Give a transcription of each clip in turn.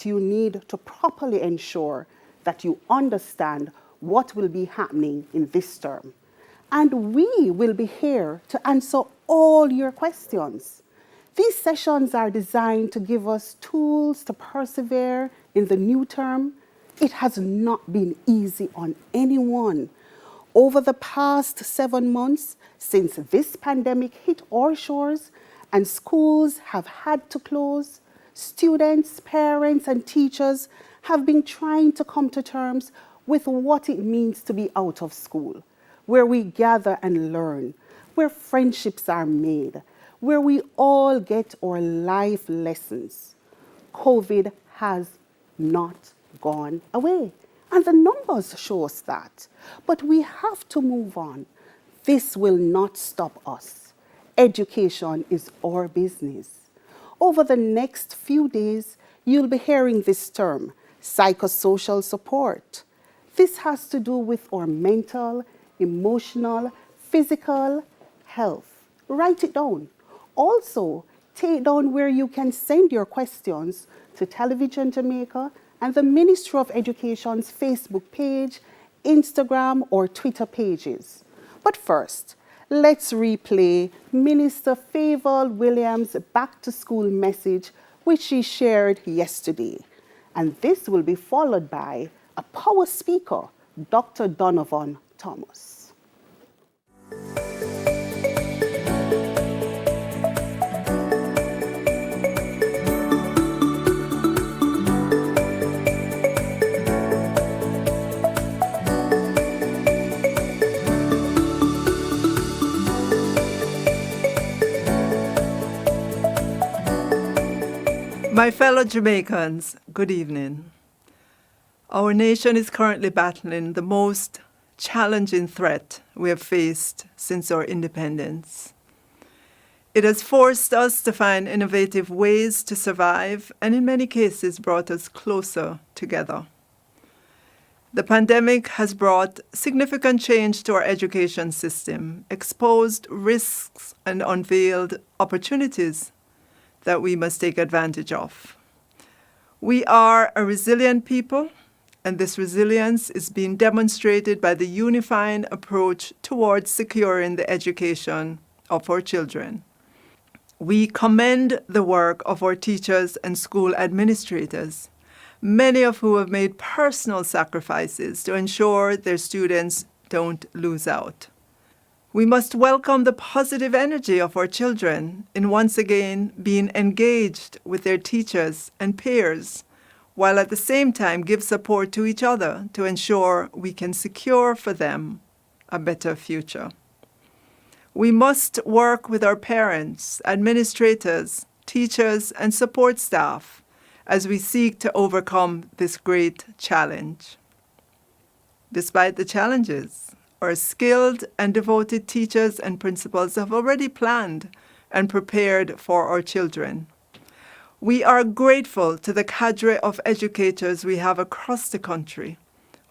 You need to properly ensure that you understand what will be happening in this term. And we will be here to answer all your questions. These sessions are designed to give us tools to persevere in the new term. It has not been easy on anyone. Over the past 7 months, since this pandemic hit our shores and schools have had to close, students, parents, and teachers have been trying to come to terms with what it means to be out of school, where we gather and learn, where friendships are made, where we all get our life lessons. COVID has not gone away, and the numbers show us that. But we have to move on. This will not stop us. Education is our business. Over the next few days, you'll be hearing this term, psychosocial support. This has to do with our mental, emotional, physical health. Write it down. Also, take down where you can send your questions to Television Jamaica and the Ministry of Education's Facebook page, Instagram, or Twitter pages. But first, let's replay Minister Favour Williams' back-to-school message, which she shared yesterday. And this will be followed by a power speaker, Dr. Donovan Thomas. My fellow Jamaicans, good evening. Our nation is currently battling the most challenging threat we have faced since our independence. It has forced us to find innovative ways to survive and in many cases brought us closer together. The pandemic has brought significant change to our education system, exposed risks and unveiled opportunities that we must take advantage of. We are a resilient people, and this resilience is being demonstrated by the unifying approach towards securing the education of our children. We commend the work of our teachers and school administrators, many of who have made personal sacrifices to ensure their students don't lose out. We must welcome the positive energy of our children in once again being engaged with their teachers and peers, while at the same time give support to each other to ensure we can secure for them a better future. We must work with our parents, administrators, teachers, and support staff as we seek to overcome this great challenge. Despite the challenges, our skilled and devoted teachers and principals have already planned and prepared for our children. We are grateful to the cadre of educators we have across the country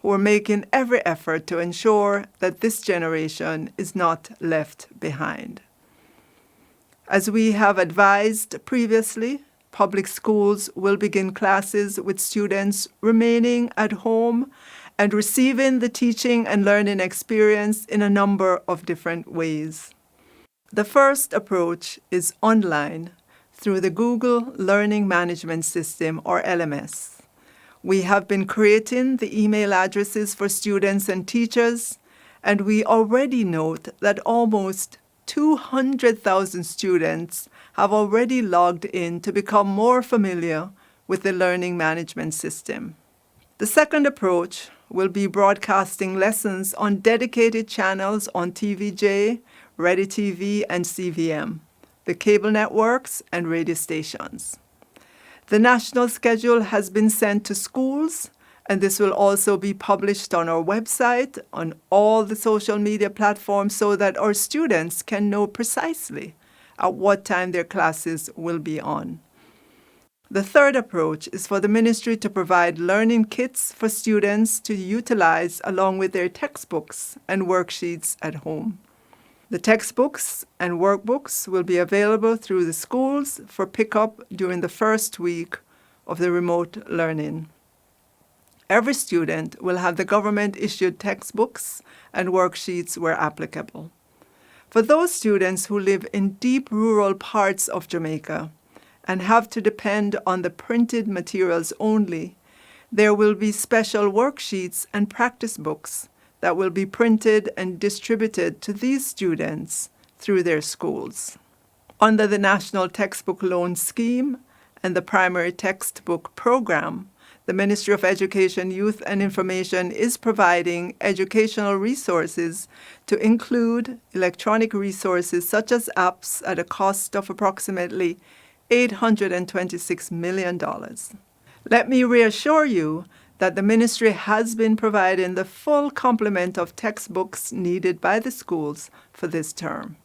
who are making every effort to ensure that this generation is not left behind. As we have advised previously, public schools will begin classes with students remaining at home and receiving the teaching and learning experience in a number of different ways. The first approach is online through the Google Learning Management System, or LMS. We have been creating the email addresses for students and teachers, and we already note that almost 200,000 students have already logged in to become more familiar with the learning management system. The second approach will be broadcasting lessons on dedicated channels on TVJ, Ready TV, and CVM, the cable networks and radio stations. The national schedule has been sent to schools, and this will also be published on our website, on all the social media platforms, so that our students can know precisely at what time their classes will be on. The third approach is for the ministry to provide learning kits for students to utilize along with their textbooks and worksheets at home. The textbooks and workbooks will be available through the schools for pickup during the first week of the remote learning. Every student will have the government-issued textbooks and worksheets where applicable. For those students who live in deep rural parts of Jamaica and have to depend on the printed materials only, there will be special worksheets and practice books that will be printed and distributed to these students through their schools. Under the National Textbook Loan Scheme and the Primary Textbook Program, the Ministry of Education, Youth and Information is providing educational resources to include electronic resources such as apps at a cost of approximately $826 million. Let me reassure you that the ministry has been providing the full complement of textbooks needed by the schools for this term.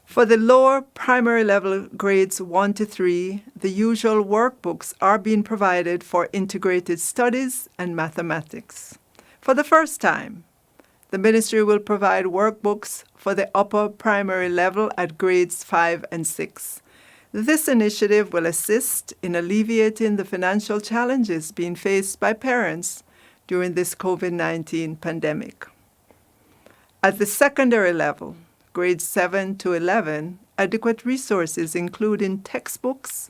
For the lower primary level grades 1 to 3, the usual workbooks are being provided for integrated studies and mathematics. For the first time, the ministry will provide workbooks for the upper primary level at grades 5 and 6. This initiative will assist in alleviating the financial challenges being faced by parents during this COVID-19 pandemic. At the secondary level, grades 7 to 11, adequate resources including textbooks,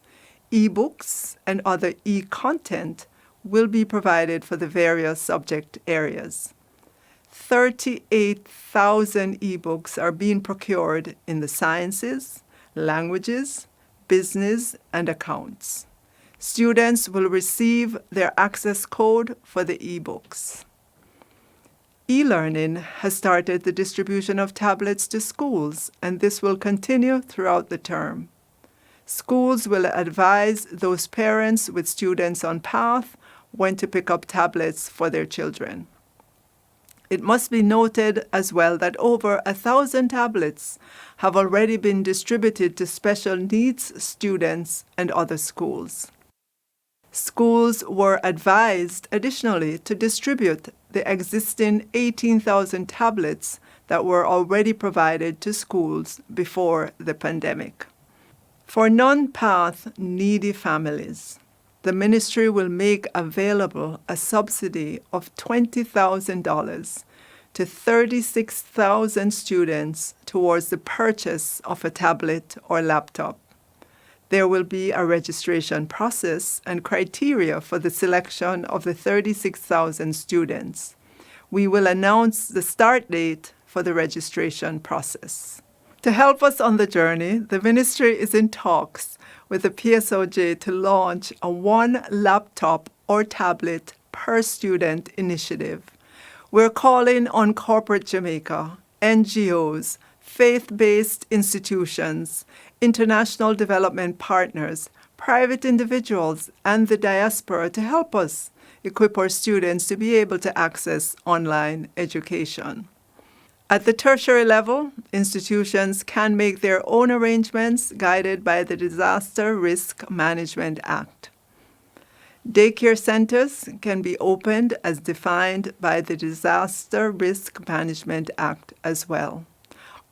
e-books, and other e-content will be provided for the various subject areas. 38,000 e-books are being procured in the sciences, languages, business, and accounts. Students will receive their access code for the e-books. E-learning has started the distribution of tablets to schools, and this will continue throughout the term. Schools will advise those parents with students on path when to pick up tablets for their children. It must be noted as well that over 1,000 tablets have already been distributed to special needs students and other schools. Schools were advised additionally to distribute the existing 18,000 tablets that were already provided to schools before the pandemic. For non-path needy families, the ministry will make available a subsidy of $20,000 to 36,000 students towards the purchase of a tablet or laptop. There will be a registration process and criteria for the selection of the 36,000 students. We will announce the start date for the registration process. To help us on the journey, the ministry is in talks with the PSOJ to launch a one laptop or tablet per student initiative. We're calling on corporate Jamaica, NGOs, faith-based institutions, international development partners, private individuals, and the diaspora to help us equip our students to be able to access online education. At the tertiary level, institutions can make their own arrangements guided by the Disaster Risk Management Act. Daycare centers can be opened as defined by the Disaster Risk Management Act as well.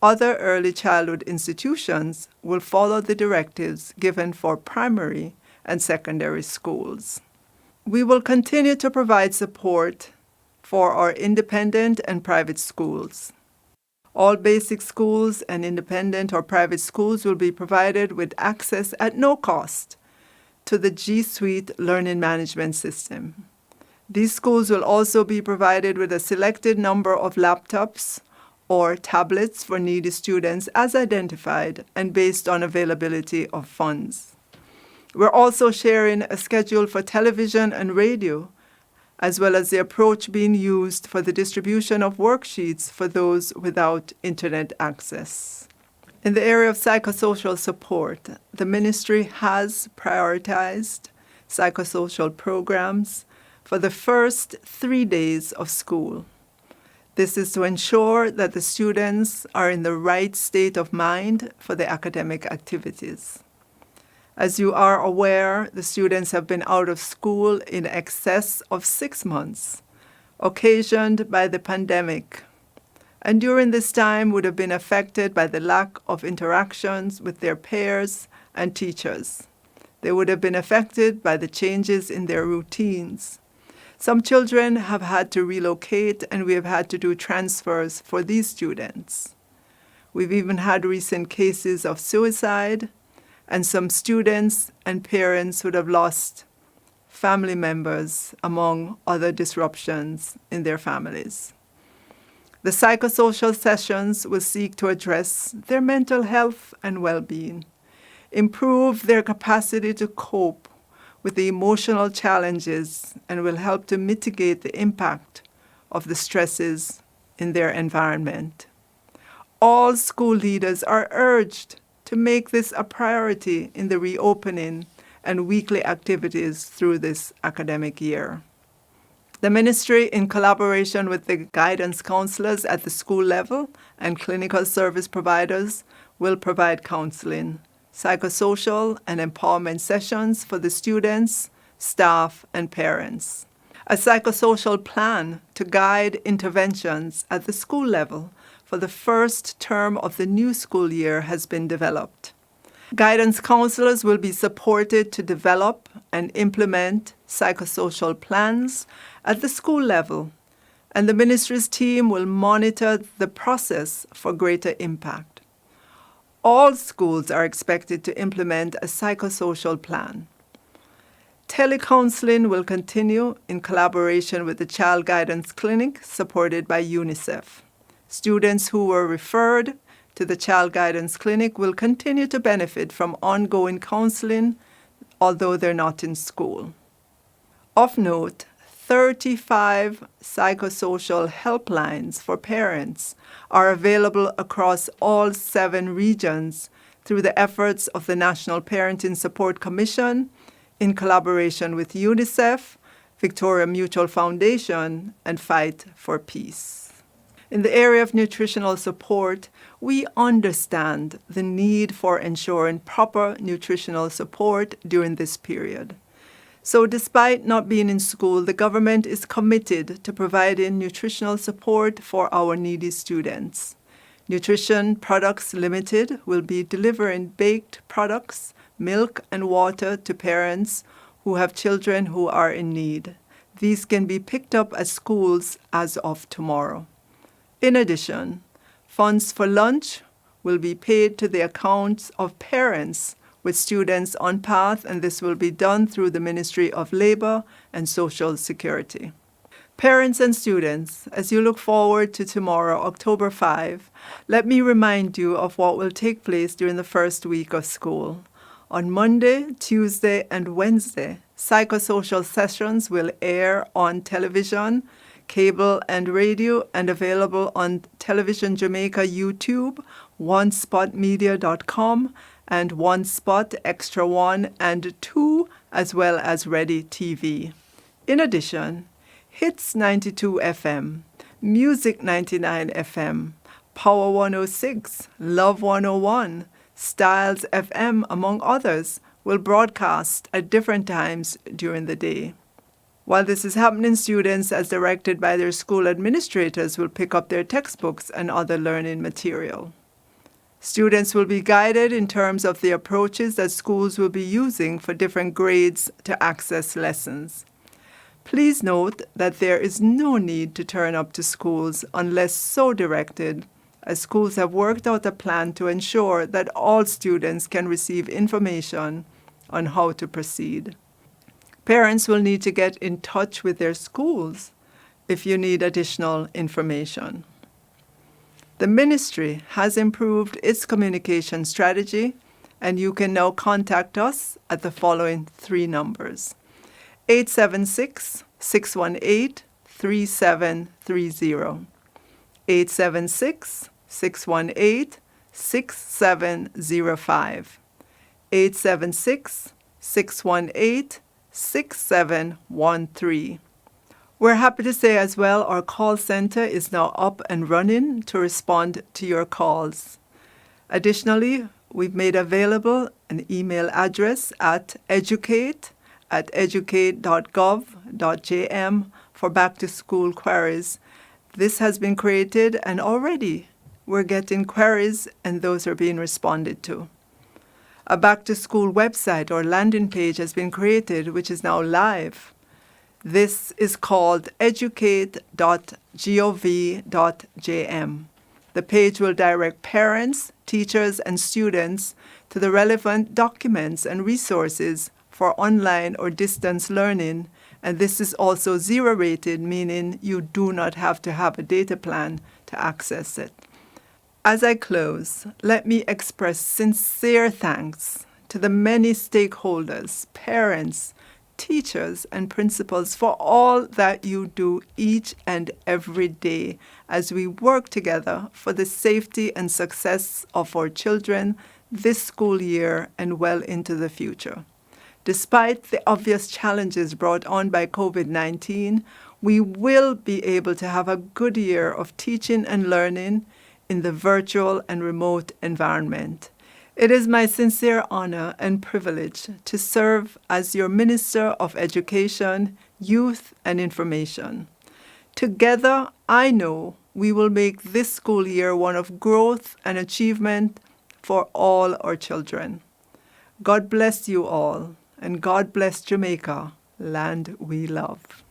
Other early childhood institutions will follow the directives given for primary and secondary schools. We will continue to provide support for our independent and private schools. All basic schools and independent or private schools will be provided with access at no cost to the G Suite Learning Management System. These schools will also be provided with a selected number of laptops or tablets for needy students as identified and based on availability of funds. We're also sharing a schedule for television and radio, as well as the approach being used for the distribution of worksheets for those without internet access. In the area of psychosocial support, the ministry has prioritized psychosocial programs for the first 3 days of school. This is to ensure that the students are in the right state of mind for the academic activities. As you are aware, the students have been out of school in excess of 6 months, occasioned by the pandemic, and during this time would have been affected by the lack of interactions with their peers and teachers. They would have been affected by the changes in their routines. Some children have had to relocate, and we have had to do transfers for these students. We've even had recent cases of suicide, and some students and parents would have lost family members, among other disruptions in their families. The psychosocial sessions will seek to address their mental health and well-being, improve their capacity to cope with the emotional challenges, and will help to mitigate the impact of the stresses in their environment. All school leaders are urged to make this a priority in the reopening and weekly activities through this academic year. The ministry, in collaboration with the guidance counselors at the school level and clinical service providers, will provide counseling, psychosocial and empowerment sessions for the students, staff, and parents. A psychosocial plan to guide interventions at the school level for the first term of the new school year has been developed. Guidance counselors will be supported to develop and implement psychosocial plans at the school level, and the ministry's team will monitor the process for greater impact. All schools are expected to implement a psychosocial plan. Telecounseling will continue in collaboration with the Child Guidance Clinic supported by UNICEF. Students who were referred to the Child Guidance Clinic will continue to benefit from ongoing counseling, although they're not in school. Of note, 35 psychosocial helplines for parents are available across all 7 regions through the efforts of the National Parenting Support Commission in collaboration with UNICEF, Victoria Mutual Foundation, and Fight for Peace. In the area of nutritional support, we understand the need for ensuring proper nutritional support during this period. So despite not being in school, the government is committed to providing nutritional support for our needy students. Nutrition Products Limited will be delivering baked products, milk, and water to parents who have children who are in need. These can be picked up at schools as of tomorrow. In addition, funds for lunch will be paid to the accounts of parents with students on PATH, and this will be done through the Ministry of Labour and Social Security. Parents and students, as you look forward to tomorrow, October 5, let me remind you of what will take place during the first week of school. On Monday, Tuesday, and Wednesday, Psychosocial Sessions will air on television, cable, and radio, and available on Television Jamaica YouTube, onespotmedia.com, and One Spot Extra 1 and 2, as well as Ready TV. In addition, Hits 92 FM, Music 99 FM, Power 106, Love 101, Styles FM, among others, will broadcast at different times during the day. While this is happening, students, as directed by their school administrators, will pick up their textbooks and other learning material. Students will be guided in terms of the approaches that schools will be using for different grades to access lessons. Please note that there is no need to turn up to schools unless so directed, as schools have worked out a plan to ensure that all students can receive information on how to proceed. Parents will need to get in touch with their schools if you need additional information. The ministry has improved its communication strategy, and you can now contact us at the following 3 numbers: 876-618-3730, 876-618-6705, 876-618-6713. We're happy to say as well our call center is now up and running to respond to your calls. Additionally, we've made available an email address at educate@educate.gov.jm for back-to-school queries. This has been created, and already we're getting queries, and those are being responded to. A back-to-school website or landing page has been created, which is now live. This is called educate.gov.jm. The page will direct parents, teachers, and students to the relevant documents and resources for online or distance learning, and this is also zero-rated, meaning you do not have to have a data plan to access it. As I close, let me express sincere thanks to the many stakeholders, parents, teachers, and principals for all that you do each and every day as we work together for the safety and success of our children this school year and well into the future. Despite the obvious challenges brought on by COVID-19, we will be able to have a good year of teaching and learning in the virtual and remote environment. It is my sincere honor and privilege to serve as your Minister of Education, Youth and Information. Together, I know we will make this school year one of growth and achievement for all our children. God bless you all, and God bless Jamaica, land we love.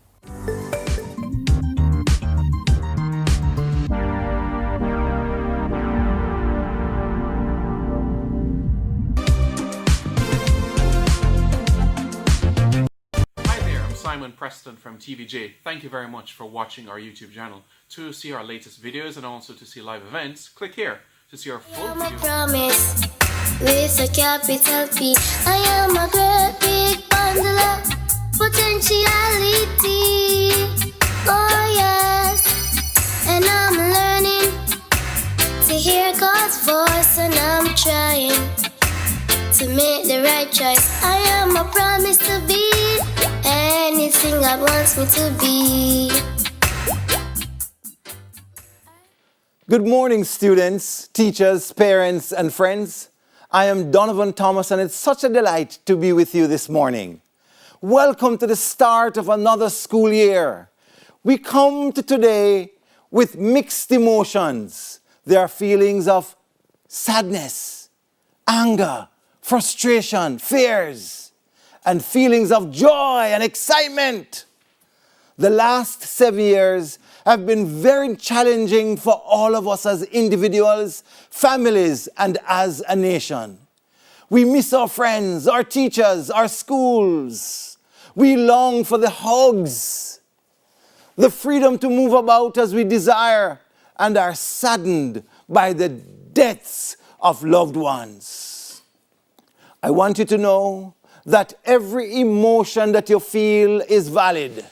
Simon Preston from TVJ. Thank you very much for watching our YouTube channel. To see our latest videos and also to see live events, click here to see our full I am video. a promise with a capital P. I am a great big bundle of potentiality. Oh yes, and I'm learning to hear God's voice, and I'm trying to make the right choice. I am a promise to be anything God wants me to be. Good morning, students, teachers, parents, and friends. I am Donovan Thomas, and it's such a delight to be with you this morning. Welcome to the start of another school year. We come to today with mixed emotions. There are feelings of sadness, anger, frustration, fears, and feelings of joy and excitement. The last 7 years have been very challenging for all of us as individuals, families, and as a nation. We miss our friends, our teachers, our schools. We long for the hugs, the freedom to move about as we desire, and are saddened by the deaths of loved ones. I want you to know that every emotion that you feel is valid.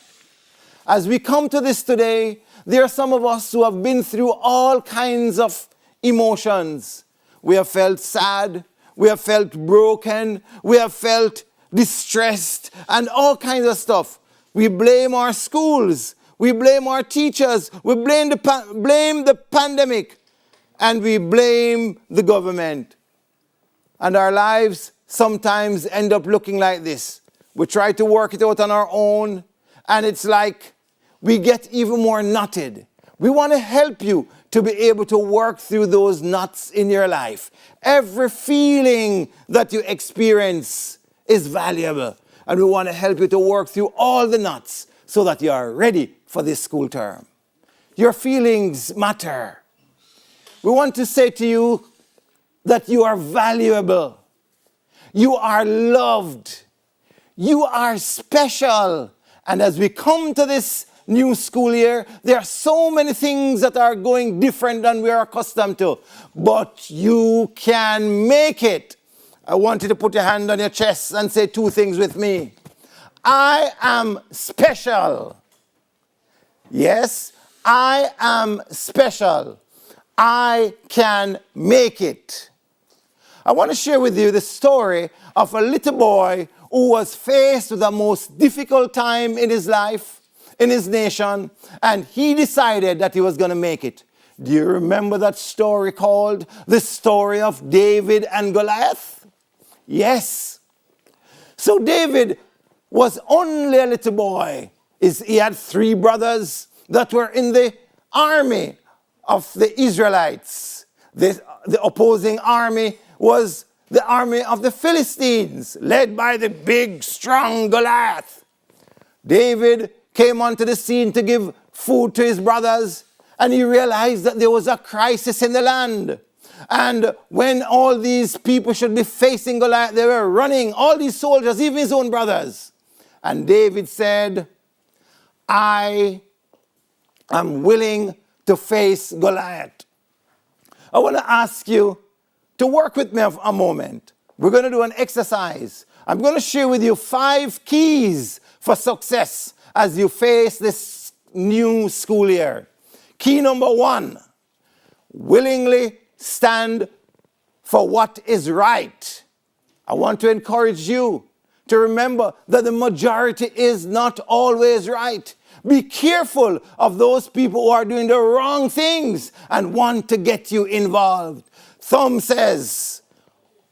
As we come to this today, there are some of us who have been through all kinds of emotions. We have felt sad, we have felt broken, we have felt distressed, and all kinds of stuff. We blame our schools, we blame our teachers, we blame the pandemic, and we blame the government. And our lives sometimes end up looking like this. We try to work it out on our own, and it's like we get even more knotted. We want to help you to be able to work through those knots in your life. Every feeling that you experience is valuable, and we want to help you to work through all the knots so that you are ready for this school term. Your feelings matter. We want to say to you that you are valuable. You are loved. You are special. And as we come to this new school year, there are so many things that are going different than we are accustomed to. But you can make it. I want you to put your hand on your chest and say two things with me. I am special. Yes, I am special. I can make it. I want to share with you the story of a little boy who was faced with the most difficult time in his life, in his nation, and he decided that he was going to make it. Do you remember that story called the story of David and Goliath? Yes. So David was only a little boy. He had 3 brothers that were in the army of the Israelites. The opposing army was the army of the Philistines, led by the big, strong Goliath. David came onto the scene to give food to his brothers, and he realized that there was a crisis in the land. And when all these people should be facing Goliath, they were running, all these soldiers, even his own brothers. And David said, I am willing to face Goliath. I want to ask you to work with me a moment. We're going to do an exercise. I'm going to share with you 5 keys for success as you face this new school year. Key number 1, willingly stand for what is right. I want to encourage you to remember that the majority is not always right. Be careful of those people who are doing the wrong things and want to get you involved. Thumb says,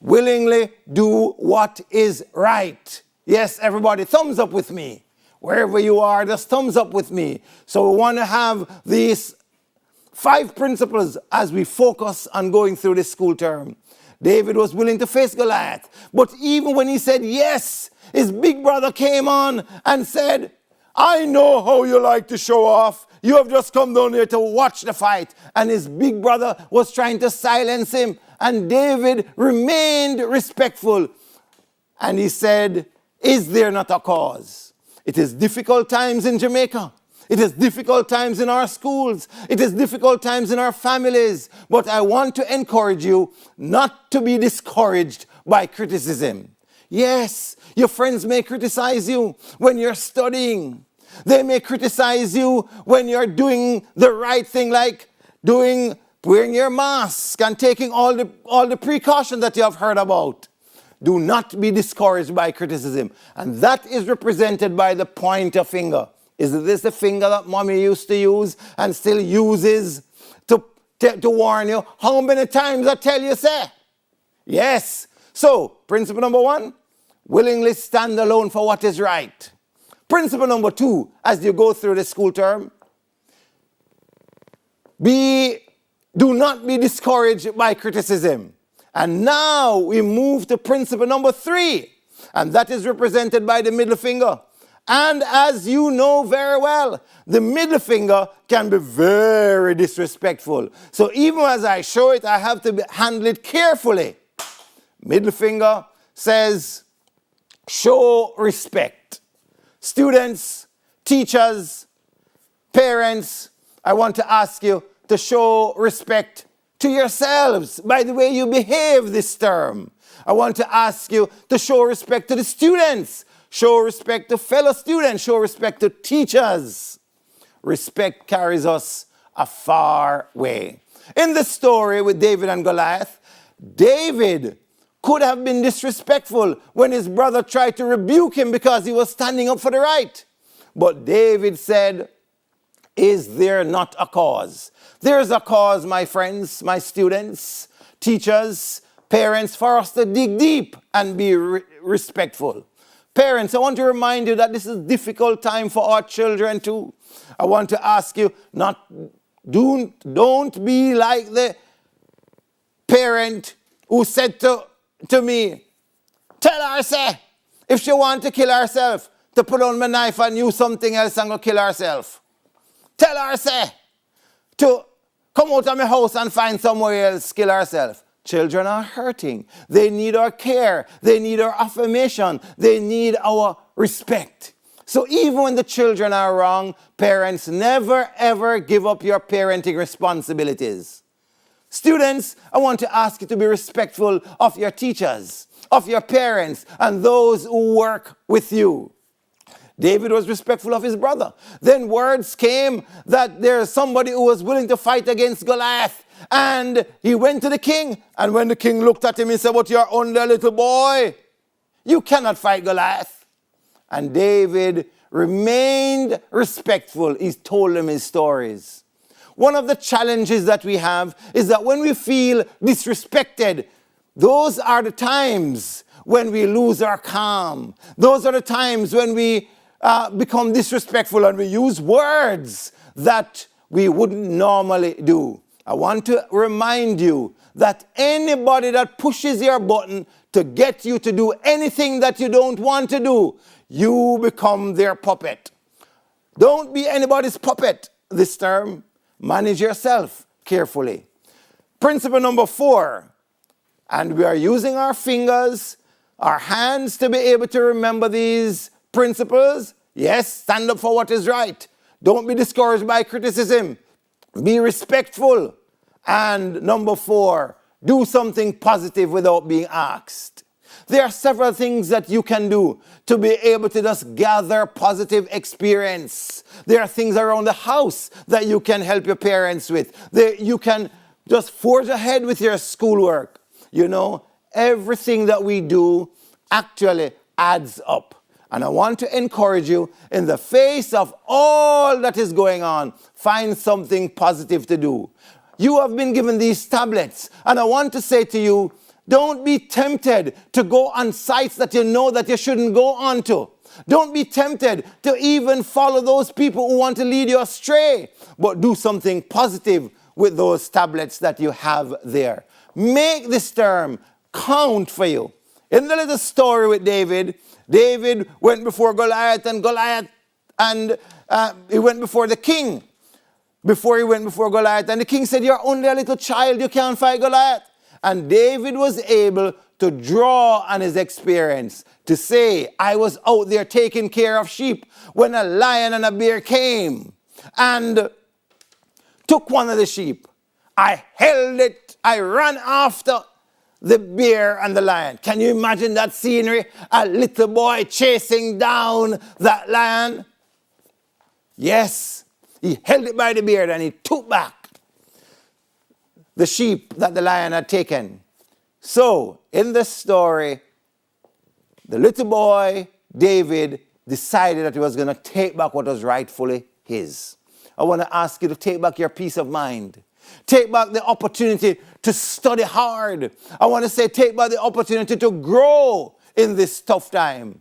willingly do what is right. Yes, everybody, thumbs up with me. Wherever you are, just thumbs up with me. So we want to have these 5 principles as we focus on going through this school term. David was willing to face Goliath. But even when he said yes, his big brother came on and said, I know how you like to show off. You have just come down here to watch the fight. And his big brother was trying to silence him. And David remained respectful. And he said, is there not a cause? It is difficult times in Jamaica. It is difficult times in our schools. It is difficult times in our families. But I want to encourage you not to be discouraged by criticism. Yes, your friends may criticize you when you're studying. They may criticize you when you're doing the right thing, like wearing your mask and taking all the precautions that you have heard about. Do not be discouraged by criticism. And that is represented by the pointer finger. Is this the finger that mommy used to use and still uses to warn you? How many times I tell you, say? Yes. So, principle number 1, willingly stand alone for what is right. Principle number 2, as you go through the school term, do not be discouraged by criticism. And now we move to principle number 3, and that is represented by the middle finger. And as you know very well, the middle finger can be very disrespectful. So even as I show it, I have to handle it carefully. Middle finger says, show respect. Students, teachers, parents, I want to ask you to show respect to yourselves by the way you behave this term. I want to ask you to show respect to the students. Show respect to fellow students. Show respect to teachers. Respect carries us a far way. In the story with David and Goliath, David could have been disrespectful when his brother tried to rebuke him because he was standing up for the right. But David said, is there not a cause? There is a cause, my friends, my students, teachers, parents, for us to dig deep and be respectful. Parents, I want to remind you that this is a difficult time for our children too. I want to ask you, don't be like the parent who said to me, tell her, say, if she want to kill herself, to put on my knife and use something else and go kill herself. Tell her, say, to come out of my house and find somewhere else, kill herself. Children are hurting. They need our care. They need our affirmation. They need our respect. So even when the children are wrong, parents, never ever give up your parenting responsibilities. Students, I want to ask you to be respectful of your teachers, of your parents, and those who work with you. David was respectful of his brother. Then words came that there's somebody who was willing to fight against Goliath. And he went to the king. And when the king looked at him, he said, but you're only little boy. You cannot fight Goliath. And David remained respectful. He told him his stories. One of the challenges that we have is that when we feel disrespected, those are the times when we lose our calm. Those are the times when we become disrespectful and we use words that we wouldn't normally do. I want to remind you that anybody that pushes your button to get you to do anything that you don't want to do, you become their puppet. Don't be anybody's puppet this term. Manage yourself carefully. Principle number 4, and we are using our fingers, our hands to be able to remember these principles. Yes, stand up for what is right. Don't be discouraged by criticism. Be respectful. And number 4, do something positive without being asked. There are several things that you can do to be able to just gather positive experience. There are things around the house that you can help your parents with. You can just forge ahead with your schoolwork. You know, everything that we do actually adds up. And I want to encourage you, in the face of all that is going on, find something positive to do. You have been given these tablets, and I want to say to you, don't be tempted to go on sites that you know that you shouldn't go onto. Don't be tempted to even follow those people who want to lead you astray, but do something positive with those tablets that you have there. Make this term count for you. In the little story with David, David went before Goliath, and he went before the king. Before he went before Goliath, and the king said, "You're only a little child, you can't fight Goliath." And David was able to draw on his experience to say, "I was out there taking care of sheep when a lion and a bear came and took one of the sheep. I held it, I ran after the bear and the lion." Can you imagine that scenery? A little boy chasing down that lion. Yes, he held it by the beard and he took back the sheep that the lion had taken. So, in this story, the little boy, David, decided that he was going to take back what was rightfully his. I want to ask you to take back your peace of mind. Take back the opportunity to study hard. I want to say take back the opportunity to grow in this tough time.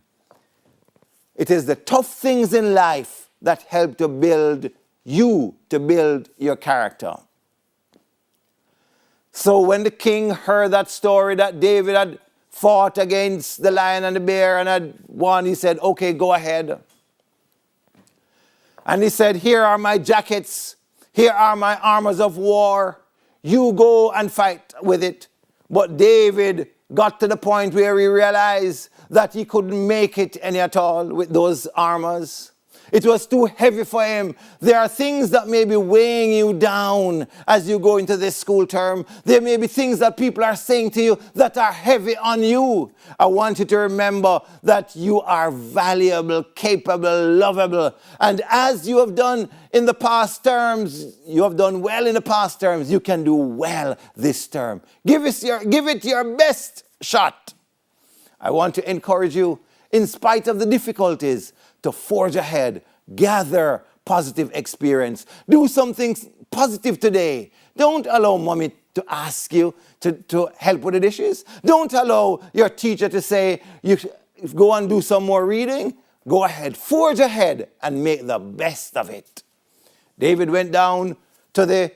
It is the tough things in life that help to build you, to build your character. So when the king heard that story that David had fought against the lion and the bear and had won, he said, "Okay, go ahead." And he said, "Here are my jackets. Here are my armors of war. You go and fight with it." But David got to the point where he realized that he couldn't make it any at all with those armors. It was too heavy for him. There are things that may be weighing you down as you go into this school term. There may be things that people are saying to you that are heavy on you. I want you to remember that you are valuable, capable, lovable. And as you have done in the past terms, you have done well in the past terms, you can do well this term. Give it your best shot. I want to encourage you, in spite of the difficulties, to forge ahead, gather positive experience. Do something positive today. Don't allow mommy to ask you to help with the dishes. Don't allow your teacher to say, "You go and do some more reading." Go ahead, forge ahead, and make the best of it. David went down to the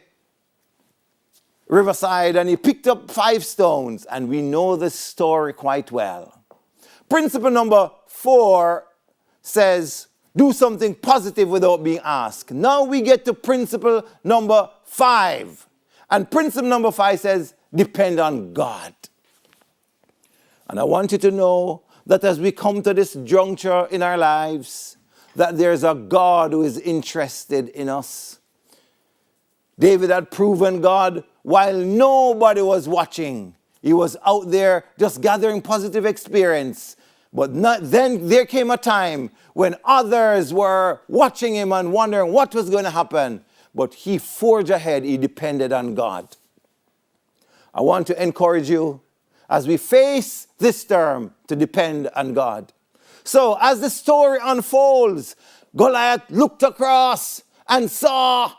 riverside and he picked up 5 stones, and we know this story quite well. Principle number 4 says, do something positive without being asked. Now we get to principle number 5. And principle number 5 says, depend on God. And I want you to know that as we come to this juncture in our lives, that there's a God who is interested in us. David had proven God while nobody was watching. He was out there just gathering positive experience. But then there came a time when others were watching him and wondering what was going to happen. But he forged ahead. He depended on God. I want to encourage you as we face this term to depend on God. So as the story unfolds, Goliath looked across and saw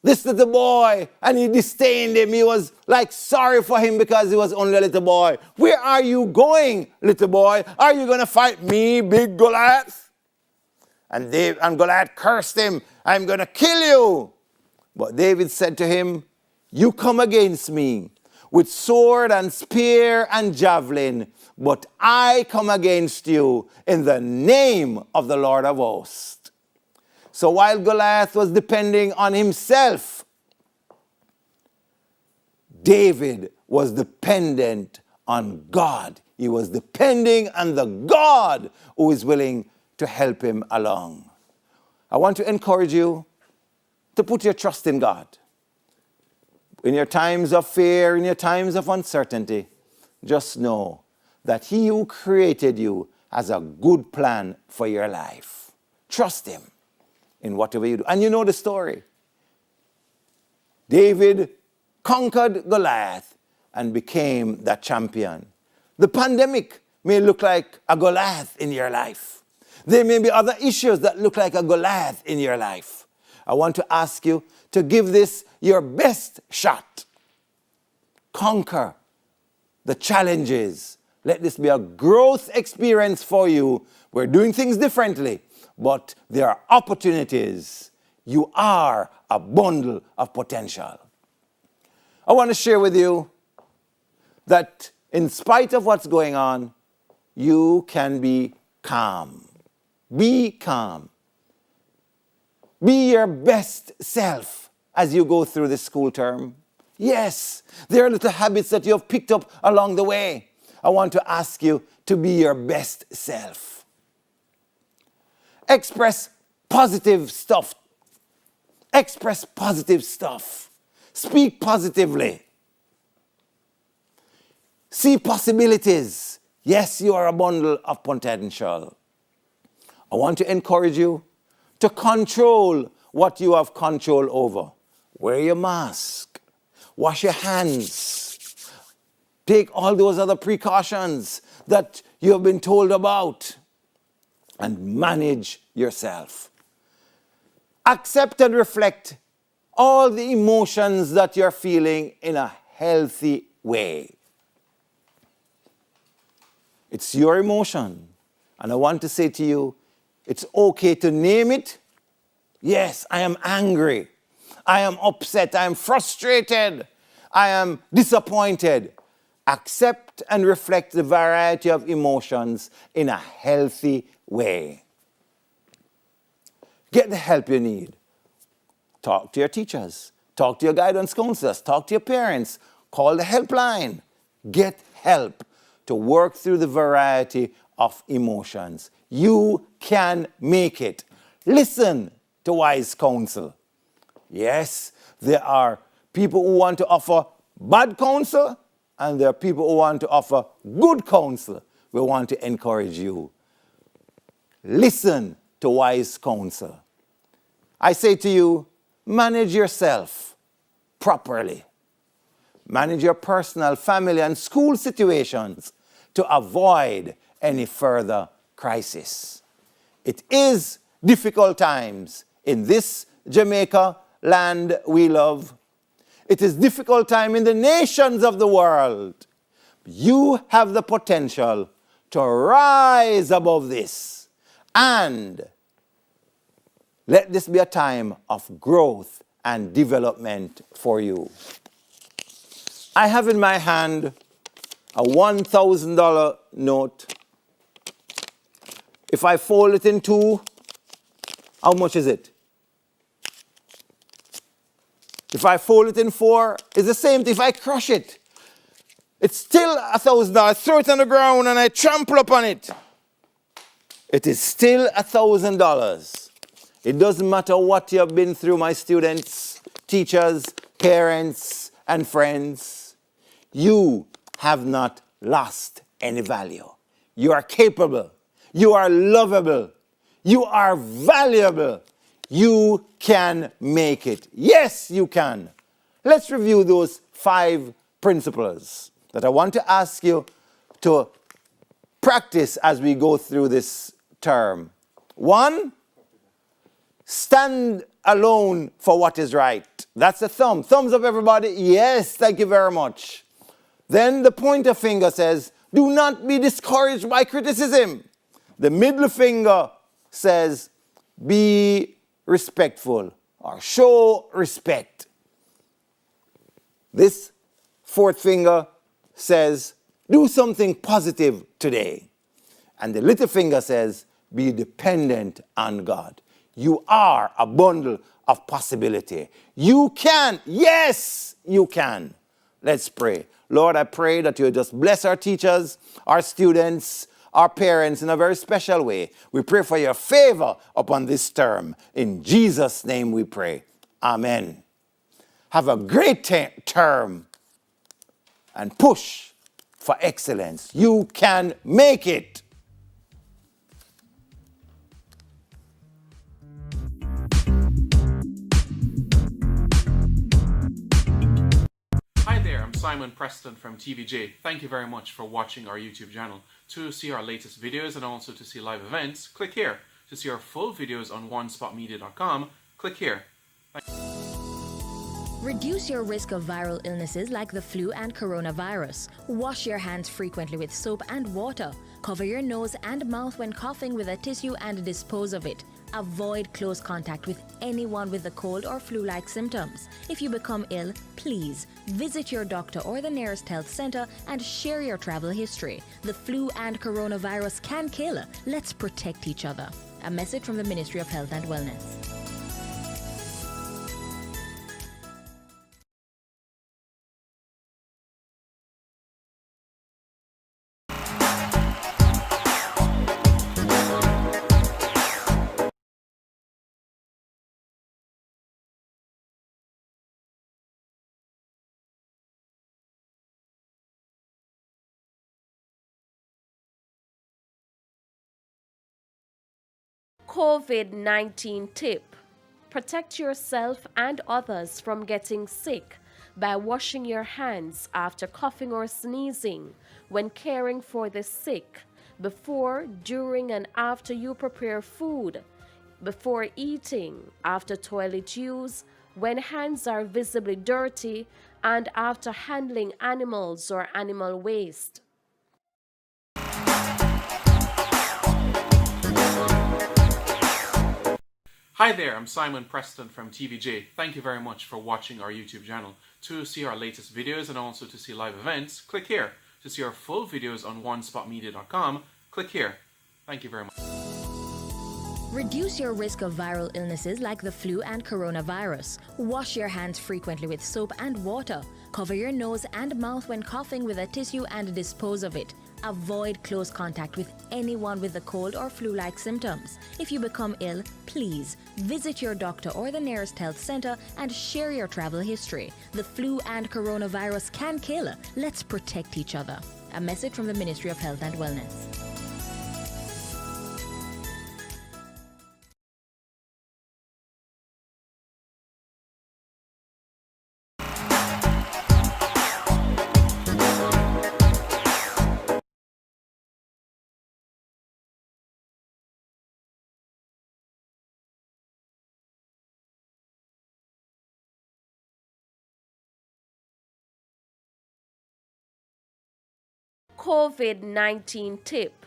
this little boy, and he disdained him. He was like sorry for him because he was only a little boy. "Where are you going, little boy? Are you going to fight me, big Goliath?" And Goliath cursed him, "I'm going to kill you." But David said to him, You come against me with sword and spear and javelin, but I come against you in the name of the Lord of hosts. So while Goliath was depending on himself, David was dependent on God. He was depending on the God who is willing to help him along. I want to encourage you to put your trust in God. In your times of fear, in your times of uncertainty, just know that He who created you has a good plan for your life. Trust Him in whatever you do. And you know the story. David conquered Goliath and became that champion. The pandemic may look like a Goliath in your life. There may be other issues that look like a Goliath in your life. I want to ask you to give this your best shot. Conquer the challenges. Let this be a growth experience for you. We're doing things differently, but there are opportunities. You are a bundle of potential. I want to share with you that in spite of what's going on, you can be calm. Be calm. Be your best self as you go through this school term. Yes, there are little habits that you have picked up along the way. I want to ask you to be your best self. Express positive stuff. Express positive stuff. Speak positively. See possibilities. Yes, you are a bundle of potential. I want to encourage you to control what you have control over. Wear your mask. Wash your hands. Take all those other precautions that you have been told about. And manage yourself. Accept and reflect all the emotions that you're feeling in a healthy way. It's your emotion. And I want to say to you, it's okay to name it. Yes, I am angry. I am upset. I am frustrated. I am disappointed. Accept and reflect the variety of emotions in a healthy way. Get the help you need. Talk to your teachers. Talk to your guidance counselors. Talk to your parents. Call the helpline. Get help to work through the variety of emotions. You can make it. Listen to wise counsel. Yes, there are people who want to offer bad counsel, and there are people who want to offer good counsel. We want to encourage you. Listen to wise counsel. I say to you, manage yourself properly. Manage your personal, family, and school situations to avoid any further crisis. It is difficult times in this Jamaica land we love. It is difficult time in the nations of the world. You have the potential to rise above this, and let this be a time of growth and development for you. I have in my hand a $1,000 note. If I fold it in two, how much is it? If I fold it in four, it's the same thing. If I crush it, it's still $1,000. I throw it on the ground and I trample upon it. It is still $1,000. It doesn't matter what you have been through, my students, teachers, parents, and friends. You have not lost any value. You are capable. You are lovable. You are valuable. You can make it. Yes, you can. Let's review those 5 principles that I want to ask you to practice as we go through this term. 1, stand alone for what is right. That's a thumb. Thumbs up, everybody. Yes, thank you very much. Then the pointer finger says, do not be discouraged by criticism. The middle finger says, be respectful or show respect. This fourth finger says, do something positive today. And the little finger says, be dependent on God. You are a bundle of possibility. You can. Yes, you can. Let's pray. Lord, I pray that you just bless our teachers, our students, our parents in a very special way. We pray for your favor upon this term. In Jesus' name we pray. Amen. Have a great term and push for excellence. You can make it. Hi there, I'm Simon Preston from TVJ. Thank you very much for watching our YouTube channel. To see our latest videos and also to see live events, click here. To see our full videos on onespotmedia.com, click here. Reduce your risk of viral illnesses like the flu and coronavirus. Wash your hands frequently with soap and water. Cover your nose and mouth when coughing with a tissue and dispose of it. Avoid close contact with anyone with a cold or flu-like symptoms. If you become ill, please visit your doctor or the nearest health center and share your travel history. The flu and coronavirus can kill. Let's protect each other. A message from the Ministry of Health and Wellness. COVID-19 tip. Protect yourself and others from getting sick by washing your hands after coughing or sneezing, when caring for the sick, before, during, and after you prepare food, before eating, after toilet use, when hands are visibly dirty, and after handling animals or animal waste. Hi there, I'm Simon Preston from TVJ. Thank you very much for watching our YouTube channel. To see our latest videos and also to see live events, click here. To see our full videos on onespotmedia.com, click here. Thank you very much. Reduce your risk of viral illnesses like the flu and coronavirus. Wash your hands frequently with soap and water. Cover your nose and mouth when coughing with a tissue and dispose of it. Avoid close contact with anyone with a cold or flu-like symptoms. If you become ill, please visit your doctor or the nearest health center and share your travel history. The flu and coronavirus can kill. Let's protect each other. A message from the Ministry of Health and Wellness. COVID-19 tip.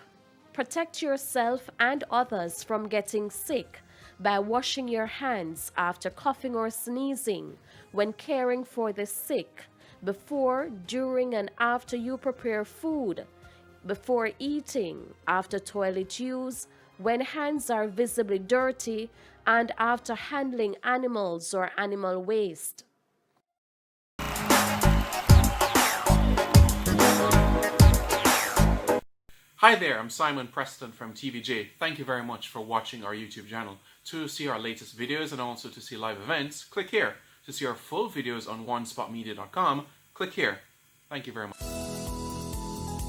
Protect yourself and others from getting sick by washing your hands after coughing or sneezing, when caring for the sick, before, during, and after you prepare food, before eating, after toilet use, when hands are visibly dirty, and after handling animals or animal waste. Hi there, I'm Simon Preston from TVJ. Thank you very much for watching our YouTube channel. To see our latest videos and also to see live events, click here. To see our full videos on onespotmedia.com, click here. Thank you very much.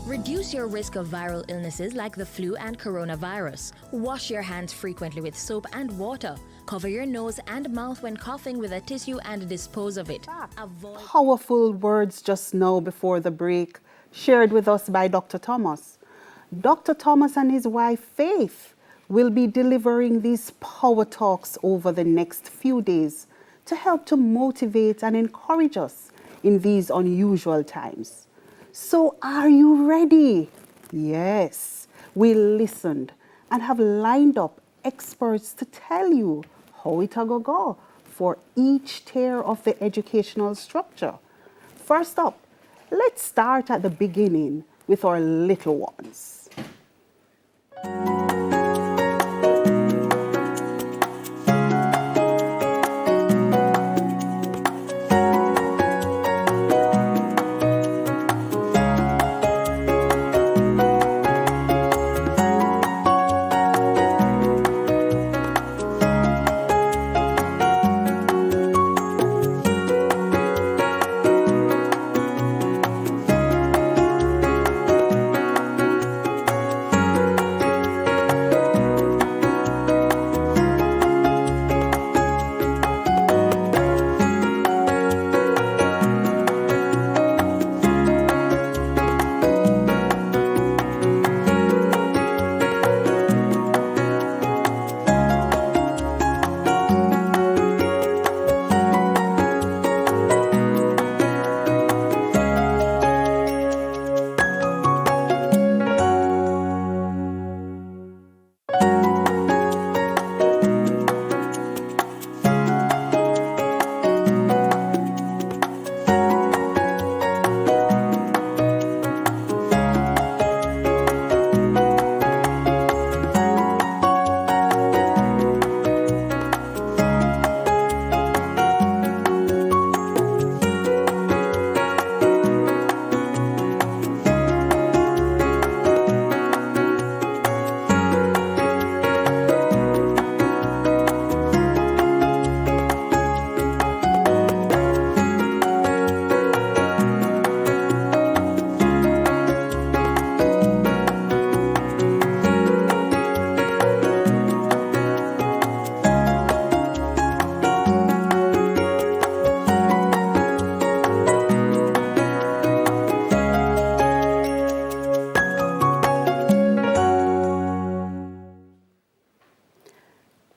Reduce your risk of viral illnesses like the flu and coronavirus. Wash your hands frequently with soap and water. Cover your nose and mouth when coughing with a tissue and dispose of it. Avoid Powerful words just now before the break, shared with us by Dr. Thomas. Dr. Thomas and his wife Faith will be delivering these power talks over the next few days to help to motivate and encourage us in these unusual times. So are you ready? Yes, we listened and have lined up experts to tell you how it go for each tier of the educational structure. First up, let's start at the beginning with our little ones.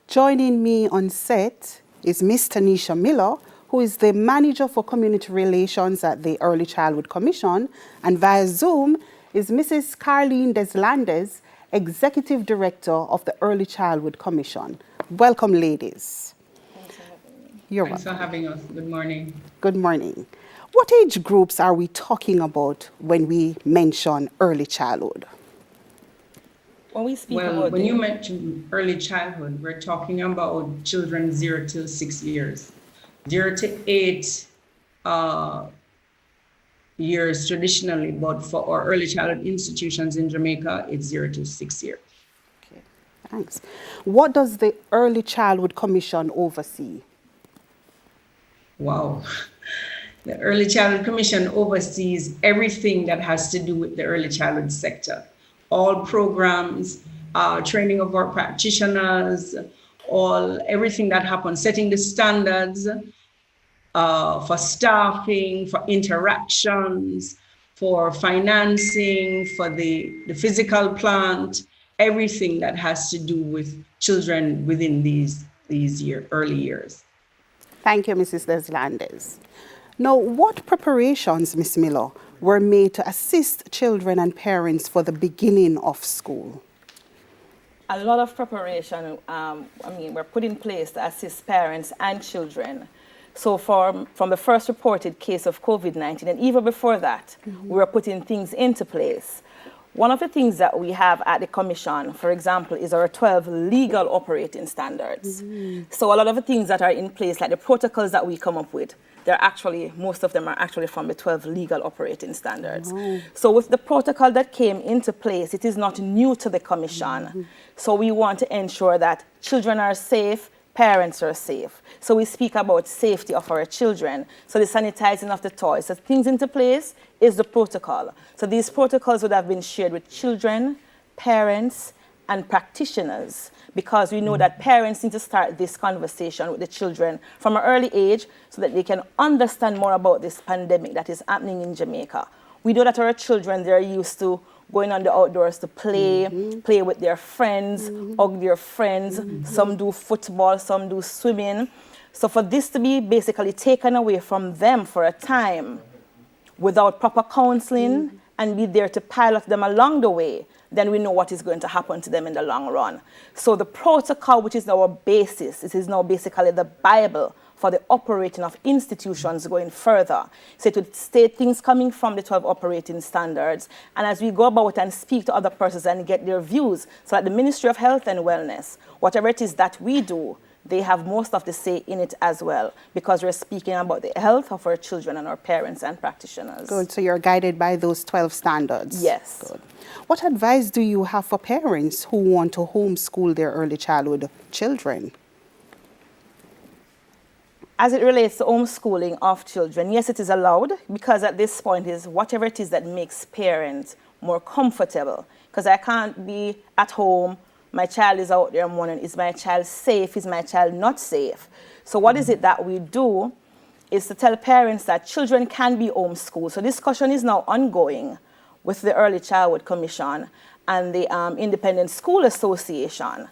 Joining me on set is Miss Tanisha Miller, who is the Manager for Community Relations at the Early Childhood Commission, and via Zoom is Mrs. Carleen Deslandes, Executive Director of the Early Childhood Commission. Welcome, ladies. Thanks for having me. You're Thanks welcome. for having us. Good morning. Good morning. What age groups are we talking about when we mention early childhood? When we speak Well, about when you mention early childhood, we're talking about children 0 to 6 years. 0 to 8 years traditionally, but for our early childhood institutions in Jamaica, it's 0 to 6 years. Okay, thanks. What does the Early Childhood Commission oversee? Wow. The Early Childhood Commission oversees everything that has to do with the early childhood sector. All programs, training of our practitioners, everything that happens, setting the standards for staffing, for interactions, for financing, for the physical plant, everything that has to do with children within these early years. Thank you, Mrs. Deslandes. Now, what preparations, Ms. Miller, were made to assist children and parents for the beginning of school? a lot of preparation, were put in place to assist parents and children. So from the first reported case of COVID-19, and even before that, we were putting things into place. One of the things that we have at the Commission, for example, is our 12 legal operating standards. So a lot of the things that are in place, like the protocols that we come up with, most of them are actually from the 12 legal operating standards. So with the protocol that came into place, it is not new to the Commission. So we want to ensure that children are safe, parents are safe. So we speak about safety of our children. So the sanitizing of the toys. So things into place is the protocol. So these protocols would have been shared with children, parents, and practitioners, because we know that parents need to start this conversation with the children from an early age so that they can understand more about this pandemic that is happening in Jamaica. We know that our children, they're used to going on the outdoors to play, play with their friends, hug their friends. Some do football, some do swimming. So for this to be basically taken away from them for a time without proper counseling and be there to pilot them along the way, then we know what is going to happen to them in the long run. So the protocol, which is our basis, it is now basically the Bible for the operating of institutions going further. So it would state things coming from the 12 operating standards, and as we go about and speak to other persons and get their views, so that the Ministry of Health and Wellness, whatever it is that we do, they have most of the say in it as well, because we're speaking about the health of our children and our parents and practitioners. Good, so you're guided by those 12 standards. Yes. Good. What advice do you have for parents who want to homeschool their early childhood children? As it relates to homeschooling of children, yes, it is allowed, because at this point is whatever it is that makes parents more comfortable. Because I can't be at home, my child is out there morning, is my child safe, is my child not safe? So what is it that we do is to tell parents that children can be homeschooled. So discussion is now ongoing with the Early Childhood Commission and the Independent School Association.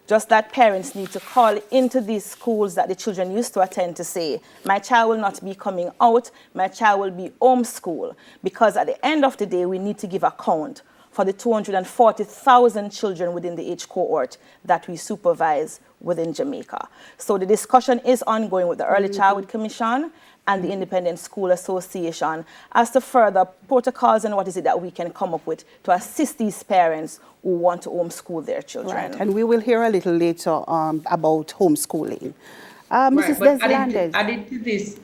Just that parents need to call into these schools that the children used to attend to say, my child will not be coming out, my child will be homeschooled. Because at the end of the day, we need to give account for the 240,000 children within the age cohort that we supervise within Jamaica. So the discussion is ongoing with the Early Childhood Commission and the Independent School Association as to further protocols and what is it that we can come up with to assist these parents who want to homeschool their children. Right, and we will hear a little later about homeschooling. Mrs. But Deslandes.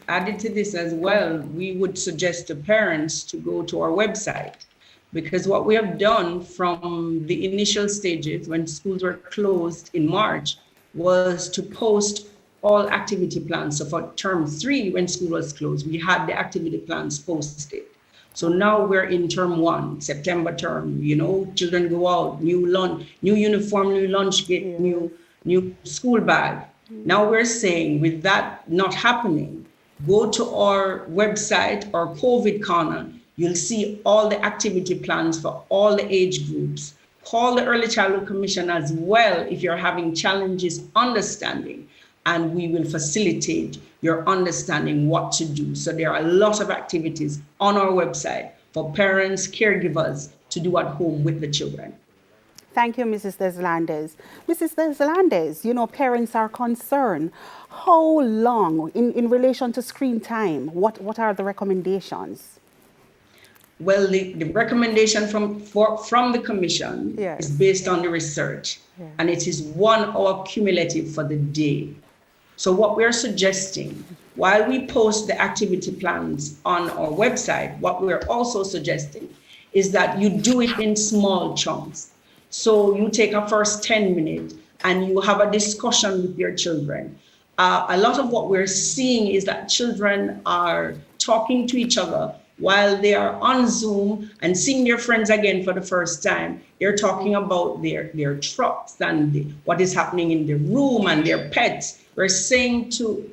added to this as well, we would suggest to parents to go to our website, because what we have done from the initial stages when schools were closed in March was to post all activity plans. So for term 3, when school was closed, we had the activity plans posted. So now we're in term 1, September term, children go out, new uniform, new lunch kit, new school bag. Now we're saying, with that not happening, go to our website, our COVID corner. You'll see all the activity plans for all the age groups. Call the Early Childhood Commission as well if you're having challenges understanding, and we will facilitate your understanding what to do. So there are a lot of activities on our website for parents, caregivers to do at home with the children. Thank you, Mrs. Deslandes. Mrs. Deslandes, parents are concerned. How long, in relation to screen time, what are the recommendations? Well, the recommendation from the commission is based on the research, and it is 1 hour cumulative for the day. So what we're suggesting, while we post the activity plans on our website, what we're also suggesting is that you do it in small chunks. So you take a first 10 minutes and you have a discussion with your children. A lot of what we're seeing is that children are talking to each other while they are on Zoom and seeing their friends again for the first time. They're talking about their trucks and what is happening in the room and their pets. We're saying to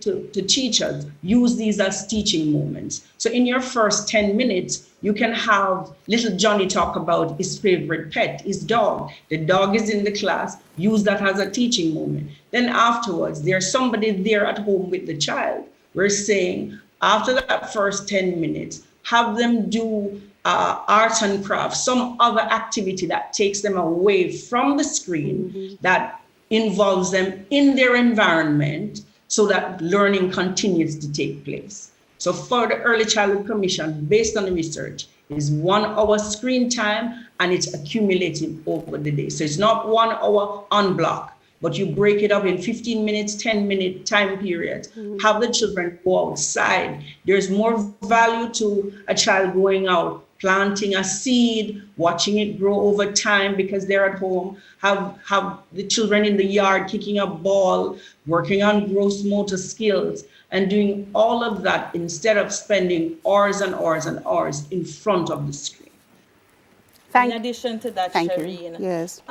teachers, use these as teaching moments. So in your first 10 minutes, you can have little Johnny talk about his favorite pet, his dog. The dog is in the class, use that as a teaching moment. Then afterwards, there's somebody there at home with the child. We're saying, after that first 10 minutes, have them do art and crafts, some other activity that takes them away from the screen, that involves them in their environment so that learning continues to take place. So for the Early Childhood Commission, based on the research, is 1 hour screen time, and it's accumulative over the day. So it's not 1 hour on block, but you break it up in 15 minutes, 10-minute time periods. Have the children go outside. There's more value to a child going out, planting a seed, watching it grow over time because they're at home, have the children in the yard kicking a ball, working on gross motor skills, and doing all of that instead of spending hours and hours and hours in front of the screen. In addition to that, Shireen, yes.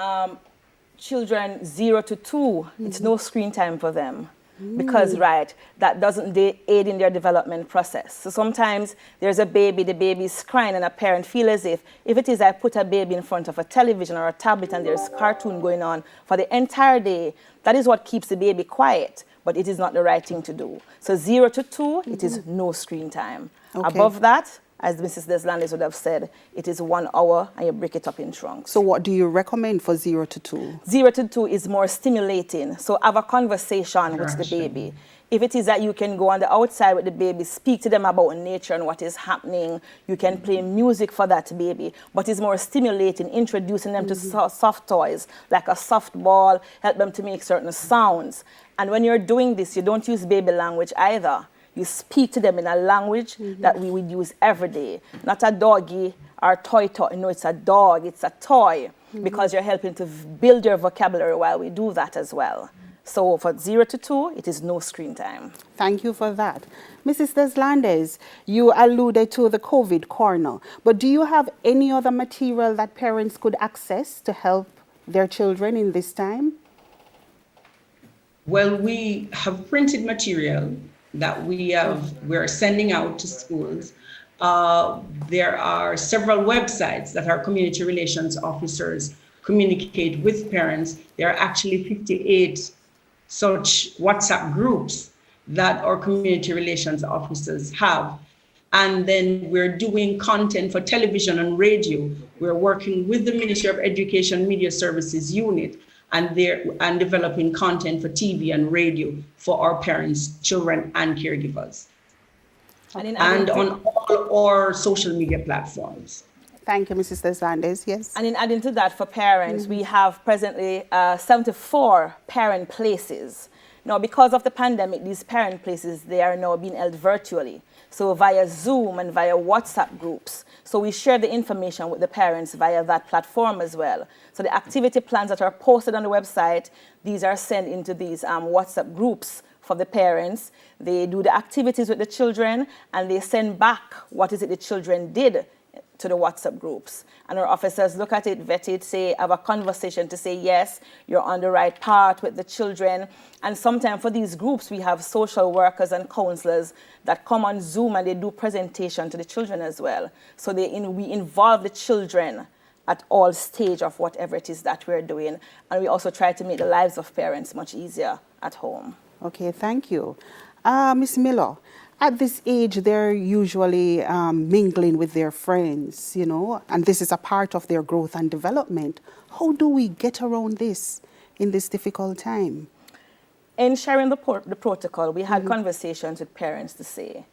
Children 0 to 2, it's no screen time for them. Because, that doesn't aid in their development process. So sometimes there's a baby, the baby's crying, and a parent feels as if it is I put a baby in front of a television or a tablet and there's cartoon going on for the entire day, that is what keeps the baby quiet, but it is not the right thing to do. So 0 to 2, it is no screen time. Okay. Above that, as Mrs. Deslandes would have said, it is 1 hour and you break it up in chunks. So what do you recommend for 0 to 2? 0 to 2 is more stimulating. So have a conversation with the baby. If it is that you can go on the outside with the baby, speak to them about nature and what is happening, you can play music for that baby, but it's more stimulating, introducing them to soft toys, like a soft ball, help them to make certain sounds. And when you're doing this, you don't use baby language either. You speak to them in a language that we would use every day. Not a doggy or toy. No, it's a dog, it's a toy, because you're helping to build your vocabulary while we do that as well. So for 0 to 2, it is no screen time. Thank you for that. Mrs. Deslandes, you alluded to the COVID corner, but do you have any other material that parents could access to help their children in this time? Well, we have printed material that we're sending out to schools. There are several websites that our community relations officers communicate with parents. There are actually 58 such WhatsApp groups that our community relations officers have. And then we're doing content for television and radio. We're working with the Ministry of Education Media Services unit and developing content for TV and radio for our parents, children, and caregivers. And on all our social media platforms. Thank you, Mrs. Deslandes. Yes. And in adding to that, for parents, we have presently 74 parent places. Now, because of the pandemic, these parent places, they are now being held virtually. So via Zoom and via WhatsApp groups. So we share the information with the parents via that platform as well. So the activity plans that are posted on the website, these are sent into these WhatsApp groups for the parents. They do the activities with the children and they send back what is it the children did to the WhatsApp groups. And our officers look at it, vet it, say, have a conversation to say, yes, you're on the right path with the children. And sometimes for these groups, we have social workers and counselors that come on Zoom and they do presentation to the children as well. So we involve the children at all stage of whatever it is that we're doing. And we also try to make the lives of parents much easier at home. Okay, thank you. Ms. Miller, at this age, they're usually mingling with their friends, you know, and this is a part of their growth and development. How do we get around this in this difficult time? In sharing the protocol, we had conversations with parents to say,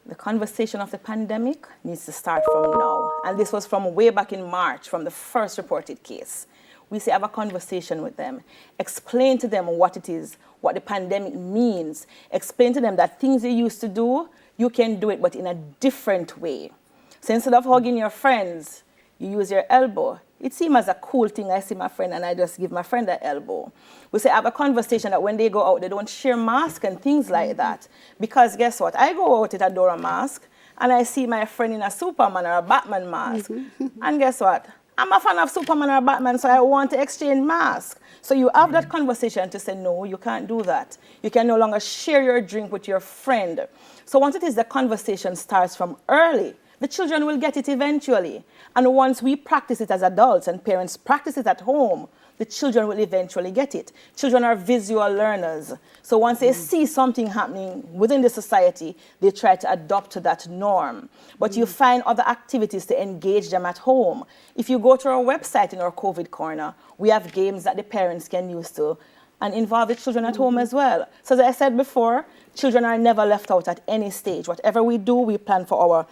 the conversation of the pandemic needs to start from now. And this was from way back in March, from the first reported case. We say have a conversation with them, explain to them what it is, what the pandemic means, explain to them that things you used to do, you can do it, but in a different way. So instead of hugging your friends, you use your elbow. It seems as a cool thing. I see my friend and I just give my friend an elbow. We say have a conversation that when they go out, they don't share masks and things like that. Because guess what? I go out with a Dora mask and I see my friend in a Superman or a Batman mask. And guess what? I'm a fan of Superman or Batman, so I want to exchange masks. So you have that conversation to say, no, you can't do that. You can no longer share your drink with your friend. So once it is the conversation starts from early, the children will get it eventually. And once we practice it as adults and parents practice it at home, the children will eventually get it. Children are visual learners. So once they see something happening within the society, they try to adopt to that norm. But you find other activities to engage them at home. If you go to our website in our COVID corner, we have games that the parents can use to and involve the children at home as well. So as I said before, children are never left out at any stage. Whatever we do, we plan for our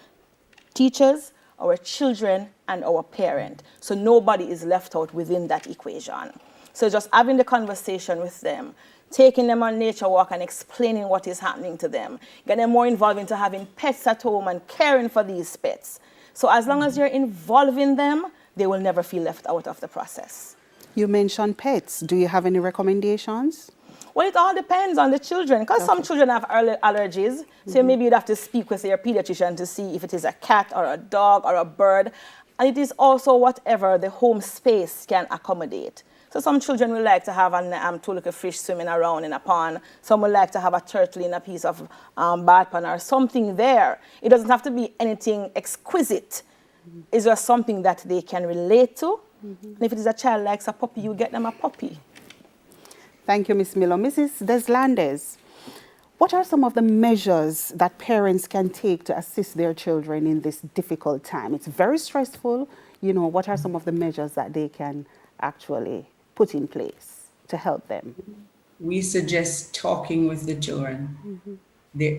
teachers, our children, and our parent. So nobody is left out within that equation. So just having the conversation with them, taking them on nature walk and explaining what is happening to them, get them more involved into having pets at home and caring for these pets. So as long as you're involving them, they will never feel left out of the process. You mentioned pets. Do you have any recommendations? Well, it all depends on the children, because some children have allergies. So maybe you'd have to speak with your pediatrician to see if it is a cat or a dog or a bird. And it is also whatever the home space can accommodate. So some children will like to have two little fish swimming around in a pond. Some will like to have a turtle in a piece of bath pan or something there. It doesn't have to be anything exquisite. It's just something that they can relate to. And if it is a child likes a puppy, you get them a puppy. Thank you, Ms. Miller. Mrs. Deslandes, What are some of the measures that parents can take to assist their children in this difficult time? It's very stressful. What are some of the measures that they can actually put in place to help them? We suggest talking with the children.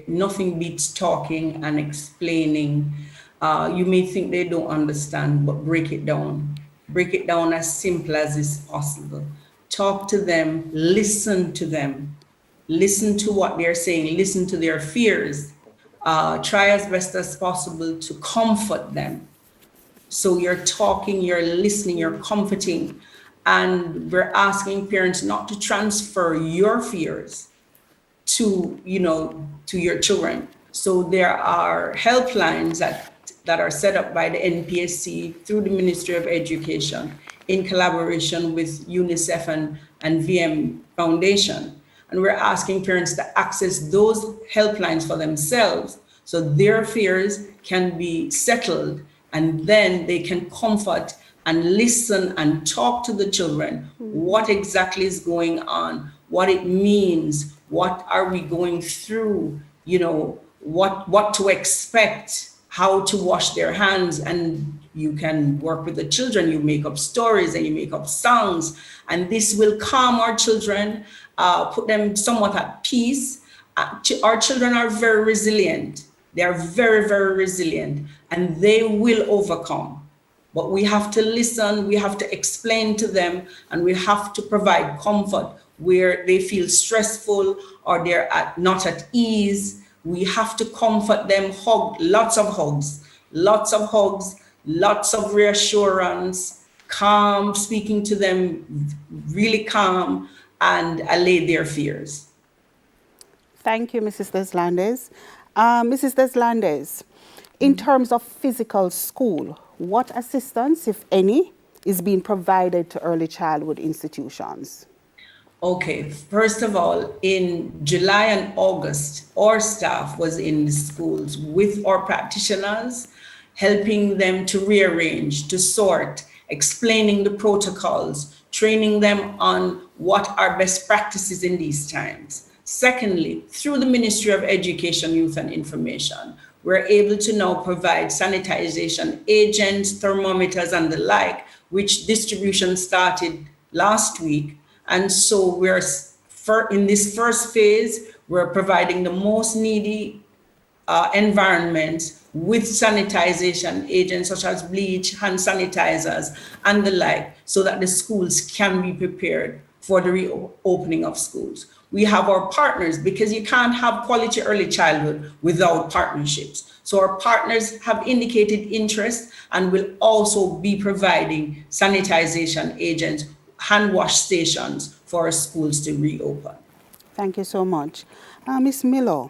Nothing beats talking and explaining. You may think they don't understand, but break it down. Break it down as simple as is possible. Talk to them, listen to them. Listen to what they're saying, listen to their fears. Try as best as possible to comfort them. So you're talking, you're listening, you're comforting. And we're asking parents not to transfer your fears to your children. So there are helplines that are set up by the NPSC through the Ministry of Education in collaboration with UNICEF and VM Foundation. And we're asking parents to access those helplines for themselves so their fears can be settled, and then they can comfort and listen and talk to the children. What exactly is going on, what it means, what are we going through, what to expect, how to wash their hands. And you can work with the children, you make up stories and you make up songs, and this will calm our children, put them somewhat at peace. Our children are very resilient. They are very, very resilient, and they will overcome. But we have to listen, we have to explain to them, and we have to provide comfort where they feel stressful or they're not at ease. We have to comfort them, lots of hugs, lots of reassurance, calm, speaking to them really calm, and allay their fears. Thank you, Mrs. Deslandes. Mrs. Deslandes, in terms of physical school, what assistance, if any, is being provided to early childhood institutions? Okay, first of all, in July and August, our staff was in the schools with our practitioners, helping them to rearrange, to sort, explaining the protocols, training them on what are best practices in these times. Secondly, through the Ministry of Education, Youth and Information, we're able to now provide sanitization agents, thermometers, and the like, which distribution started last week. And so in this first phase, we're providing the most needy environments with sanitization agents such as bleach, hand sanitizers, and the like, so that the schools can be prepared for the reopening of schools. We have our partners, because you can't have quality early childhood without partnerships. So our partners have indicated interest and will also be providing sanitization agents, hand wash stations for our schools to reopen. Thank you so much. Ms. Miller,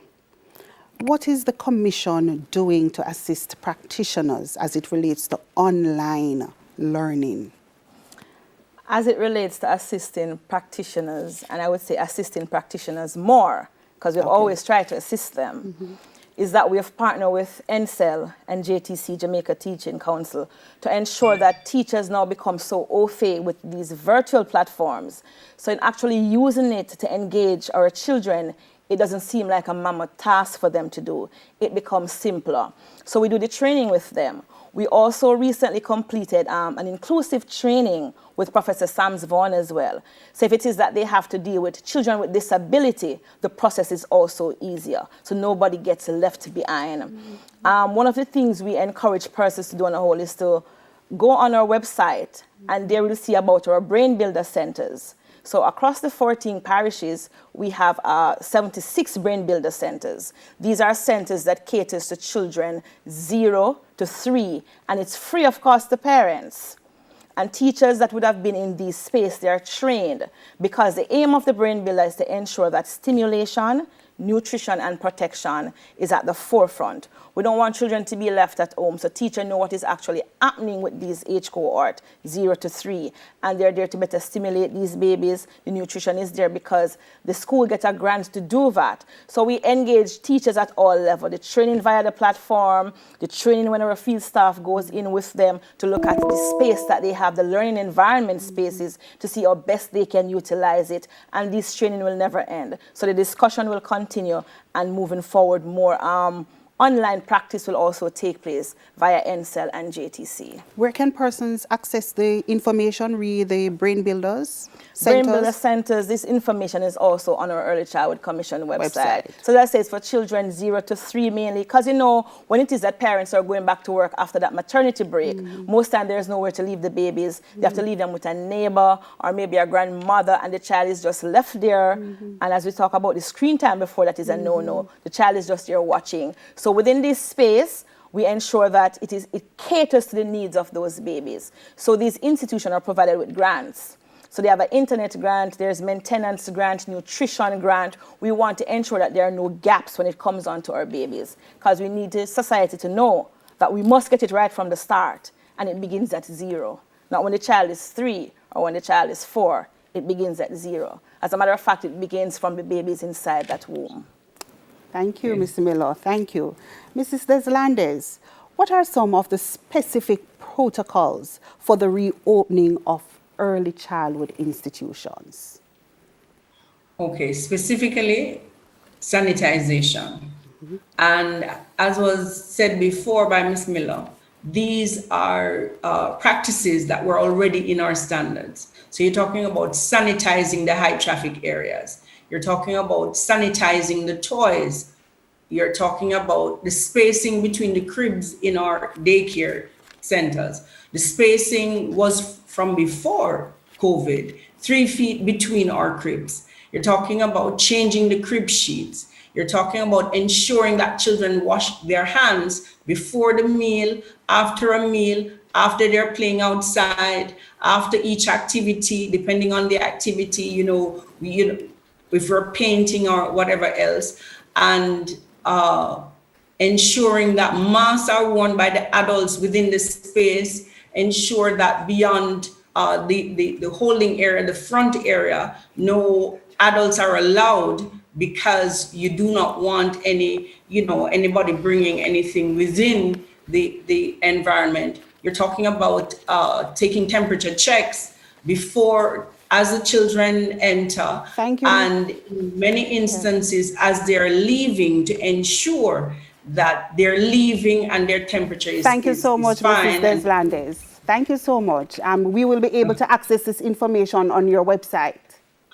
what is the Commission doing to assist practitioners as it relates to online learning? As it relates to assisting practitioners, and I would say assisting practitioners more, because we've always tried to assist them, is that we have partnered with NCEL and JTC, Jamaica Teaching Council, to ensure that teachers now become so au fait with these virtual platforms. So in actually using it to engage our children, it doesn't seem like a mammoth task for them to do. It becomes simpler. So we do the training with them. We also recently completed an inclusive training with Professor Sams Vaughan as well. So if it is that they have to deal with children with disability, the process is also easier. So nobody gets left behind. One of the things we encourage persons to do on a whole is to go on our website, and there we'll see about our Brain Builder Centers. So across the 14 parishes, we have 76 Brain Builder Centers. These are centers that caters to children 0 to 3, and it's free of cost to parents. And teachers that would have been in this space, they are trained, because the aim of the Brain Builder is to ensure that stimulation, nutrition, and protection is at the forefront. We don't want children to be left at home, so teachers know what is actually happening with these age cohort, 0 to 3, and they're there to better stimulate these babies. The nutrition is there because the school gets a grant to do that. So we engage teachers at all levels, the training via the platform, the training when our field staff goes in with them to look at the space that they have, the learning environment spaces, to see how best they can utilize it, and this training will never end. So the discussion will continue continue, and moving forward, more online practice will also take place via NCEL and JTC. Where can persons access the information, read the Brain Builders Brain Centers? Builder Centers, this information is also on our Early Childhood Commission website. So that says for children 0 to 3 mainly, because you know, when it is that parents are going back to work after that maternity break, most time there's nowhere to leave the babies. They have to leave them with a neighbor or maybe a grandmother, and the child is just left there. And as we talk about the screen time before, that is a no-no. The child is just there watching. So within this space, we ensure that it caters to the needs of those babies. So these institutions are provided with grants. So they have an internet grant, there's maintenance grant, nutrition grant. We want to ensure that there are no gaps when it comes on to our babies, because we need the society to know that we must get it right from the start, and it begins at 0. Not when the child is 3 or when the child is 4, it begins at 0. As a matter of fact, it begins from the babies inside that womb. Thank you, Ms. Miller. Thank you. Mrs. Deslandes, what are some of the specific protocols for the reopening of early childhood institutions? Okay, specifically sanitization. And as was said before by Ms. Miller, these are practices that were already in our standards. So you're talking about sanitizing the high traffic areas. You're talking about sanitizing the toys. You're talking about the spacing between the cribs in our daycare centers. The spacing was from before COVID, 3 feet between our cribs. You're talking about changing the crib sheets. You're talking about ensuring that children wash their hands before the meal, after a meal, after they're playing outside, after each activity, depending on the activity, if we're painting or whatever else, and ensuring that masks are worn by the adults within the space, ensure that beyond the holding area, the front area, no adults are allowed, because you do not want anybody bringing anything within the environment. You're talking about taking temperature checks before, as the children enter. Thank you. And in many instances, as they're leaving, to ensure that they're leaving and their temperature is fine. Thank you so much, Mrs. Deslandes. Thank you so much. We will be able to access this information on your website.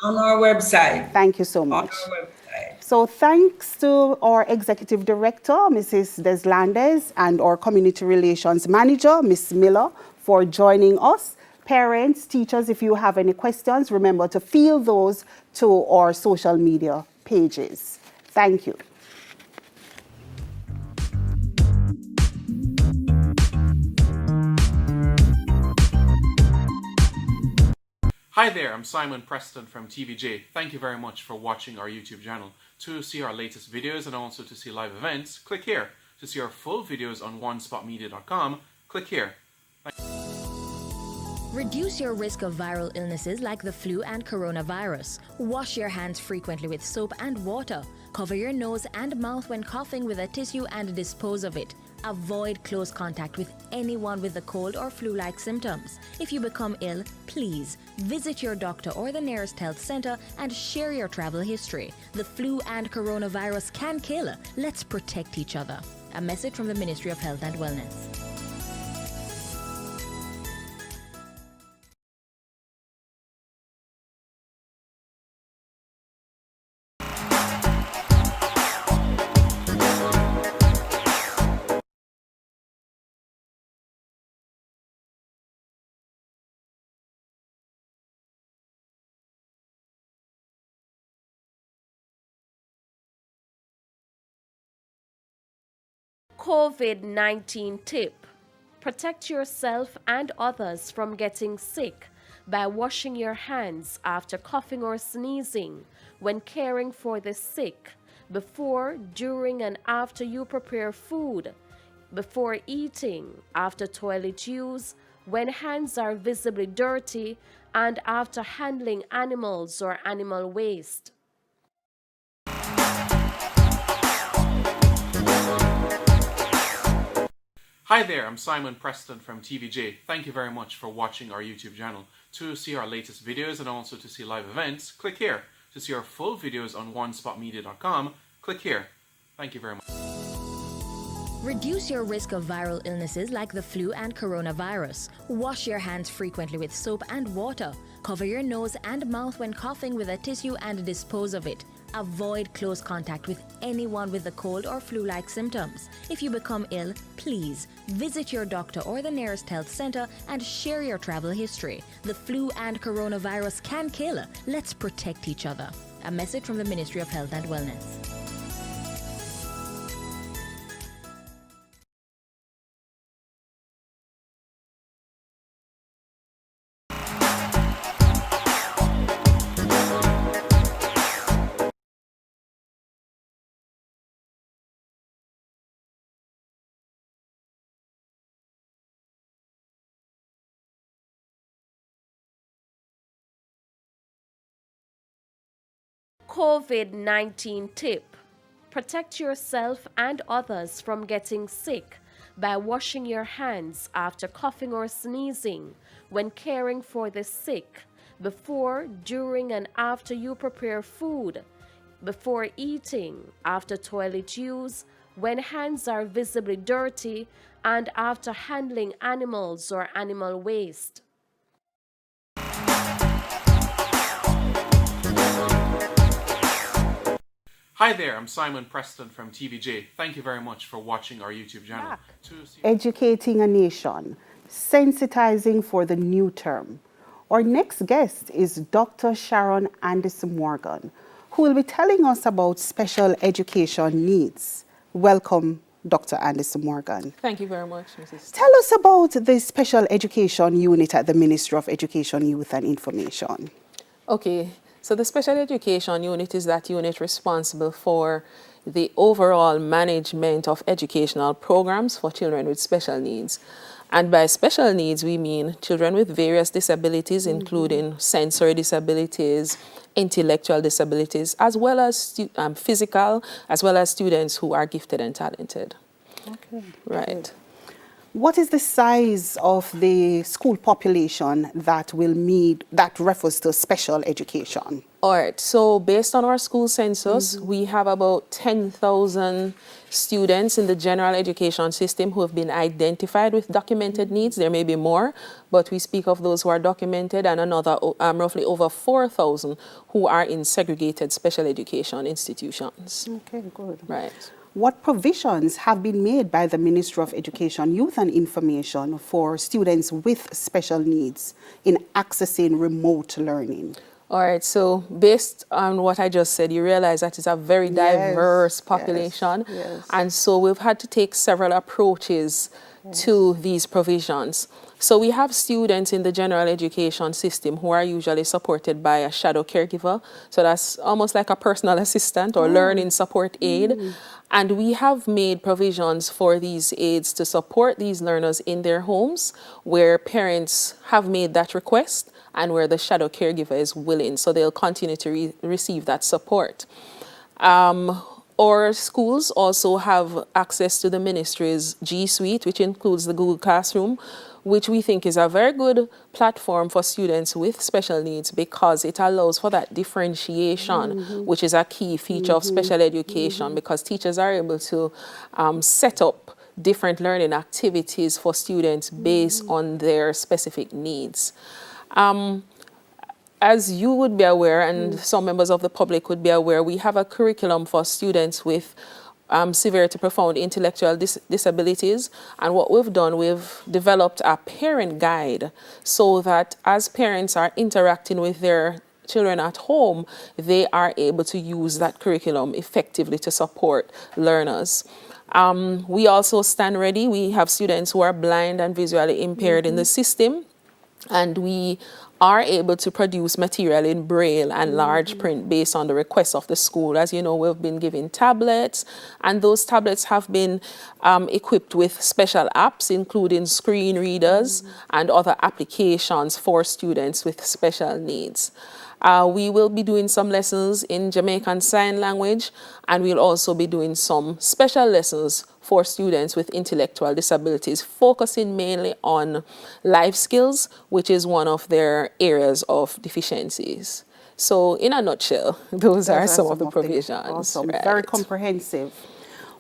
On our website. Thank you so much. On our website. So thanks to our Executive Director, Mrs. Deslandes, and our Community Relations Manager, Ms. Miller, for joining us. Parents, teachers, if you have any questions, remember to field those to our social media pages. Thank you. Hi there, I'm Simon Preston from TVJ. Thank you very much for watching our YouTube channel. To see our latest videos and also to see live events, click here. To see our full videos on onespotmedia.com, click here. Reduce your risk of viral illnesses like the flu and coronavirus. Wash your hands frequently with soap and water. Cover your nose and mouth when coughing with a tissue and dispose of it. Avoid close contact with anyone with a cold or flu-like symptoms. If you become ill, please visit your doctor or the nearest health center and share your travel history. The flu and coronavirus can kill. Let's protect each other. A message from the Ministry of Health and Wellness. COVID-19 tip. Protect yourself and others from getting sick by washing your hands after coughing or sneezing, when caring for the sick, before, during, and after you prepare food, before eating, after toilet use, when hands are visibly dirty, and after handling animals or animal waste. Hi there, I'm Simon Preston from TVJ. Thank you very much for watching our YouTube channel. To see our latest videos and also to see live events, click here. To see our full videos on onespotmedia.com, click here. Thank you very much. Reduce your risk of viral illnesses like the flu and coronavirus. Wash your hands frequently with soap and water. Cover your nose and mouth when coughing with a tissue and dispose of it. Avoid close contact with anyone with a cold or flu-like symptoms. If you become ill, please visit your doctor or the nearest health center and share your travel history. The flu and coronavirus can kill. Let's protect each other. A message from the Ministry of Health and Wellness. COVID-19 tip. Protect yourself and others from getting sick by washing your hands after coughing or sneezing, when caring for the sick, before, during, and after you prepare food, before eating, after toilet use, when hands are visibly dirty, and after handling animals or animal waste. Hi there, I'm Simon Preston from TVJ. Thank you very much for watching our YouTube channel. Educating a nation, sensitizing for the new term. Our next guest is Dr. Sharon Anderson Morgan, who will be telling us about special education needs. Welcome, Dr. Anderson Morgan. Thank you very much, Mrs. Tell us about the special education unit at the Ministry of Education, Youth and Information. Okay, so the special education unit is that unit responsible for the overall management of educational programs for children with special needs. And by special needs, we mean children with various disabilities, including sensory disabilities, intellectual disabilities, as well as physical, as well as students who are gifted and talented. Okay. Right. What is the size of the school population that will need, that refers to special education? All right, so based on our school census, we have about 10,000 students in the general education system who have been identified with documented needs. There may be more, but we speak of those who are documented, and another roughly over 4,000 who are in segregated special education institutions. Okay, good. Right. What provisions have been made by the Ministry of Education, Youth and Information for students with special needs in accessing remote learning? All right, so based on what I just said, you realize that it's a very diverse population. Yes. And so we've had to take several approaches to these provisions. So we have students in the general education system who are usually supported by a shadow caregiver. So that's almost like a personal assistant or learning support aid. And we have made provisions for these aides to support these learners in their homes where parents have made that request and where the shadow caregiver is willing. So they'll continue to receive that support. Our schools also have access to the ministry's G Suite, which includes the Google Classroom, which we think is a very good platform for students with special needs because it allows for that differentiation, which is a key feature of special education, because teachers are able to set up different learning activities for students based on their specific needs. As you would be aware, and some members of the public would be aware, we have a curriculum for students with severe to profound intellectual disabilities. And what we've done, we've developed a parent guide so that as parents are interacting with their children at home, they are able to use that curriculum effectively to support learners. We also stand ready. We have students who are blind and visually impaired in the system, and we are able to produce material in braille and large print based on the request of the school. As you know, we've been giving tablets, and those tablets have been equipped with special apps, including screen readers and other applications for students with special needs. We will be doing some lessons in Jamaican Sign Language, and we'll also be doing some special lessons for students with intellectual disabilities, focusing mainly on life skills, which is one of their areas of deficiencies. So in a nutshell, those are some of the provisions. Awesome. Right. Very comprehensive.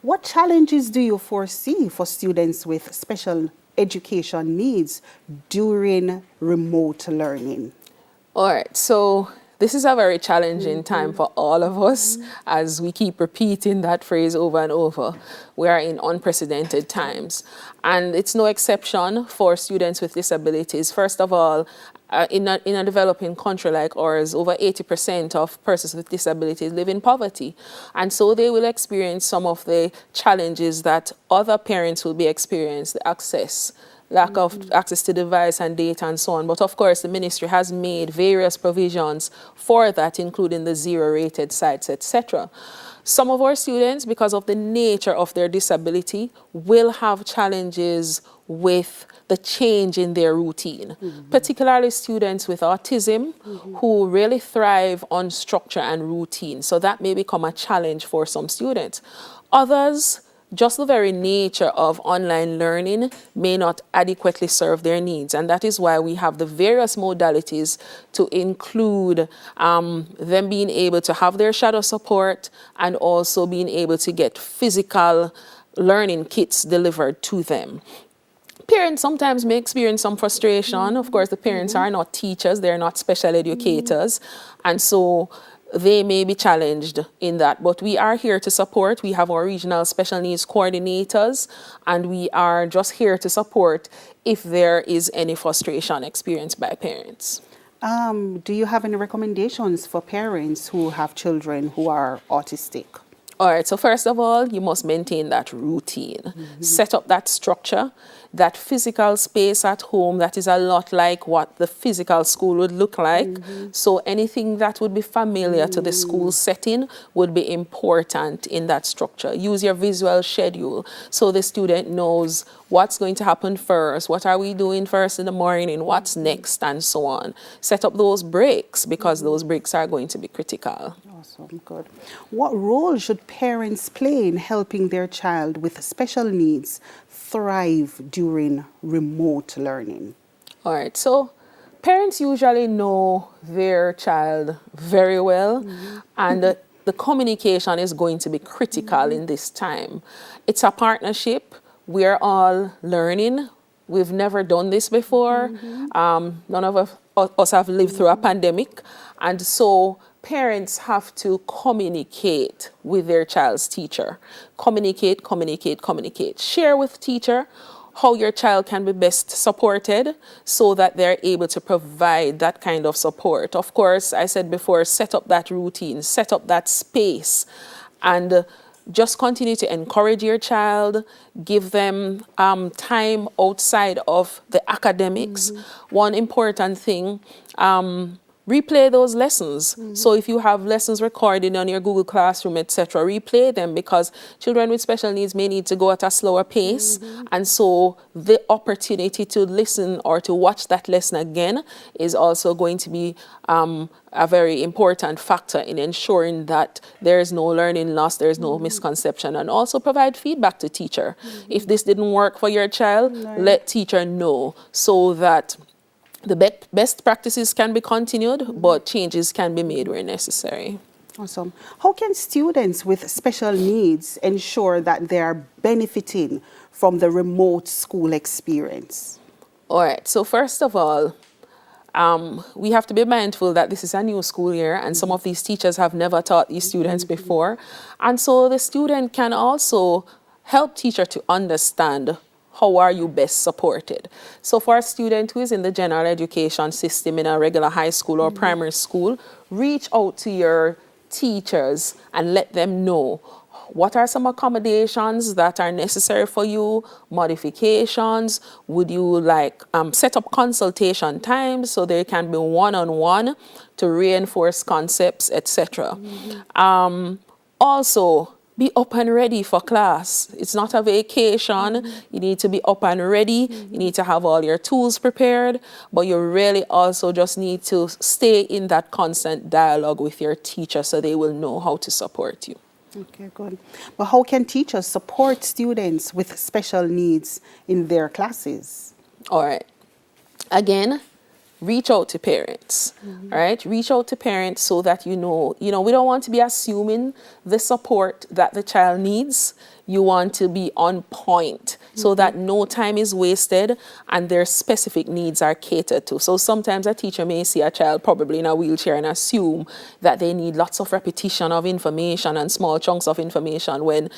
What challenges do you foresee for students with special education needs during remote learning? All right, so this is a very challenging time for all of us, as we keep repeating that phrase over and over. We are in unprecedented times, and it's no exception for students with disabilities. First of all, in a developing country like ours, over 80% of persons with disabilities live in poverty. And so they will experience some of the challenges that other parents will be experiencing, the lack of access to device and data and so on. But of course, the ministry has made various provisions for that, including the zero-rated sites, etc. Some of our students, because of the nature of their disability, will have challenges with the change in their routine, particularly students with autism who really thrive on structure and routine. So that may become a challenge for some students. Others, just the very nature of online learning may not adequately serve their needs. And that is why we have the various modalities to include them being able to have their shadow support and also being able to get physical learning kits delivered to them. Parents sometimes may experience some frustration. Of course, the parents are not teachers, they're not special educators. And so they may be challenged in that, but we are here to support. We have our regional special needs coordinators, and we are just here to support if there is any frustration experienced by parents. Do you have any recommendations for parents who have children who are autistic? All right, so first of all, you must maintain that routine. Set up that structure, that physical space at home that is a lot like what the physical school would look like. So anything that would be familiar to the school setting would be important in that structure. Use your visual schedule so the student knows what's going to happen first, what are we doing first in the morning, what's next, and so on. Set up those breaks, because those breaks are going to be critical. Awesome, good. What role should parents play in helping their child with special needs thrive during remote learning? All right, so parents usually know their child very well, and the communication is going to be critical in this time. It's a partnership. We're all learning. We've never done this before. None of us have lived through a pandemic, and so parents have to communicate with their child's teacher. Communicate, communicate, communicate. Share with teacher how your child can be best supported so that they're able to provide that kind of support. Of course, I said before, set up that routine, set up that space, and just continue to encourage your child, give them time outside of the academics. One important thing, replay those lessons. So if you have lessons recorded on your Google Classroom, etc., replay them, because children with special needs may need to go at a slower pace. And so the opportunity to listen or to watch that lesson again is also going to be a very important factor in ensuring that there is no learning loss, there is no misconception, and also provide feedback to teacher. If this didn't work for your child, let teacher know so that the best practices can be continued, but changes can be made where necessary. Awesome. How can students with special needs ensure that they are benefiting from the remote school experience? All right, so first of all, we have to be mindful that this is a new school year, and some of these teachers have never taught these students before. And so the student can also help teacher to understand how are you best supported. So for a student who is in the general education system in a regular high school or primary school, reach out to your teachers and let them know what are some accommodations that are necessary for you, modifications. Would you like set up consultation times so there can be one-on-one to reinforce concepts, etc. Also, be up and ready for class. It's not a vacation. You need to be up and ready. You need to have all your tools prepared, but you really also just need to stay in that constant dialogue with your teacher so they will know how to support you. Okay, good. But how can teachers support students with special needs in their classes? All right. Again, reach out to parents, right? Reach out to parents so that we don't want to be assuming the support that the child needs. You want to be on point so that no time is wasted and their specific needs are catered to. So sometimes a teacher may see a child probably in a wheelchair and assume that they need lots of repetition of information and small chunks of information when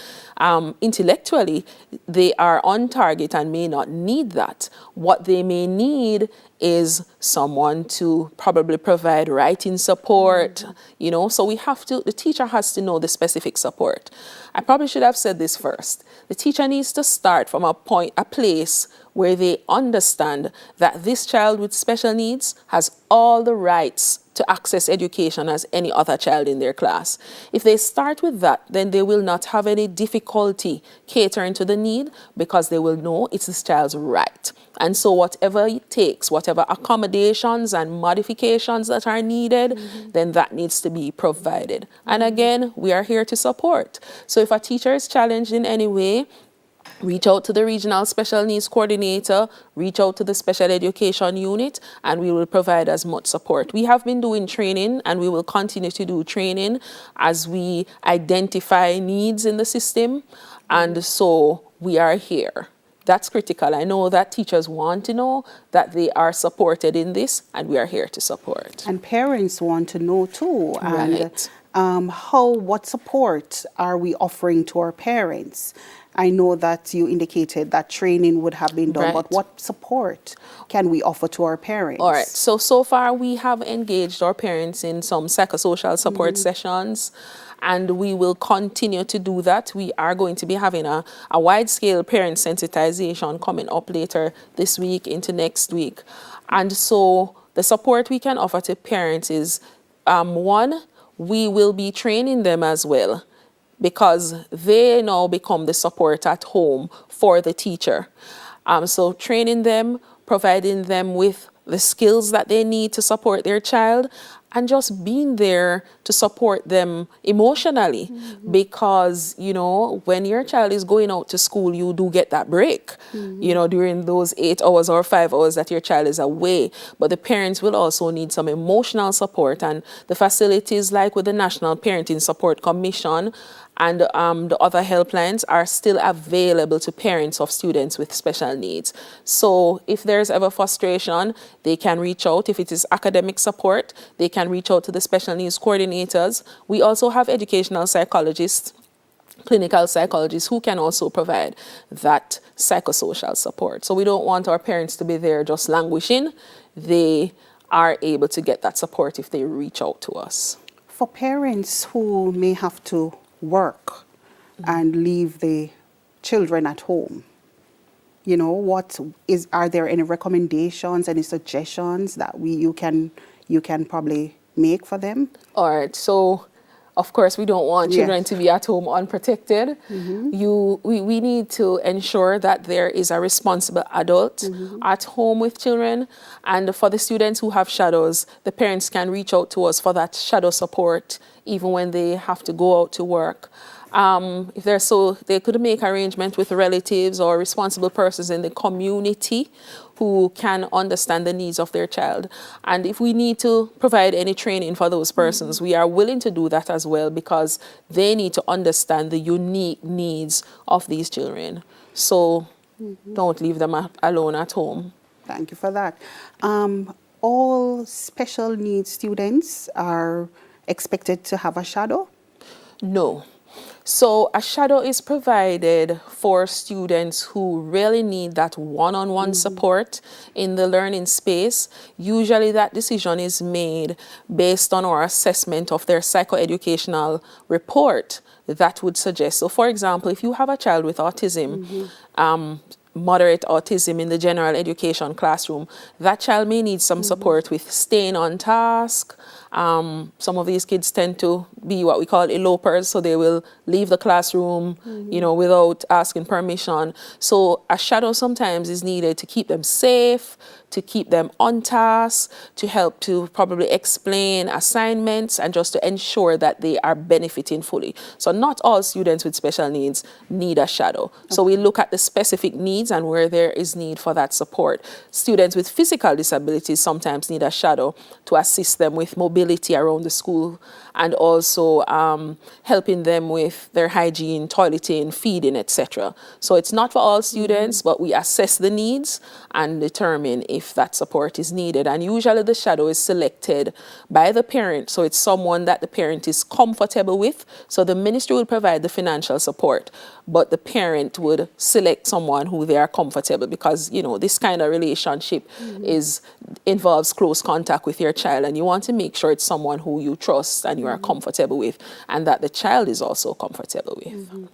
intellectually they are on target and may not need that. What they may need is someone to probably provide writing support, so the teacher has to know the specific support. I probably should have said this first. The teacher needs to start from a place where they understand that this child with special needs has all the rights to access education as any other child in their class. If they start with that, then they will not have any difficulty catering to the need because they will know it's this child's right. And so whatever it takes, whatever accommodations and modifications that are needed, then that needs to be provided. And again, we are here to support. So if a teacher is challenged in any way, reach out to the regional special needs coordinator, reach out to the special education unit, and we will provide as much support. We have been doing training and we will continue to do training as we identify needs in the system. And so we are here. That's critical. I know that teachers want to know that they are supported in this, and we are here to support. And parents want to know too. Right. And what support are we offering to our parents? I know that you indicated that training would have been done, Right. but what support can we offer to our parents? All right. So far we have engaged our parents in some psychosocial support sessions, and we will continue to do that. We are going to be having a wide-scale parent sensitization coming up later this week into next week. And so the support we can offer to parents is, one, we will be training them as well, because they now become the support at home for the teacher. So training them, providing them with the skills that they need to support their child, and just being there to support them emotionally. Because, when your child is going out to school, you do get that break, during those 8 hours or 5 hours that your child is away. But the parents will also need some emotional support, and the facilities like with the National Parenting Support Commission and the other helplines are still available to parents of students with special needs. So if there's ever frustration, they can reach out. If it is academic support, they can reach out to the special needs coordinators. We also have educational psychologists, clinical psychologists who can also provide that psychosocial support. So we don't want our parents to be there just languishing. They are able to get that support if they reach out to us. For parents who may have to work and leave the children at home, are there any recommendations, any suggestions that you can probably make for them? All right. So, of course, we don't want children to be at home unprotected. We need to ensure that there is a responsible adult at home with children. And for the students who have shadows, the parents can reach out to us for that shadow support, even when they have to go out to work. If they're they could make arrangements with relatives or responsible persons in the community who can understand the needs of their child. And if we need to provide any training for those persons, we are willing to do that as well, because they need to understand the unique needs of these children. So don't leave them alone at home. Thank you for that. All special needs students are expected to have a shadow? No. So a shadow is provided for students who really need that one-on-one support in the learning space. Usually that decision is made based on our assessment of their psychoeducational report that would suggest. So for example, if you have a child with autism, moderate autism in the general education classroom, that child may need some support with staying on task Some of these kids tend to be what we call elopers, so they will leave the classroom, you know, without asking permission. So a shadow sometimes is needed to keep them safe, to keep them on task, to help to probably explain assignments, and just to ensure that they are benefiting fully. So not all students with special needs need a shadow. So we look at the specific needs and where there is need for that support. Students with physical disabilities sometimes need a shadow to assist them with mobility around the school, and also helping them with their hygiene, toileting, feeding, etc. So it's not for all students, but we assess the needs and determine if that support is needed. And usually the shadow is selected by the parent, so it's someone that the parent is comfortable with. So the ministry will provide the financial support, but the parent would select someone who they are comfortable, because, you know, this kind of relationship involves close contact with your child, and you want to make sure it's someone who you trust and you are comfortable with, and that the child is also comfortable with.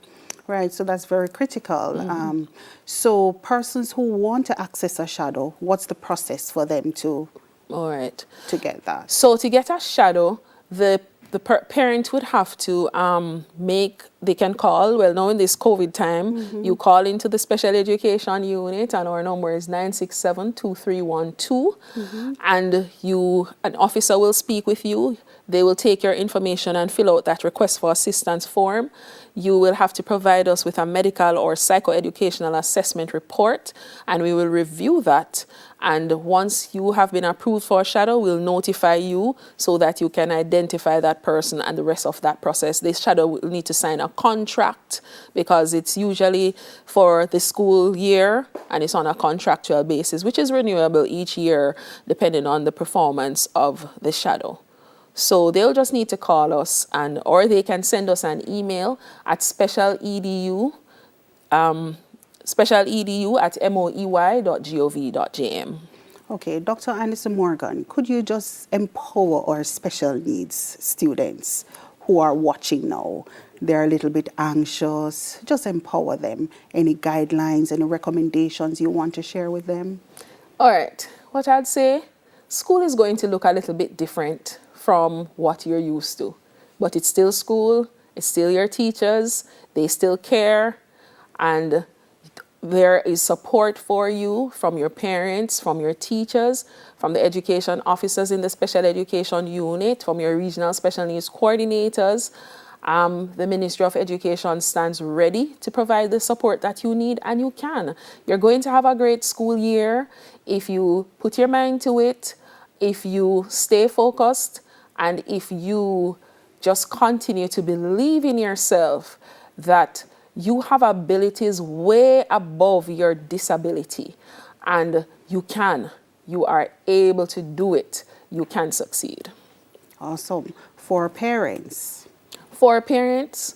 Right, so that's very critical. So persons who want to access a shadow, what's the process for them to get that? So to get a shadow, the parent would have to they can call, well, now in this COVID time, you call into the special education unit, and our number is 967-2312, and an officer will speak with you. They will take your information and fill out that request for assistance form. You will have to provide us with a medical or psychoeducational assessment report, and we will review that. And once you have been approved for a shadow, we'll notify you so that you can identify that person and the rest of that process. This shadow will need to sign a contract, because it's usually for the school year and it's on a contractual basis, which is renewable each year depending on the performance of the shadow. So they'll just need to call us, or they can send us an email at specialedu@moey.gov.jm. Okay, Dr. Anderson Morgan, could you just empower our special needs students who are watching now? They're a little bit anxious. Just empower them. Any guidelines, any recommendations you want to share with them? All right. What I'd say, school is going to look a little bit different from what you're used to. But it's still school, it's still your teachers, they still care, and there is support for you from your parents, from your teachers, from the education officers in the special education unit, from your regional special needs coordinators. The Ministry of Education stands ready to provide the support that you need, and you can. You're going to have a great school year if you put your mind to it, if you stay focused, and if you just continue to believe in yourself that you have abilities way above your disability, and you are able to do it, you can succeed. Awesome. For parents? For parents,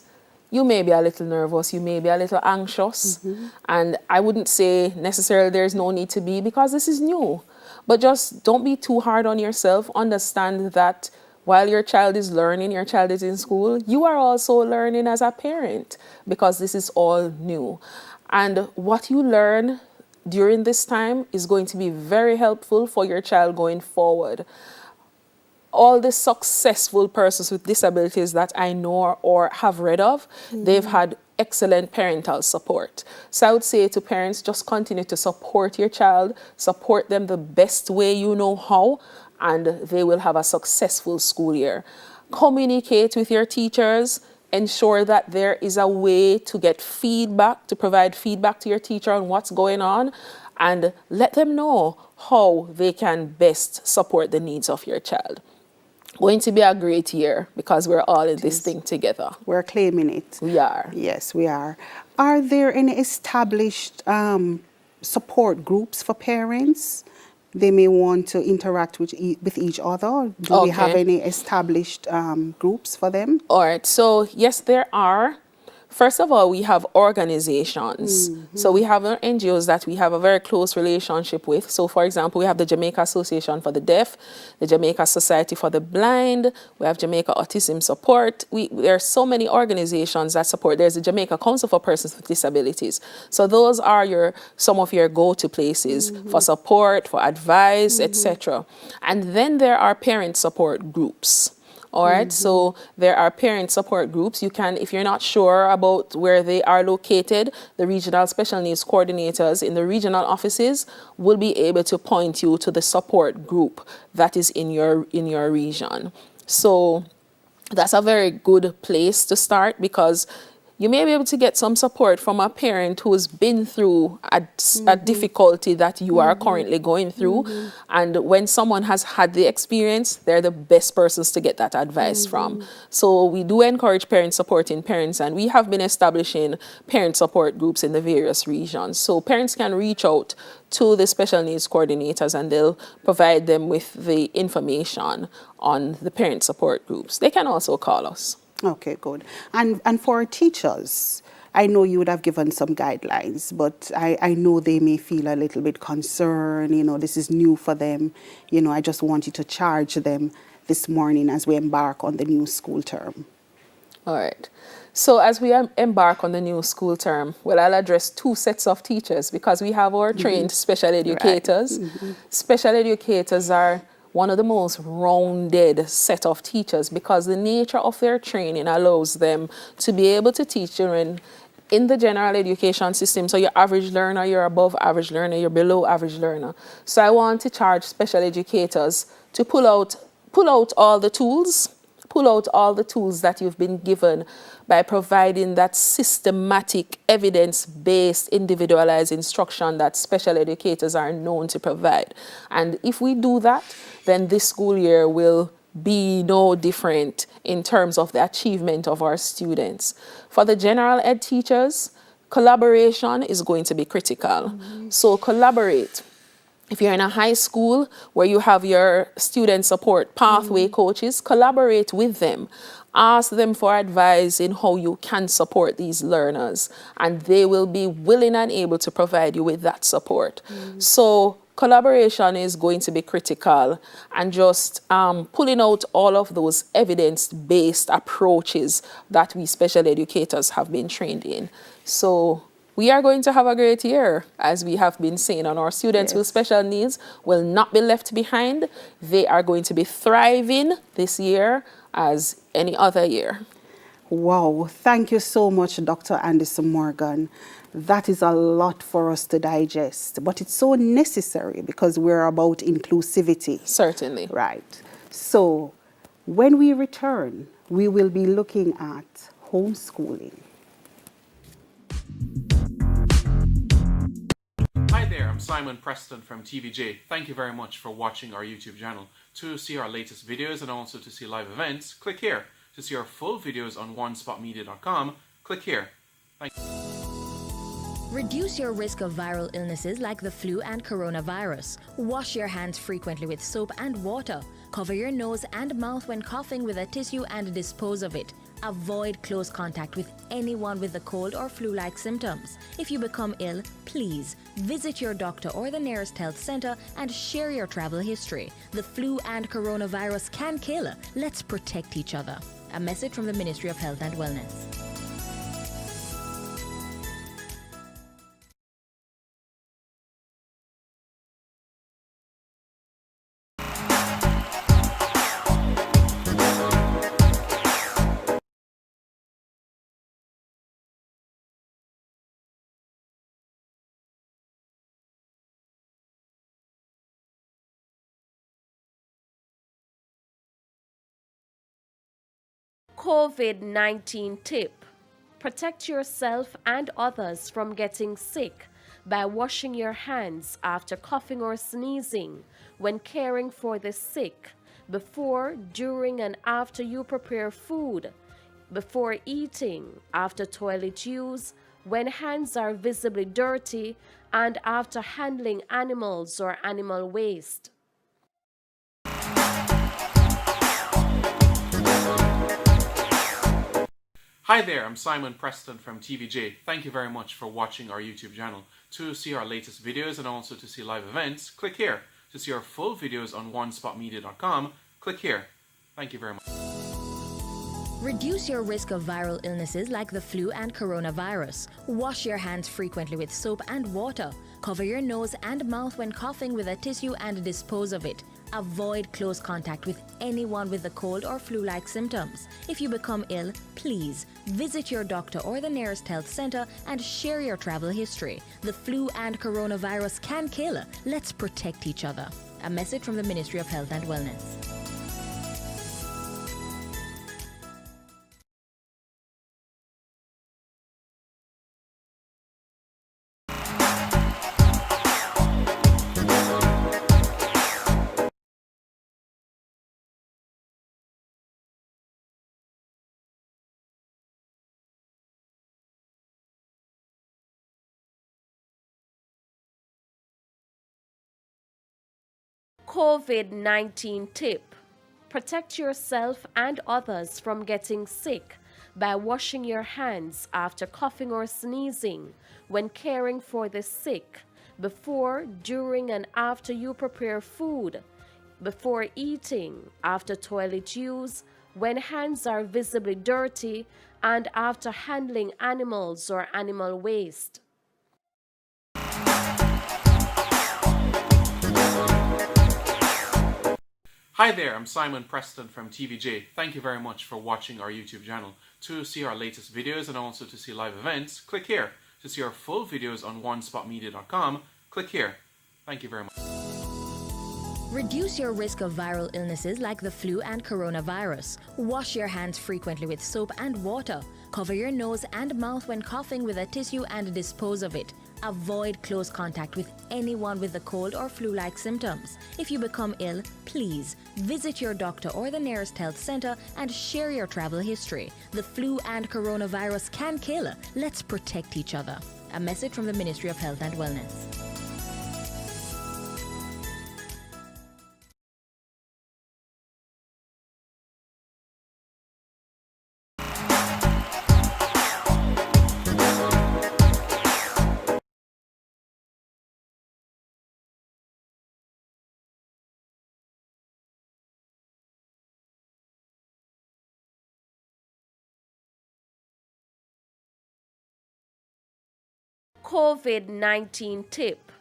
you may be a little nervous, you may be a little anxious, and I wouldn't say necessarily there's no need to be, because this is new. But just don't be too hard on yourself. Understand that while your child is learning, your child is in school, you are also learning as a parent, because this is all new. And what you learn during this time is going to be very helpful for your child going forward. All the successful persons with disabilities that I know or have read of, they've had excellent parental support. So I would say to parents, just continue to support your child, support them the best way you know how, and they will have a successful school year. Communicate with your teachers, ensure that there is a way to get feedback, to provide feedback to your teacher on what's going on, and let them know how they can best support the needs of your child. Going to be a great year, because we're all in this thing together. We're claiming it. We are. Yes, we are. Are there any established support groups for parents? They may want to interact with each other. Do we have any established groups for them? All right. So, yes, there are. First of all, we have organizations. So we have NGOs that we have a very close relationship with. So for example, we have the Jamaica Association for the Deaf, the Jamaica Society for the Blind, we have Jamaica Autism Support. There are so many organizations that support. There's the Jamaica Council for Persons with Disabilities. So those are some of your go-to places for support, for advice, etc. And then there are parent support groups. All right, so there are parent support groups. You can, if you're not sure about where they are located, the regional special needs coordinators in the regional offices will be able to point you to the support group that is in your region. So that's a very good place to start, because you may be able to get some support from a parent who's been through a difficulty that you are currently going through. And when someone has had the experience, they're the best persons to get that advice from. So we do encourage parents supporting parents, and we have been establishing parent support groups in the various regions. So parents can reach out to the special needs coordinators and they'll provide them with the information on the parent support groups. They can also call us. Okay, good. And for our teachers, I know you would have given some guidelines, but I know they may feel a little bit concerned. You know, this is new for them. You know, I just want you to charge them this morning as we embark on the new school term. All right. So as we embark on the new school term, well, I'll address two sets of teachers, because we have our trained special educators. Right. Special educators are one of the most rounded set of teachers, because the nature of their training allows them to be able to teach children in the general education system. So you're average learner, you're above average learner, you're below average learner. So I want to charge special educators to pull out all the tools that you've been given by providing that systematic, evidence-based, individualized instruction that special educators are known to provide. And if we do that, then this school year will be no different in terms of the achievement of our students. For the general ed teachers, collaboration is going to be critical. So collaborate. If you're in a high school where you have your student support pathway coaches, collaborate with them. Ask them for advice in how you can support these learners, and they will be willing and able to provide you with that support. So collaboration is going to be critical, and just pulling out all of those evidence-based approaches that we special educators have been trained in. So we are going to have a great year, as we have been saying, and our students with special needs will not be left behind. They are going to be thriving this year as any other year. Wow, thank you so much, Dr. Anderson Morgan. That is a lot for us to digest, but it's so necessary because we're about inclusivity. Certainly. Right. So when we return, we will be looking at homeschooling. Hi there, I'm Simon Preston from TVJ. Thank you very much for watching our YouTube channel. To see our latest videos and also to see live events, click here. To see our full videos on onespotmedia.com, click here. Thank you. Reduce your risk of viral illnesses like the flu and coronavirus. Wash your hands frequently with soap and water. Cover your nose and mouth when coughing with a tissue and dispose of it. Avoid close contact with anyone with a cold or flu-like symptoms. If you become ill, please visit your doctor or the nearest health center and share your travel history. The flu and coronavirus can kill. Let's protect each other. A message from the Ministry of Health and Wellness. COVID-19 tip. Protect yourself and others from getting sick by washing your hands after coughing or sneezing, when caring for the sick, before, during, and after you prepare food, before eating, after toilet use, when hands are visibly dirty, and after handling animals or animal waste. Hi there, I'm Simon Preston from TVJ. Thank you very much for watching our YouTube channel. To see our latest videos and also to see live events, click here. To see our full videos on onespotmedia.com, click here. Thank you very much. Reduce your risk of viral illnesses like the flu and coronavirus. Wash your hands frequently with soap and water. Cover your nose and mouth when coughing with a tissue and dispose of it. Avoid close contact with anyone with a cold or flu-like symptoms. If you become ill, please visit your doctor or the nearest health center and share your travel history. The flu and coronavirus can kill. Let's protect each other. A message from the Ministry of Health and Wellness. COVID-19 tip. Protect yourself and others from getting sick by washing your hands after coughing or sneezing, when caring for the sick, before, during, and after you prepare food, before eating, after toilet use, when hands are visibly dirty, and after handling animals or animal waste. Hi there, I'm Simon Preston from TVJ. Thank you very much for watching our YouTube channel. To see our latest videos and also to see live events, click here. To see our full videos on onespotmedia.com, click here. Thank you very much. Reduce your risk of viral illnesses like the flu and coronavirus. Wash your hands frequently with soap and water. Cover your nose and mouth when coughing with a tissue and dispose of it. Avoid close contact with anyone with a cold or flu-like symptoms. If you become ill, please visit your doctor or the nearest health center and share your travel history. The flu and coronavirus can kill. Let's protect each other. A message from the Ministry of Health and Wellness. COVID-19 tip.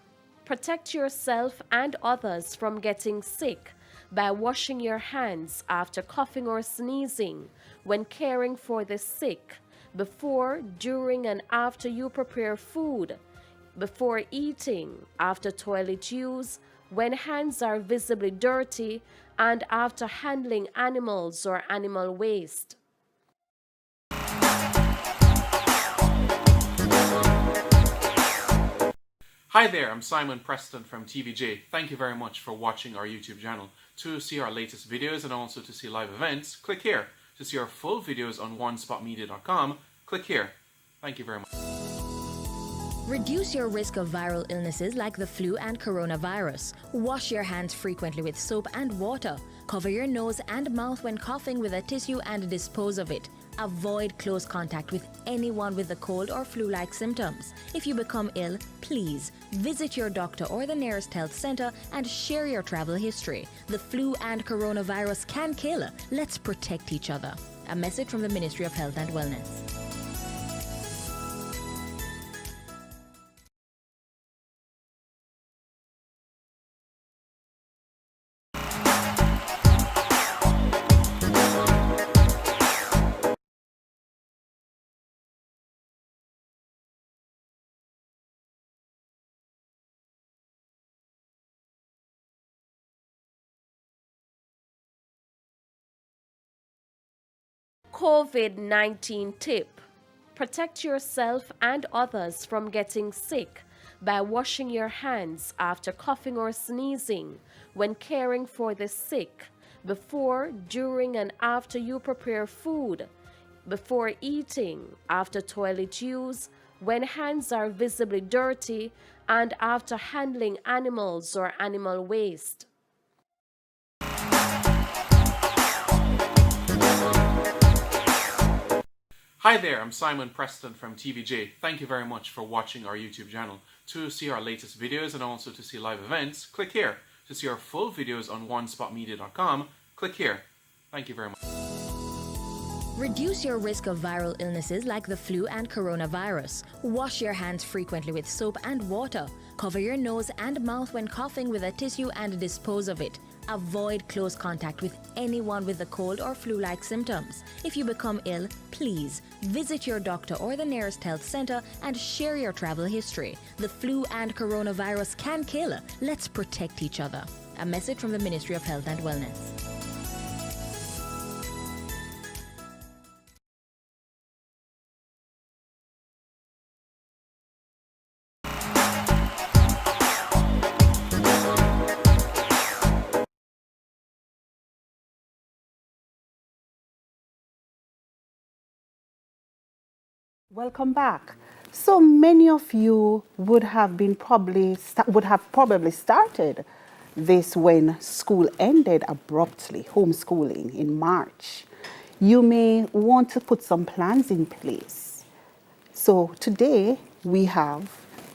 Protect yourself and others from getting sick by washing your hands after coughing or sneezing, when caring for the sick, before, during, and after you prepare food, before eating, after toilet use, when hands are visibly dirty, and after handling animals or animal waste. Hi there, I'm Simon Preston from TVJ. Thank you very much for watching our YouTube channel. To see our latest videos and also to see live events, click here. To see our full videos on onespotmedia.com, click here. Thank you very much. Reduce your risk of viral illnesses like the flu and coronavirus. Wash your hands frequently with soap and water. Cover your nose and mouth when coughing with a tissue and dispose of it. Avoid close contact with anyone with a cold or flu-like symptoms. If you become ill, please visit your doctor or the nearest health center and share your travel history. The flu and coronavirus can kill. Let's protect each other. A message from the Ministry of Health and Wellness. COVID-19 tip. Protect yourself and others from getting sick by washing your hands after coughing or sneezing, when caring for the sick, before, during, and after you prepare food, before eating, after toilet use, when hands are visibly dirty, and after handling animals or animal waste. Hi there, I'm Simon Preston from TVJ. Thank you very much for watching our YouTube channel. To see our latest videos and also to see live events, click here. To see our full videos on onespotmedia.com, click here. Thank you very much. Reduce your risk of viral illnesses like the flu and coronavirus. Wash your hands frequently with soap and water. Cover your nose and mouth when coughing with a tissue and dispose of it. Avoid close contact with anyone with a cold or flu-like symptoms. If you become ill, please visit your doctor or the nearest health center and share your travel history. The flu and coronavirus can kill. Let's protect each other. A message from the Ministry of Health and Wellness. Welcome back. So many of you would have probably started this when school ended abruptly, homeschooling in March. You may want to put some plans in place. So today we have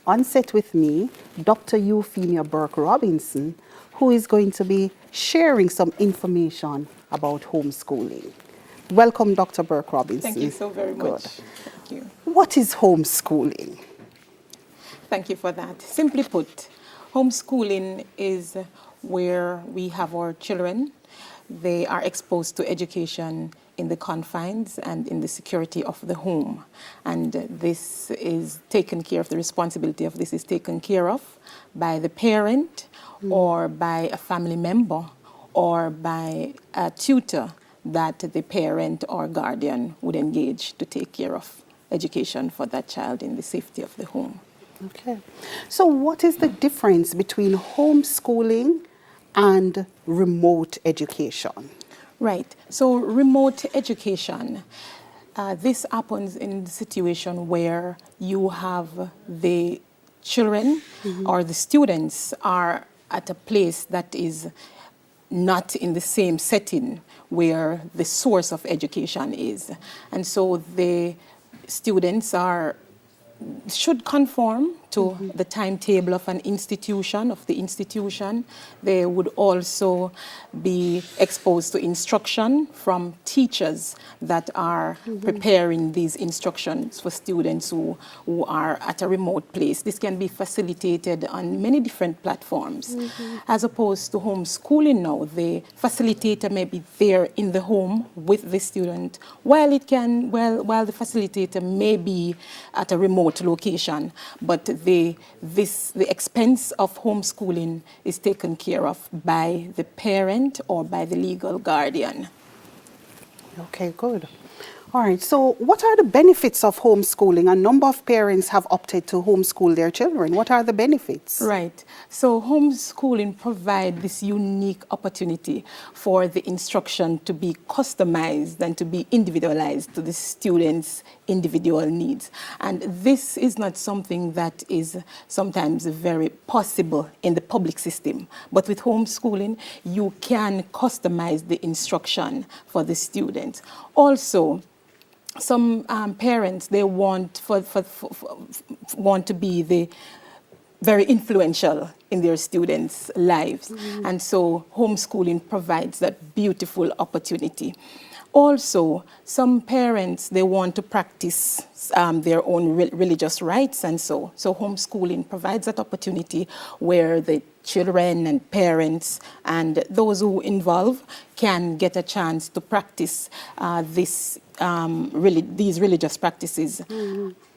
on set with me Dr. Euphemia Burke-Robinson, who is going to be sharing some information about homeschooling. Welcome, Dr. Burke-Robinson. Thank you so very much. Good. Thank you. What is homeschooling? Thank you for that. Simply put, homeschooling is where we have our children. They are exposed to education in the confines and in the security of the home. And this is taken care of, the responsibility of this is taken care of by the parent or by a family member or by a tutor that the parent or guardian would engage to take care of education for that child in the safety of the home. Okay. So what is the difference between homeschooling and remote education? Right. So remote education, this happens in the situation where you have the children or the students are at a place that is not in the same setting where the source of education is. And so the students should conform to the timetable of an institution, of the institution. They would also be exposed to instruction from teachers that are preparing these instructions for students who are at a remote place. This can be facilitated on many different platforms. As opposed to homeschooling now, the facilitator may be there in the home with the student, while the facilitator may be at a remote location, but the expense of homeschooling is taken care of by the parent or by the legal guardian. Okay, good. All right, so what are the benefits of homeschooling? A number of parents have opted to homeschool their children. What are the benefits? Right. So homeschooling provides this unique opportunity for the instruction to be customized and to be individualized to the students' individual needs. And this is not something that is sometimes very possible in the public system. But with homeschooling, you can customize the instruction for the students. Also, some parents, they want to be very influential in their students' lives. And so homeschooling provides that beautiful opportunity. Also, some parents, they want to practice their own religious rites, and so homeschooling provides that opportunity where the children and parents and those who involve can get a chance to practice these religious practices.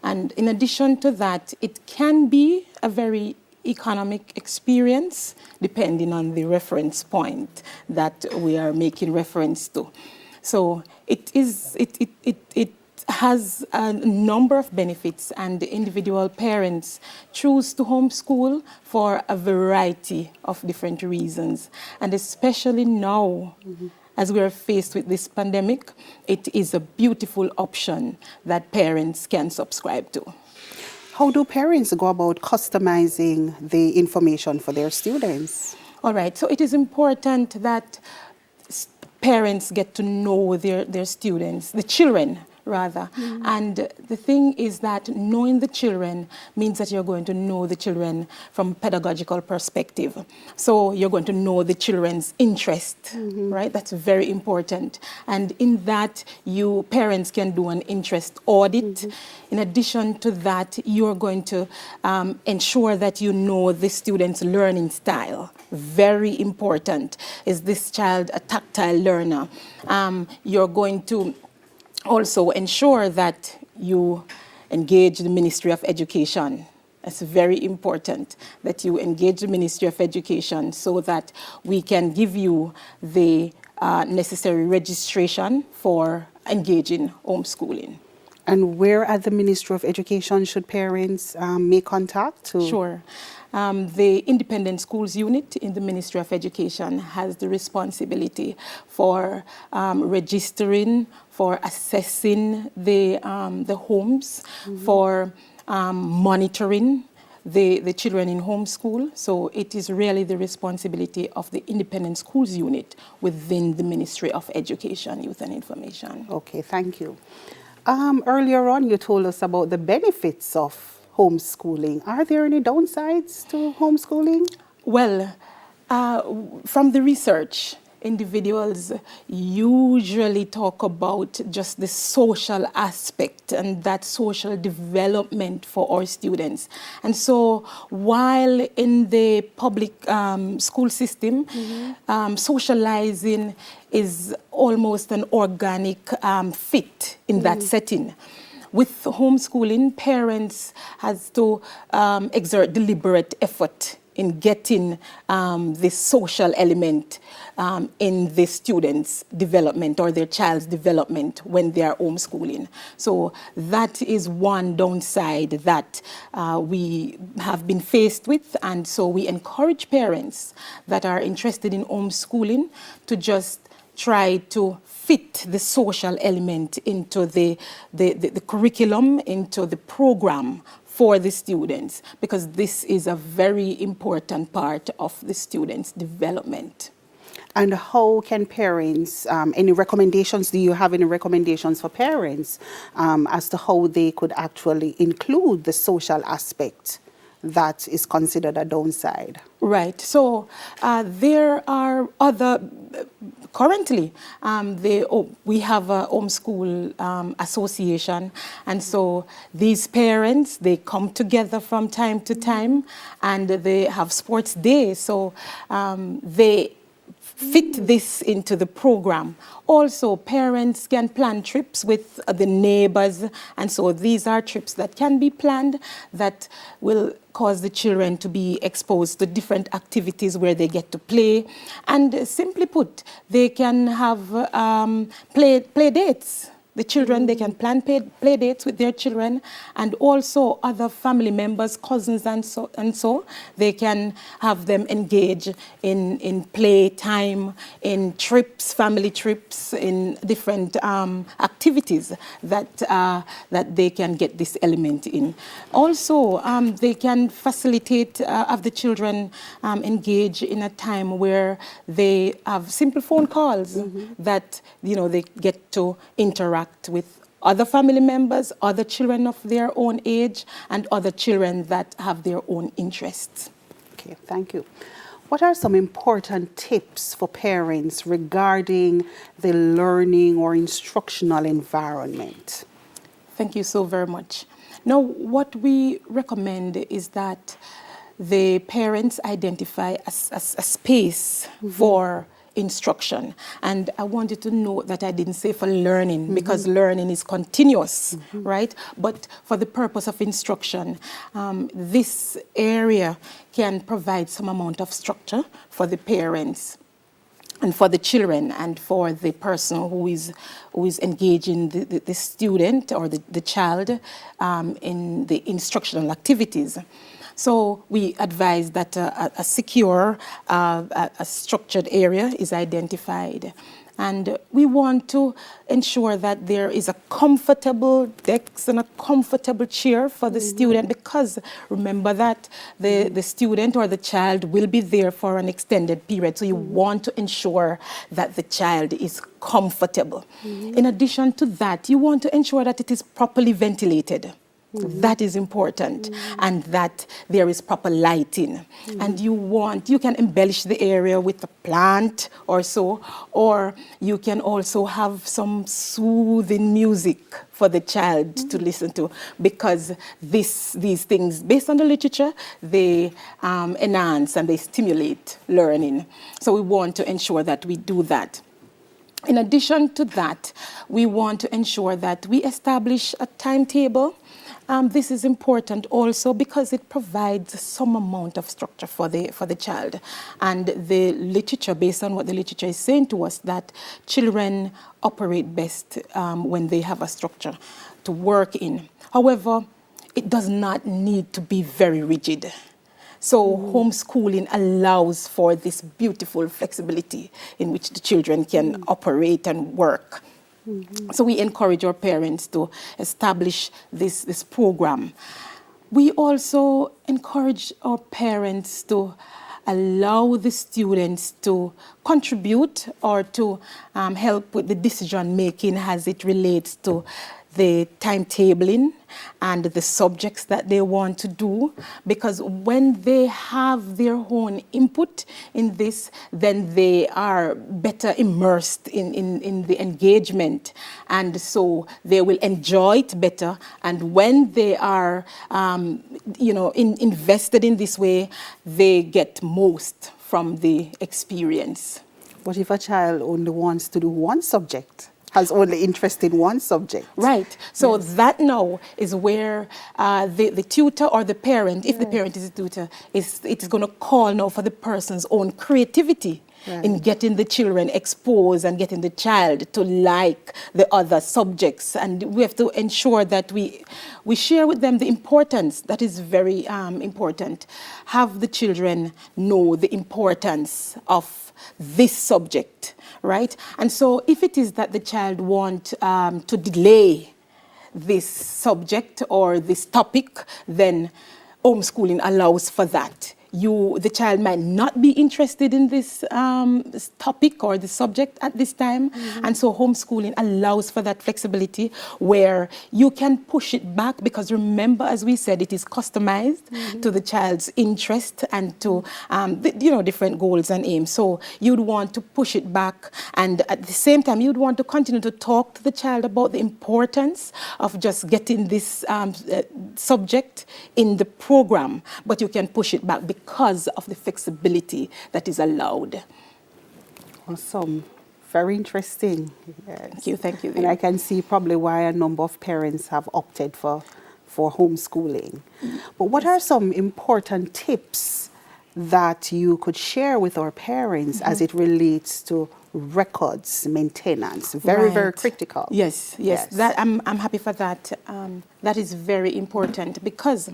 And in addition to that, it can be a very economic experience depending on the reference point that we are making reference to. So it has a number of benefits, and individual parents choose to homeschool for a variety of different reasons. And especially now, as we are faced with this pandemic, it is a beautiful option that parents can subscribe to. How do parents go about customizing the information for their students? All right, so it is important that parents get to know their students, the children, rather. And the thing is that knowing the children means that you're going to know the children from a pedagogical perspective. So you're going to know the children's interest, right? That's very important. And in that, you parents can do an interest audit. In addition to that, you're going to ensure that you know the student's learning style. Very important. Is this child a tactile learner? You're going to also ensure that you engage the Ministry of Education. It's very important that you engage the Ministry of Education so that we can give you the necessary registration for engaging homeschooling. And where at the Ministry of Education should parents make contact? Sure. The Independent Schools Unit in the Ministry of Education has the responsibility for registering, for assessing the homes, for monitoring the children in homeschool. So it is really the responsibility of the Independent Schools Unit within the Ministry of Education, Youth and Information. Okay, thank you. Earlier on, you told us about the benefits of homeschooling. Are there any downsides to homeschooling? Well, from the research, individuals usually talk about just the social aspect and that social development for our students. And so while in the public school system, socializing is almost an organic fit in that setting. With homeschooling, parents has to exert deliberate effort in getting this social element in the student's development or their child's development when they are homeschooling. So that is one downside that we have been faced with, and so we encourage parents that are interested in homeschooling to just try to fit the social element into the curriculum, into the program for the students, because this is a very important part of the students' development. And how can parents, any recommendations, do you have any recommendations for parents as to how they could actually include the social aspect that is considered a downside? Right. So there are other, currently, we have a homeschool association, and so these parents, they come together from time to time, and they have sports days, so they fit this into the program. Also, parents can plan trips with the neighbors, and so these are trips that can be planned that will cause the children to be exposed to different activities where they get to play. And simply put, they can have play dates. The children, they can plan play dates with their children, and also other family members, cousins, and so they can have them engage in play time, in trips, family trips, in different activities that they can get this element in. Also, they can facilitate, have the children engage in a time where they have simple phone calls that, you know, they get to interact with other family members, other children of their own age, and other children that have their own interests. Okay, thank you. What are some important tips for parents regarding the learning or instructional environment? Thank you so very much. Now, what we recommend is that the parents identify a space for instruction. And I wanted to note that I didn't say for learning, because learning is continuous, right? But for the purpose of instruction, this area can provide some amount of structure for the parents and for the children and for the person who is engaging the student or the child in the instructional activities. So we advise that a secure, a structured area is identified. And we want to ensure that there is a comfortable desk and a comfortable chair for the student, because remember that the student or the child will be there for an extended period. So you want to ensure that the child is comfortable. In addition to that, you want to ensure that it is properly ventilated. That is important, and that there is proper lighting. And you can embellish the area with a plant or so, or you can also have some soothing music for the child to listen to, because these things, based on the literature, they enhance and they stimulate learning. So we want to ensure that we do that. In addition to that, we want to ensure that we establish a timetable. This is important also because it provides some amount of structure for the child. And the literature, based on what the literature is saying to us, that children operate best when they have a structure to work in. However, it does not need to be very rigid. So homeschooling allows for this beautiful flexibility in which the children can operate and work. So we encourage our parents to establish this program. We also encourage our parents to allow the students to contribute or to help with the decision making as it relates to the timetabling and the subjects that they want to do, because when they have their own input in this, then they are better immersed in the engagement, and so they will enjoy it better. And when they are invested in this way, they get most from the experience. But if a child only wants to do one subject, has only interest in one subject. Right. So that now is where the tutor or the parent, if the parent is a tutor, it's going to call now for the person's own creativity in getting the children exposed and getting the child to like the other subjects. And we have to ensure that we share with them the importance. That is very important. Have the children know the importance of this subject. Right? And so if it is that the child wants to delay this subject or this topic, then homeschooling allows for that. The child might not be interested in this topic or the subject at this time. And so homeschooling allows for that flexibility where you can push it back, because remember, as we said, it is customized to the child's interest and to different goals and aims. So you'd want to push it back, and at the same time you'd want to continue to talk to the child about the importance of just getting this subject in the program, but you can push it back because of the flexibility that is allowed. Awesome. Very interesting. Yes. Thank you. And I can see probably why a number of parents have opted for homeschooling. But what are some important tips that you could share with our parents as it relates to records maintenance? Very critical. Yes. That I'm happy for that. That is very important, because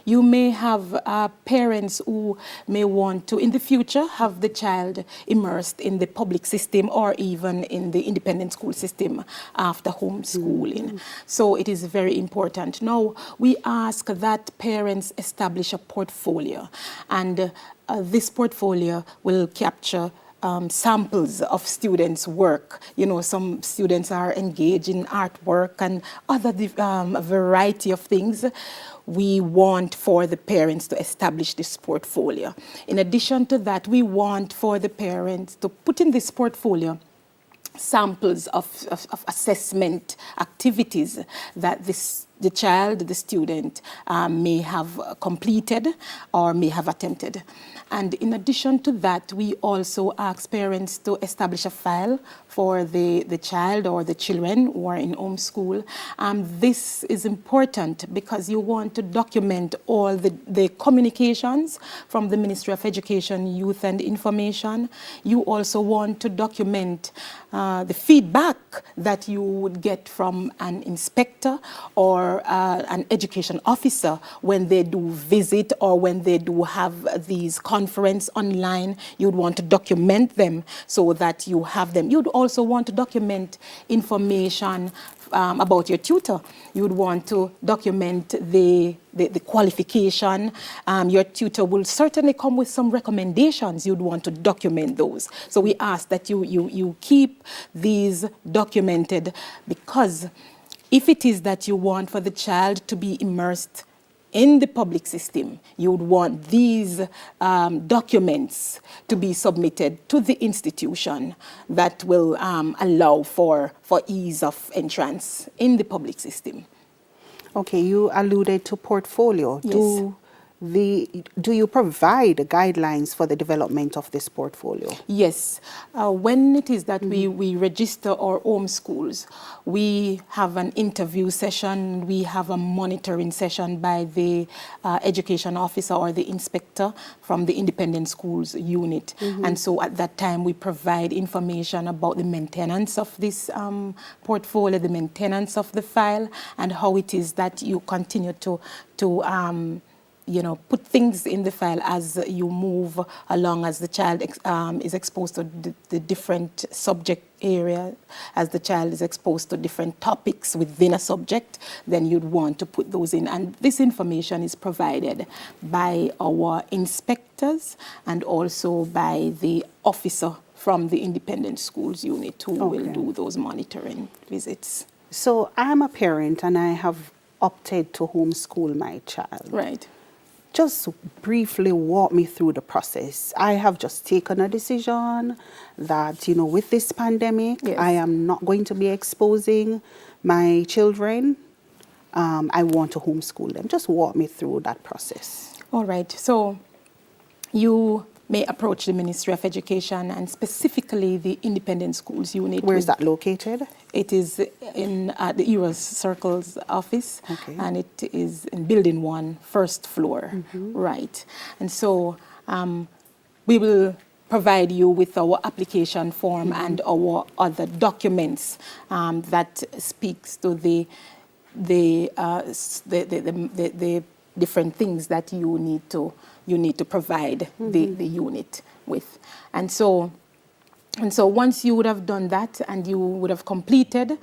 you may have parents who may want to, in the future, have the child immersed in the public system or even in the independent school system after homeschooling. So it is very important. Now, we ask that parents establish a portfolio, and this portfolio will capture samples of students' work. Some students are engaged in artwork and other variety of things. We want for the parents to establish this portfolio. In addition to that, we want for the parents to put in this portfolio samples of assessment activities that the child, the student, may have completed or may have attempted. And in addition to that, we also ask parents to establish a file for the child or the children who are in homeschool. This is important because you want to document all the communications from the Ministry of Education, Youth and Information. You also want to document the feedback that you would get from an inspector or or an education officer, when they do visit or when they do have these conference online, you'd want to document them so that you have them. You'd also want to document information about your tutor. You would want to document the qualification. Your tutor will certainly come with some recommendations. You'd want to document those. So we ask that you keep these documented, because if it is that you want for the child to be immersed in the public system, you would want these documents to be submitted to the institution that will allow for ease of entrance in the public system. Okay, you alluded to portfolio. Yes. Do you provide guidelines for the development of this portfolio? Yes. When it is that we register our homeschools, we have an interview session, we have a monitoring session by the education officer or the inspector from the independent schools unit. And so at that time, we provide information about the maintenance of this portfolio, the maintenance of the file, and how it is that you continue to put things in the file as you move along, as the child is exposed to the different subject area, as the child is exposed to different topics within a subject, then you'd want to put those in. And this information is provided by our inspectors and also by the officer from the independent schools unit who will do those monitoring visits. So I'm a parent and I have opted to homeschool my child. Right. Just briefly walk me through the process. I have just taken a decision that, with this pandemic, I am not going to be exposing my children. I want to homeschool them. Just walk me through that process. All right. So you may approach the Ministry of Education and specifically the Independent Schools Unit. Where is that located? It is in the Eros Circles office, and it is in Building 1, first floor. Right. And so we will provide you with our application form and our other documents that speaks to the different things that you need to provide the unit with. And so once you would have done that and you would have completed,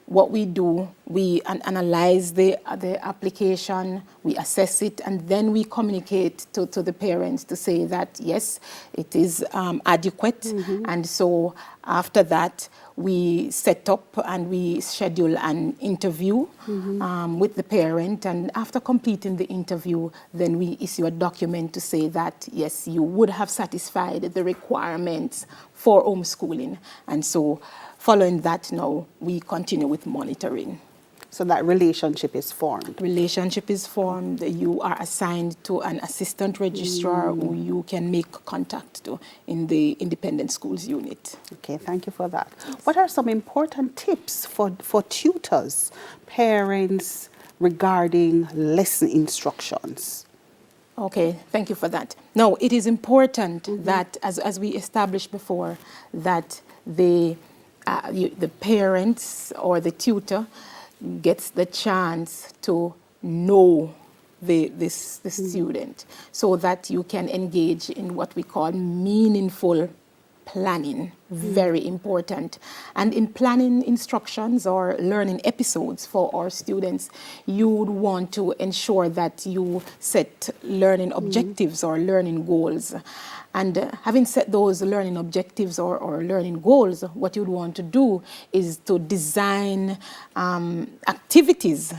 what we do, we analyze the application, we assess it, and then we communicate to the parents to say that, yes, it is adequate. And so after that, we set up and we schedule an interview with the parent. And after completing the interview, then we issue a document to say that, yes, you would have satisfied the requirements for homeschooling. And so following that, now we continue with monitoring. So that relationship is formed. Relationship is formed. You are assigned to an assistant registrar who you can make contact to in the independent schools unit. Okay, thank you for that. What are some important tips for tutors, parents, regarding lesson instructions? Okay, thank you for that. Now, it is important that, as we established before, that the parents or the tutor gets the chance to know the student, so that you can engage in what we call meaningful planning. Very important. And in planning instructions or learning episodes for our students, you would want to ensure that you set learning objectives or learning goals. And having set those learning objectives or learning goals, what you'd want to do is to design activities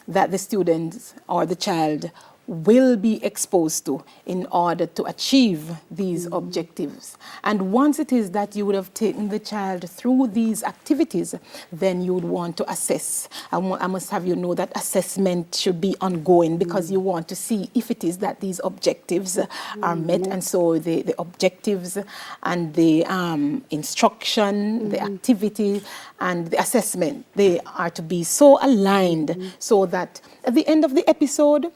that the students or the child will be exposed to in order to achieve these objectives. And once it is that you would have taken the child through these activities, then you would want to assess. I must have you know that assessment should be ongoing, because you want to see if it is that these objectives are met. And so the objectives and the instruction, the activity and the assessment, they are to be so aligned so that at the end of the episode,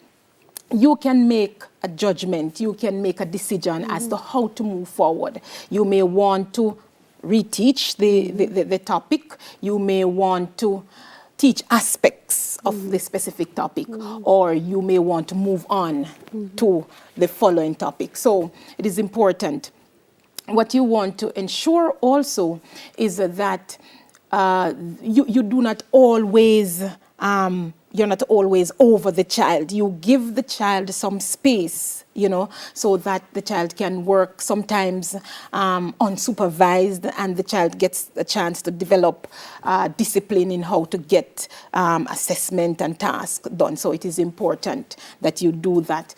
you can make a judgment, you can make a decision as to how to move forward. You may want to reteach the topic, you may want to teach aspects of the specific topic, or you may want to move on to the following topic. So it is important. What you want to ensure also is that you do not always, you're not always over the child. You give the child some space, you know, so that the child can work sometimes unsupervised, and the child gets a chance to develop discipline in how to get assessment and task done. So it is important that you do that.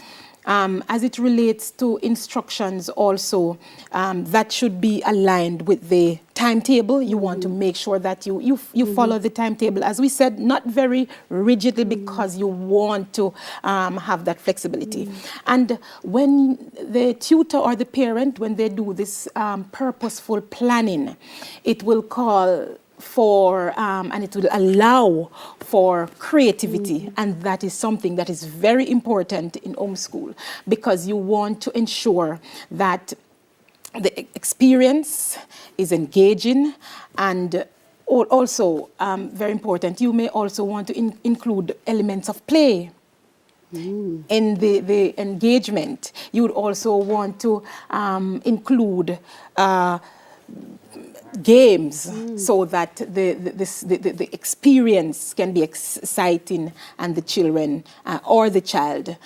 As it relates to instructions also, that should be aligned with the timetable. You want to make sure that you follow the timetable. As we said, not very rigidly, because you want to have that flexibility. And when the tutor or the parent, when they do this purposeful planning, it will call for and it will allow for creativity, and that is something that is very important in homeschool, because you want to ensure that the experience is engaging, and also very important, you may also want to include elements of play in the engagement. You would also want to include games, so that the experience can be exciting, and the children or the child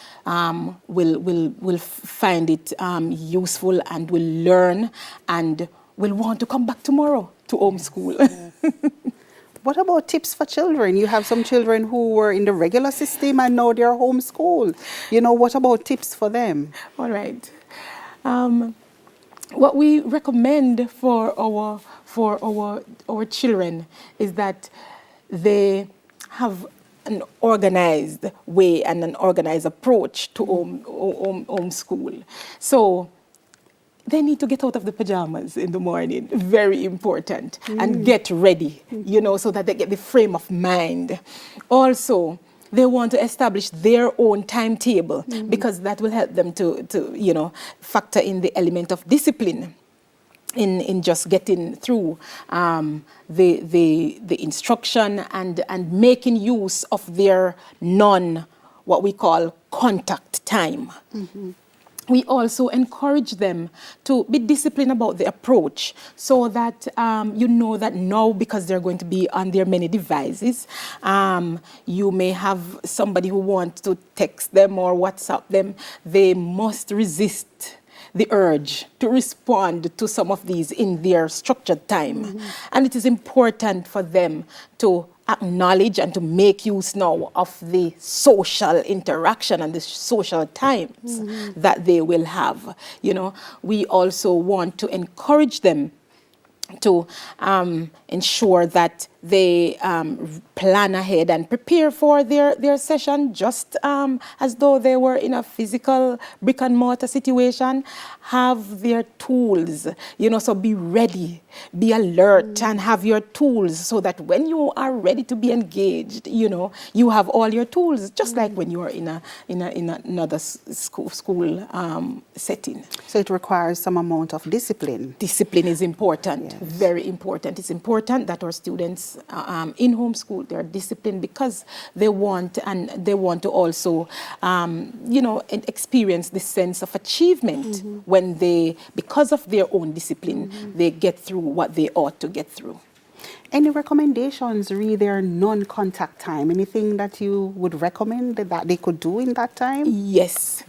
will find it useful, and will learn, and will want to come back tomorrow to homeschool. What about tips for children? You have some children who were in the regular system and now they're homeschooled. You know, what about tips for them? All right. What we recommend for our children is that they have an organized way and an organized approach to homeschool. So they need to get out of the pajamas in the morning, very important, and get ready, you know, so that they get the frame of mind. Also, they want to establish their own timetable, because that will help them to you know, factor in the element of discipline in just getting through the instruction, and making use of their what we call contact time. We also encourage them to be disciplined about the approach, so that you know that now, because they're going to be on their many devices, you may have somebody who wants to text them or WhatsApp them. They must resist the urge to respond to some of these in their structured time. And it is important for them to acknowledge and to make use now of the social interaction and the social times that they will have. You know, we also want to encourage them to ensure that they plan ahead and prepare for their session, just as though they were in a physical brick and mortar situation. Have their tools, you know, so be ready, be alert, and have your tools, so that when you are ready to be engaged, you know, you have all your tools, just like when you are in another school setting. So it requires some amount of discipline. Discipline is important, very important. It's important that our students in homeschool, they are disciplined, because they want to also, you know, experience this sense of achievement when they, because of their own discipline, they get through what they ought to get through. Any recommendations re their non-contact time? Anything that you would recommend that they could do in that time? Yes,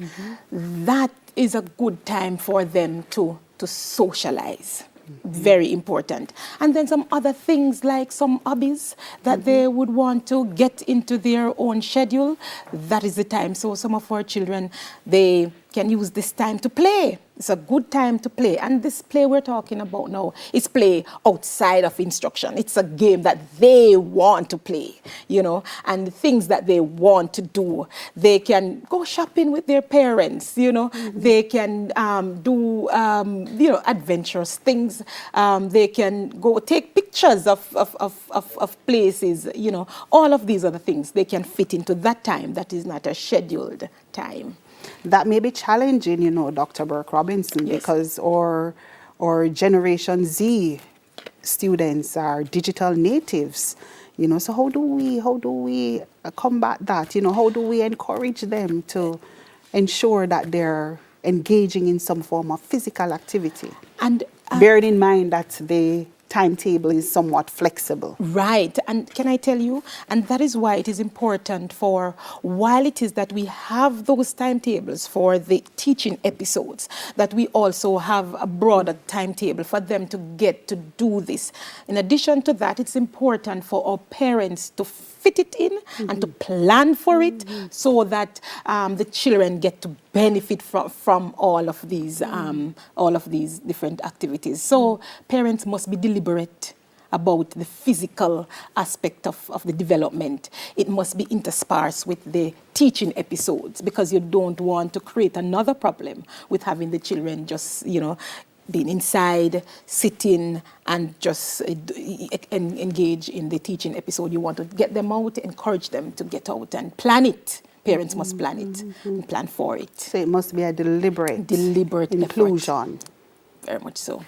that is a good time for them to socialize. Very important. And then some other things, like some hobbies that they would want to get into their own schedule. That is the time. So some of our children, they can use this time to play. It's a good time to play. And this play we're talking about now is play outside of instruction. It's a game that they want to play, you know, and things that they want to do. They can go shopping with their parents, you know. They can do, you know, adventurous things. They can go take pictures of places, you know. All of these are the things they can fit into that time that is not a scheduled time. That may be challenging, you know, Dr. Burke Robinson, because our Generation Z students are digital natives. So how do we combat that? How do we encourage them to ensure that they're engaging in some form of physical activity? And bearing in mind that the timetable is somewhat flexible. Right, and can I tell you, and that is why it is important for, while it is that we have those timetables for the teaching episodes, that we also have a broader timetable for them to get to do this. In addition to that, it's important for our parents to fit it in and to plan for it so that the children get to benefit from all of these different activities. So parents must be deliberate about the physical aspect of the development. It must be interspersed with the teaching episodes, because you don't want to create another problem with having the children just, being inside, sitting, and just engage in the teaching episode. You want to get them out, encourage them to get out and plan it. Parents must plan it and plan for it. So it must be a deliberate effort. inclusion. Very much so.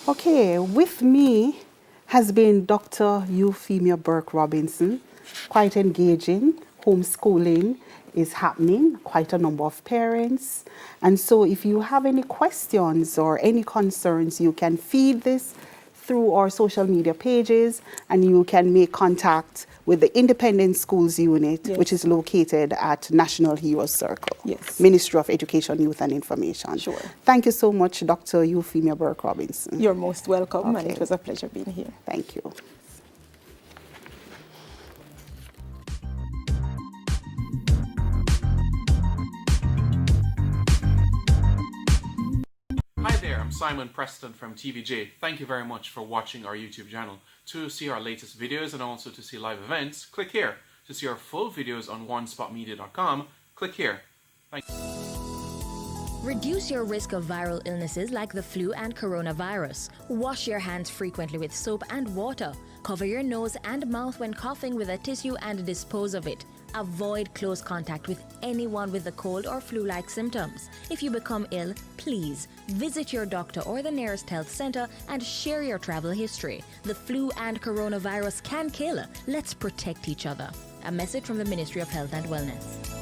Okay, with me has been Dr. Euphemia Burke-Robinson. Quite engaging. Homeschooling is happening, quite a number of parents. And so if you have any questions or any concerns, you can feed this through our social media pages, and you can make contact with the Independent Schools Unit, which is located at National Heroes Circle, Ministry of Education, Youth and Information. Sure. Thank you so much, Dr. Euphemia Burke-Robinson. You're most welcome, and it was a pleasure being here. Thank you. Hi there, I'm Simon Preston from TVJ. Thank you very much for watching our YouTube channel. To see our latest videos and also to see live events, click here. To see our full videos on onespotmedia.com, click here. Thanks. Reduce your risk of viral illnesses like the flu and coronavirus. Wash your hands frequently with soap and water. Cover your nose and mouth when coughing with a tissue and dispose of it. Avoid close contact with anyone with a cold or flu-like symptoms. If you become ill, please visit your doctor or the nearest health center and share your travel history. The flu and coronavirus can kill. Let's protect each other. A message from the Ministry of Health and Wellness.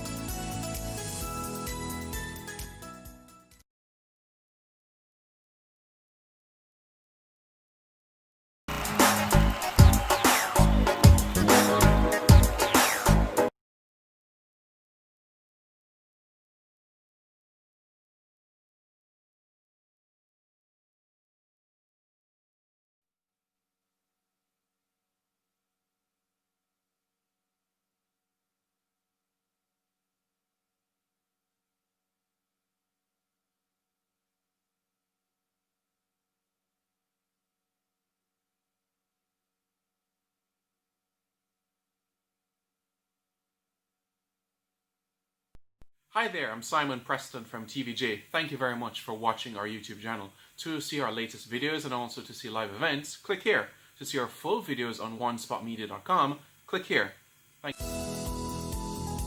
Hi there, I'm Simon Preston from TVJ. Thank you very much for watching our YouTube channel. To see our latest videos and also to see live events, click here. To see our full videos on onespotmedia.com, click here. Thanks.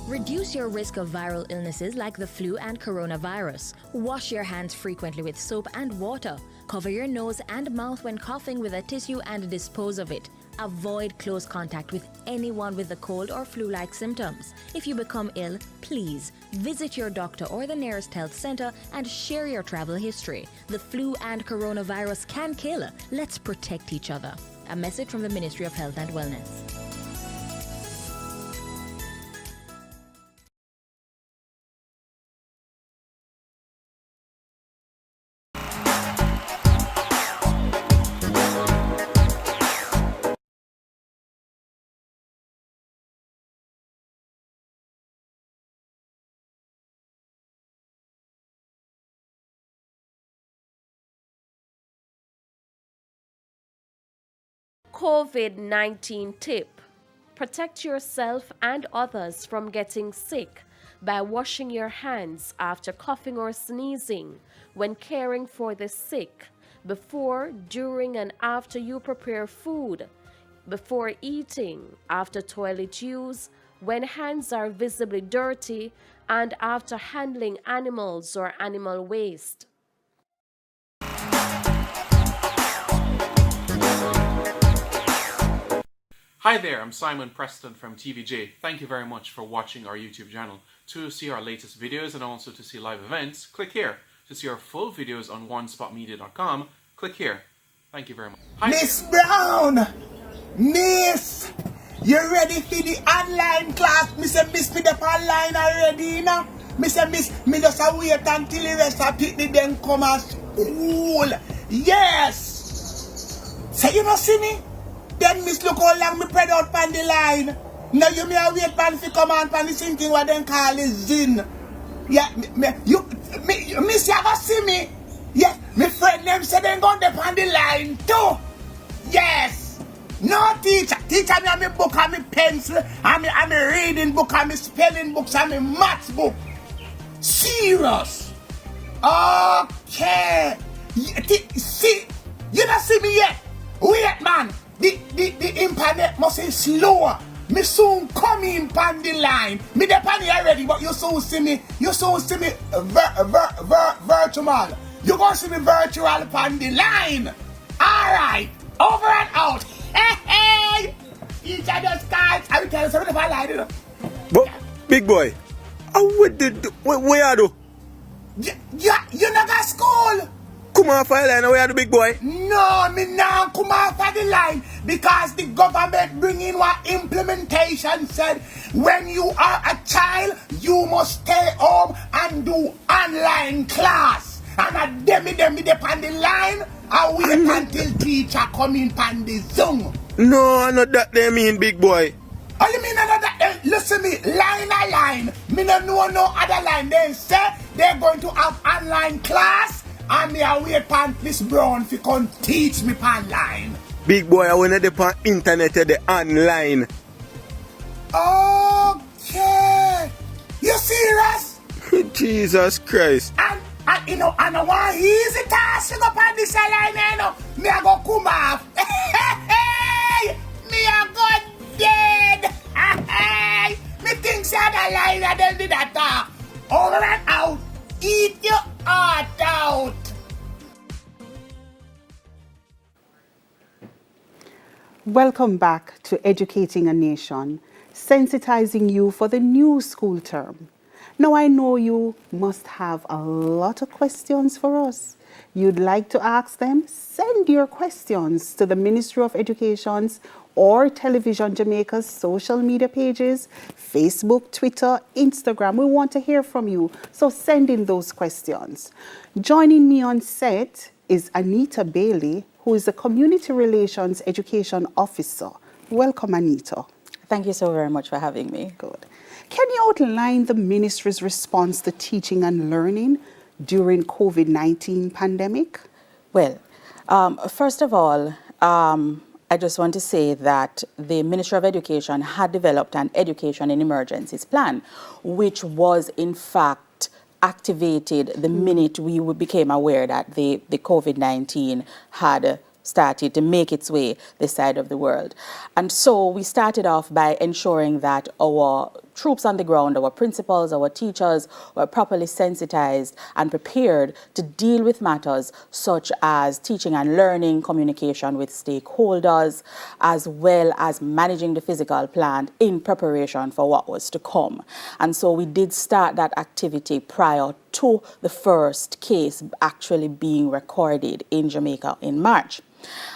Reduce your risk of viral illnesses like the flu and coronavirus. Wash your hands frequently with soap and water. Cover your nose and mouth when coughing with a tissue and dispose of it. Avoid close contact with anyone with a cold or flu-like symptoms. If you become ill, please visit your doctor or the nearest health center and share your travel history. The flu and coronavirus can kill. Let's protect each other. A message from the Ministry of Health and Wellness. COVID-19 tip. Protect yourself and others from getting sick by washing your hands after coughing or sneezing, when caring for the sick, before, during, and after you prepare food, before eating, after toilet use, when hands are visibly dirty, and after handling animals or animal waste. Hi there, I'm Simon Preston from TVJ. Thank you very much for watching our YouTube channel. To see our latest videos and also to see live events, click here. To see our full videos on onespotmedia.com, click here. Thank you very much. Hi Miss Brown! Miss! You ready for the online class? Me say Miss me the online already, you know? Me say Miss, me just a wait until the rest of people then come at school. Yes! Say you not see me? Then Miss look how long me spread out on the line. Now you may wait for the come on for the thinking what them call is Zin. Yeah, Miss you ever see me? Yes, my friend them say they go there on the line too. Yes. No teacher. Teacher me have me book and me pencil and me reading book and me spelling books and me maths book. Serious. Okay. See, you don't see me yet. Wait man. The internet must be slower. Me soon come in on the line. Me the panny already, but you soon see me. You soon see me virtual. You gonna see me virtual on the line. Alright. Over and out. Hey! Each other starts. I will tell you something about line, you know. But, big boy, where are you? You not got school. Come off the line, where are the big boy? No, me now come off of the line because the government bring in what implementation said. When you are a child, you must stay home and do online class. And a demi on the line, I wait until teacher come in on the Zoom. No, not that they mean, big boy. All you mean that? Listen me, line. Me no know no other line. They say they're going to have online class. And me a wait for Miss Brown to come teach me online. Big boy, I want to on internet the online. Okay. You serious? Jesus Christ. And you know, and I want easy task to go on this line, you know. Me a go come off. Hey, me a go dead. Hey, me think say the line and then did that talk. Over and out. Eat your heart out. Welcome back to Educating a Nation, sensitizing you for the new school term. Now I know you must have a lot of questions for us. You'd like to ask them? Send your questions to the Ministry of Education's or Television Jamaica's social media pages, Facebook, Twitter, Instagram. We want to hear from you, so send in those questions. Joining me on set is Anita Bailey, who is the Community Relations Education Officer. Welcome, Anita. Thank you so very much for having me. Good. Can you outline the ministry's response to teaching and learning during COVID-19 pandemic? Well, first of all, I just want to say that the Ministry of Education had developed an Education in Emergencies plan, which was in fact activated the minute we became aware that the COVID-19 had started to make its way this side of the world. And so we started off by ensuring that our troops on the ground, our principals, our teachers were properly sensitized and prepared to deal with matters such as teaching and learning, communication with stakeholders, as well as managing the physical plant in preparation for what was to come. And so we did start that activity prior to the first case actually being recorded in Jamaica in March.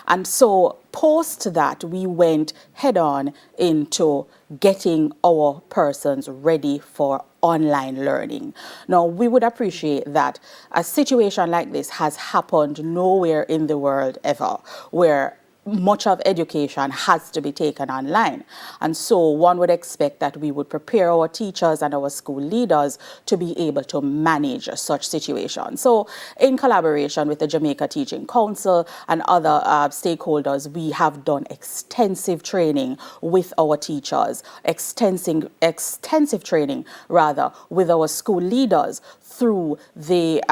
And so post that, we went head on into getting our persons ready for online learning. Now, we would appreciate that a situation like this has happened nowhere in the world ever, where much of education has to be taken online. And so one would expect that we would prepare our teachers and our school leaders to be able to manage such situations. So in collaboration with the Jamaica Teaching Council and other stakeholders, we have done extensive training with our teachers, extensive training rather with our school leaders through the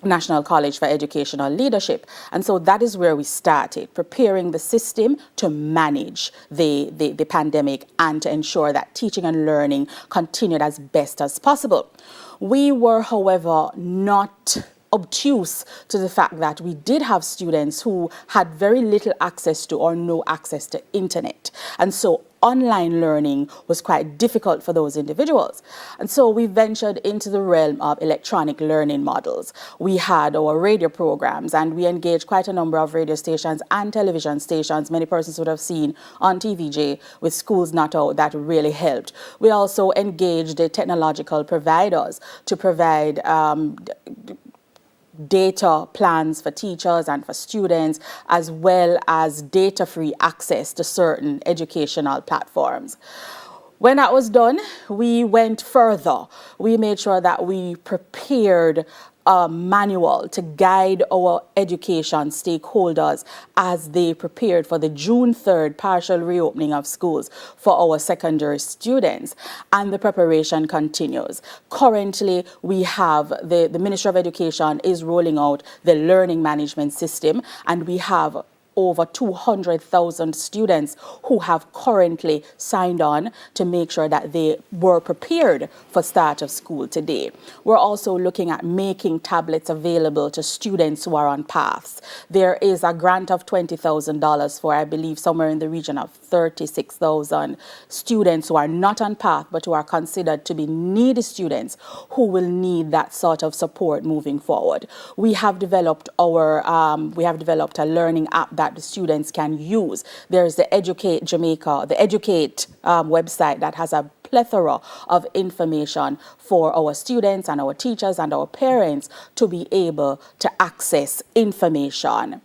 National College for Educational Leadership. And so that is where we started, preparing the system to manage the pandemic and to ensure that teaching and learning continued as best as possible. We were, however, not obtuse to the fact that we did have students who had very little access to or no access to internet. And so online learning was quite difficult for those individuals. And so we ventured into the realm of electronic learning models. We had our radio programs, and we engaged quite a number of radio stations and television stations. Many persons would have seen on TVJ with Schools Not Out. That really helped. We also engaged the technological providers to provide data plans for teachers and for students, as well as data-free access to certain educational platforms. When that was done, we went further. We made sure that we prepared a manual to guide our education stakeholders as they prepared for the June 3rd partial reopening of schools for our secondary students. And the preparation continues. Currently, we have the Ministry of Education is rolling out the learning management system, and we have over 200,000 students who have currently signed on to make sure that they were prepared for start of school today. We're also looking at making tablets available to students who are on paths. There is a grant of $20,000 for, I believe, somewhere in the region of 36,000 students who are not on path but who are considered to be needy students who will need that sort of support moving forward. We have developed a learning app that the students can use. There's the Educate Jamaica, the Educate website that has a plethora of information for our students and our teachers and our parents to be able to access information.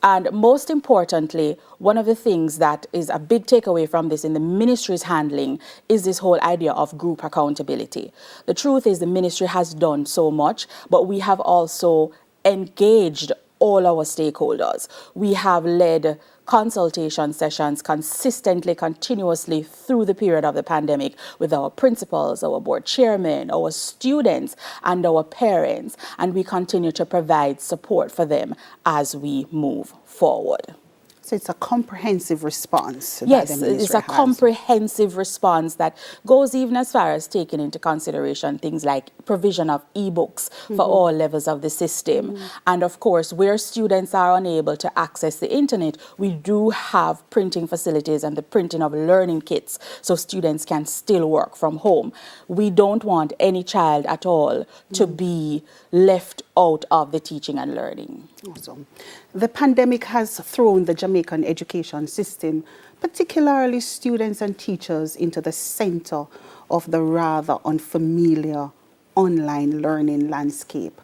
And most importantly, one of the things that is a big takeaway from this in the ministry's handling is this whole idea of group accountability. The truth is the ministry has done so much, but we have also engaged all our stakeholders. We have led consultation sessions consistently, continuously through the period of the pandemic with our principals, our board chairmen, our students, and our parents, and we continue to provide support for them as we move forward. So it's a comprehensive response. Yes, it's a comprehensive response that goes even as far as taking into consideration things like provision of e-books for all levels of the system. And of course, where students are unable to access the internet, we do have printing facilities and the printing of learning kits so students can still work from home. We don't want any child at all to be left out of the teaching and learning. Awesome. The pandemic has thrown the Jamaican education system, particularly students and teachers, into the center of the rather unfamiliar online learning landscape.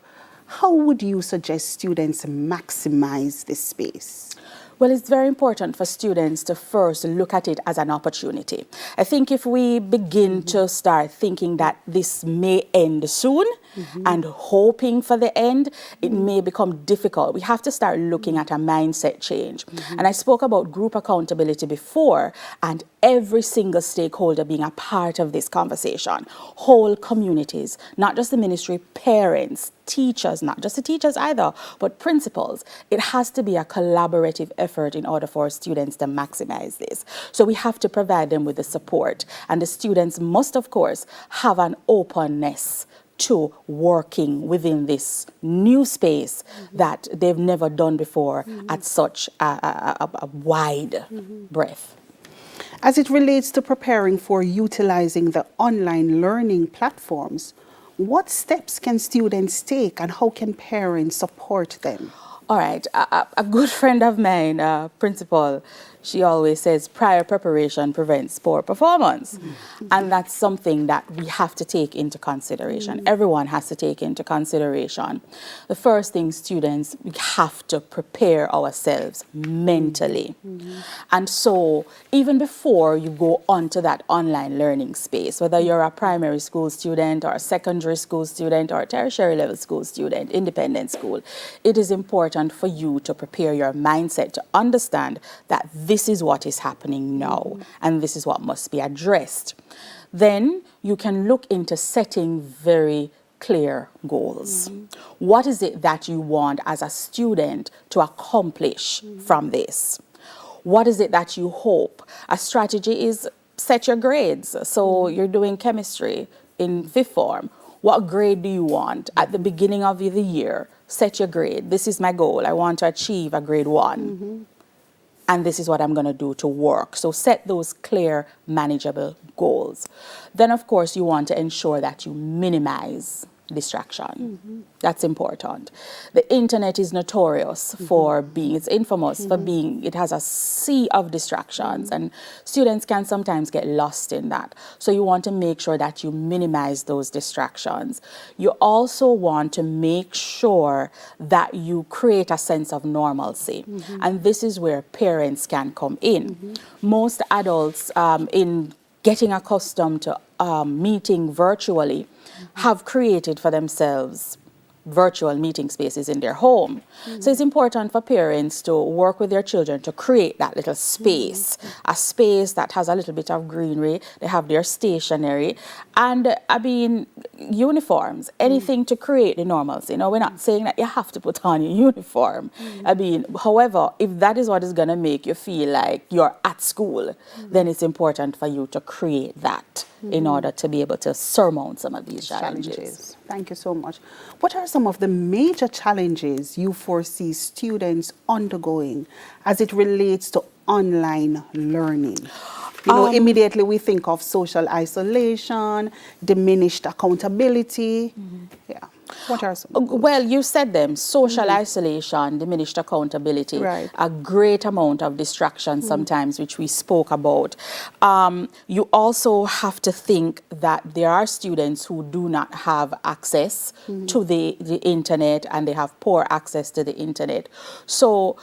How would you suggest students maximize this space? Well, it's very important for students to first look at it as an opportunity. I think if we begin to start thinking that this may end soon and hoping for the end, it may become difficult. We have to start looking at a mindset change. And I spoke about group accountability before, and every single stakeholder being a part of this conversation. Whole communities, not just the ministry, parents, teachers, not just the teachers either, but principals. It has to be a collaborative effort in order for students to maximize this. So we have to provide them with the support. And the students must, of course, have an openness to working within this new space that they've never done before at such a wide breadth. As it relates to preparing for utilizing the online learning platforms, what steps can students take and how can parents support them? All right, a good friend of mine, principal, she always says prior preparation prevents poor performance. And that's something that we have to take into consideration. Everyone has to take into consideration. The first thing, students, we have to prepare ourselves mentally. And so even before you go onto that online learning space, whether you're a primary school student or a secondary school student or a tertiary level school student, independent school, it is important for you to prepare your mindset to understand that this is what is happening now, and this is what must be addressed. Then you can look into setting very clear goals. What is it that you want as a student to accomplish from this? What is it that you hope? A strategy is set your grades. So you're doing chemistry in 5th form. What grade do you want? At the beginning of the year, set your grade. This is my goal. I want to achieve a grade 1. And this is what I'm going to do to work. So set those clear, manageable goals. Then, of course, you want to ensure that you minimize distraction. That's important. The internet is notorious for being, it's infamous for being, it has a sea of distractions, and students can sometimes get lost in that. So you want to make sure that you minimize those distractions. You also want to make sure that you create a sense of normalcy. And this is where parents can come in. Most adults in getting accustomed to meeting virtually have created for themselves virtual meeting spaces in their home. So it's important for parents to work with their children to create that little space, a space that has a little bit of greenery. They have their stationery and, I mean, uniforms, anything to create the normalcy. You know, we're not saying that you have to put on your uniform. I mean, however, if that is what is going to make you feel like you're at school, then it's important for you to create that in order to be able to surmount some of these challenges. Thank you so much. What are some of the major challenges you foresee students undergoing as it relates to online learning? You know, immediately we think of social isolation, diminished accountability. Yeah. What are some? Well, you said them. Social isolation, diminished accountability, a great amount of distraction sometimes, which we spoke about. You also have to think that there are students who do not have access to the internet, and they have poor access to the internet. So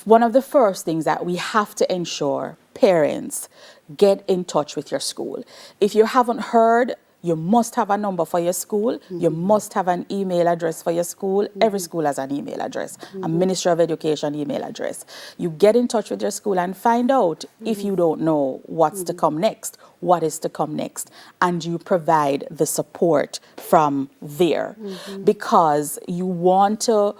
one of the first things that we have to ensure, parents, get in touch with your school. If you haven't heard, you must have a number for your school. You must have an email address for your school. Every school has an email address, a Ministry of Education email address. You get in touch with your school and find out if you don't know what's to come next, what is to come next, and you provide the support from there, because you want to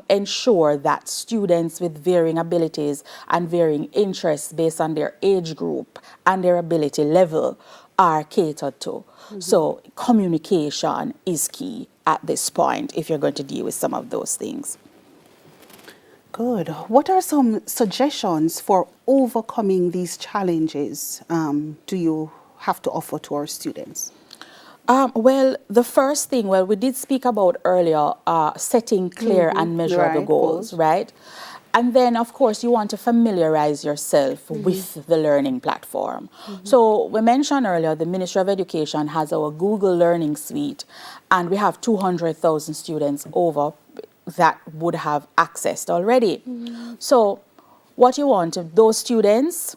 ensure that students with varying abilities and varying interests based on their age group and their ability level are catered to. So communication is key at this point if you're going to deal with some of those things. Good. What are some suggestions for overcoming these challenges do you have to offer to our students? Well, the first thing, we did speak about earlier, setting clear and measurable goals, right? And then, of course, you want to familiarize yourself with the learning platform. So we mentioned earlier, the Ministry of Education has our Google Learning Suite, and we have 200,000 students over that would have accessed already. So what you want, those students,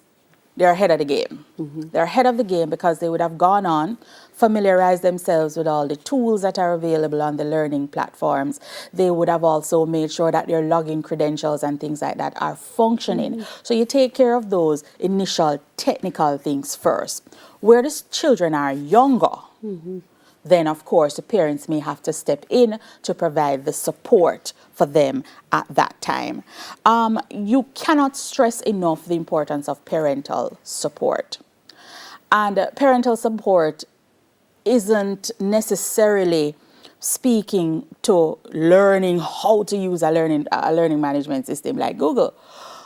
they're ahead of the game. They're ahead of the game because they would have gone on, familiarized themselves with all the tools that are available on the learning platforms. They would have also made sure that their login credentials and things like that are functioning. So you take care of those initial technical things first. Where the children are younger, then of course the parents may have to step in to provide the support for them at that time. You cannot stress enough the importance of parental support. And parental support isn't necessarily speaking to learning how to use a learning management system like Google,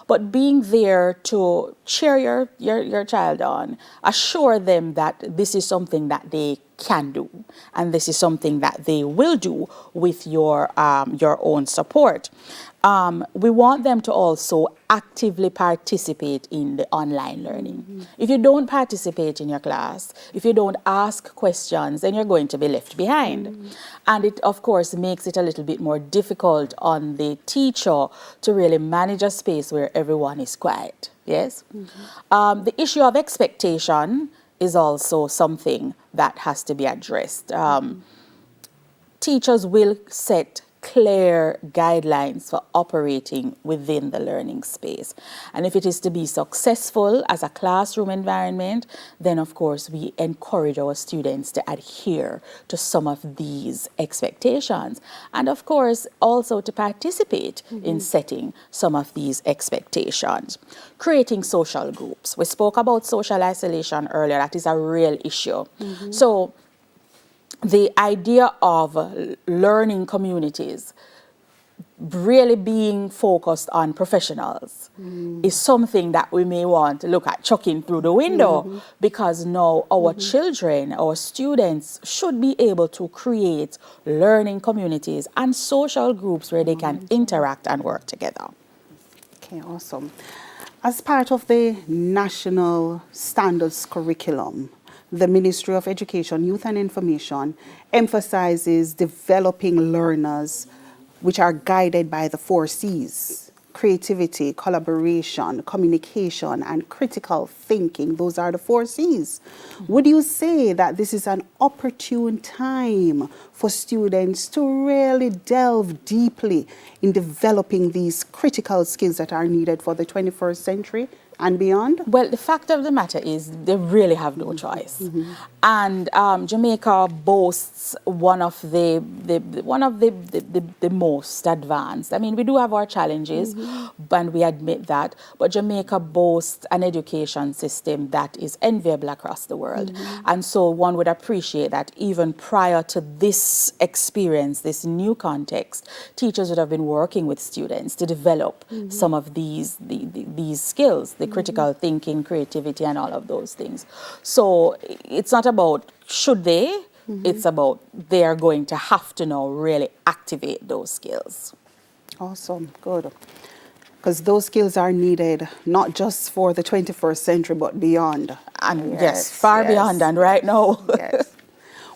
but being there to cheer your child on, assure them that this is something that they can do, and this is something that they will do with your own support. We want them to also actively participate in the online learning. If you don't participate in your class, if you don't ask questions, then you're going to be left behind. And it, of course, makes it a little bit more difficult on the teacher to really manage a space where everyone is quiet. Yes? The issue of expectation is also something that has to be addressed. Teachers will set clear guidelines for operating within the learning space. And if it is to be successful as a classroom environment, then of course we encourage our students to adhere to some of these expectations. And of course also to participate in setting some of these expectations. Creating social groups. We spoke about social isolation earlier. That is a real issue. So the idea of learning communities really being focused on professionals is something that we may want to look at chucking through the window, because now our children, our students should be able to create learning communities and social groups where they can interact and work together. Okay, awesome. As part of the National Standards Curriculum, the Ministry of Education, Youth and Information emphasizes developing learners which are guided by the 4 C's: creativity, collaboration, communication, and critical thinking. Those are the 4 C's. Would you say that this is an opportune time for students to really delve deeply in developing these critical skills that are needed for the 21st century and beyond? Well, the fact of the matter is they really have no choice. And Jamaica boasts one of the most advanced. I mean, we do have our challenges, and we admit that, but Jamaica boasts an education system that is enviable across the world. And so one would appreciate that even prior to this experience, this new context, teachers would have been working with students to develop some of these skills, the critical thinking, creativity, and all of those things. So it's not about should they, it's about they are going to have to now really activate those skills. Awesome, good. Because those skills are needed not just for the 21st century, but beyond. And yes, far beyond and right now. Yes.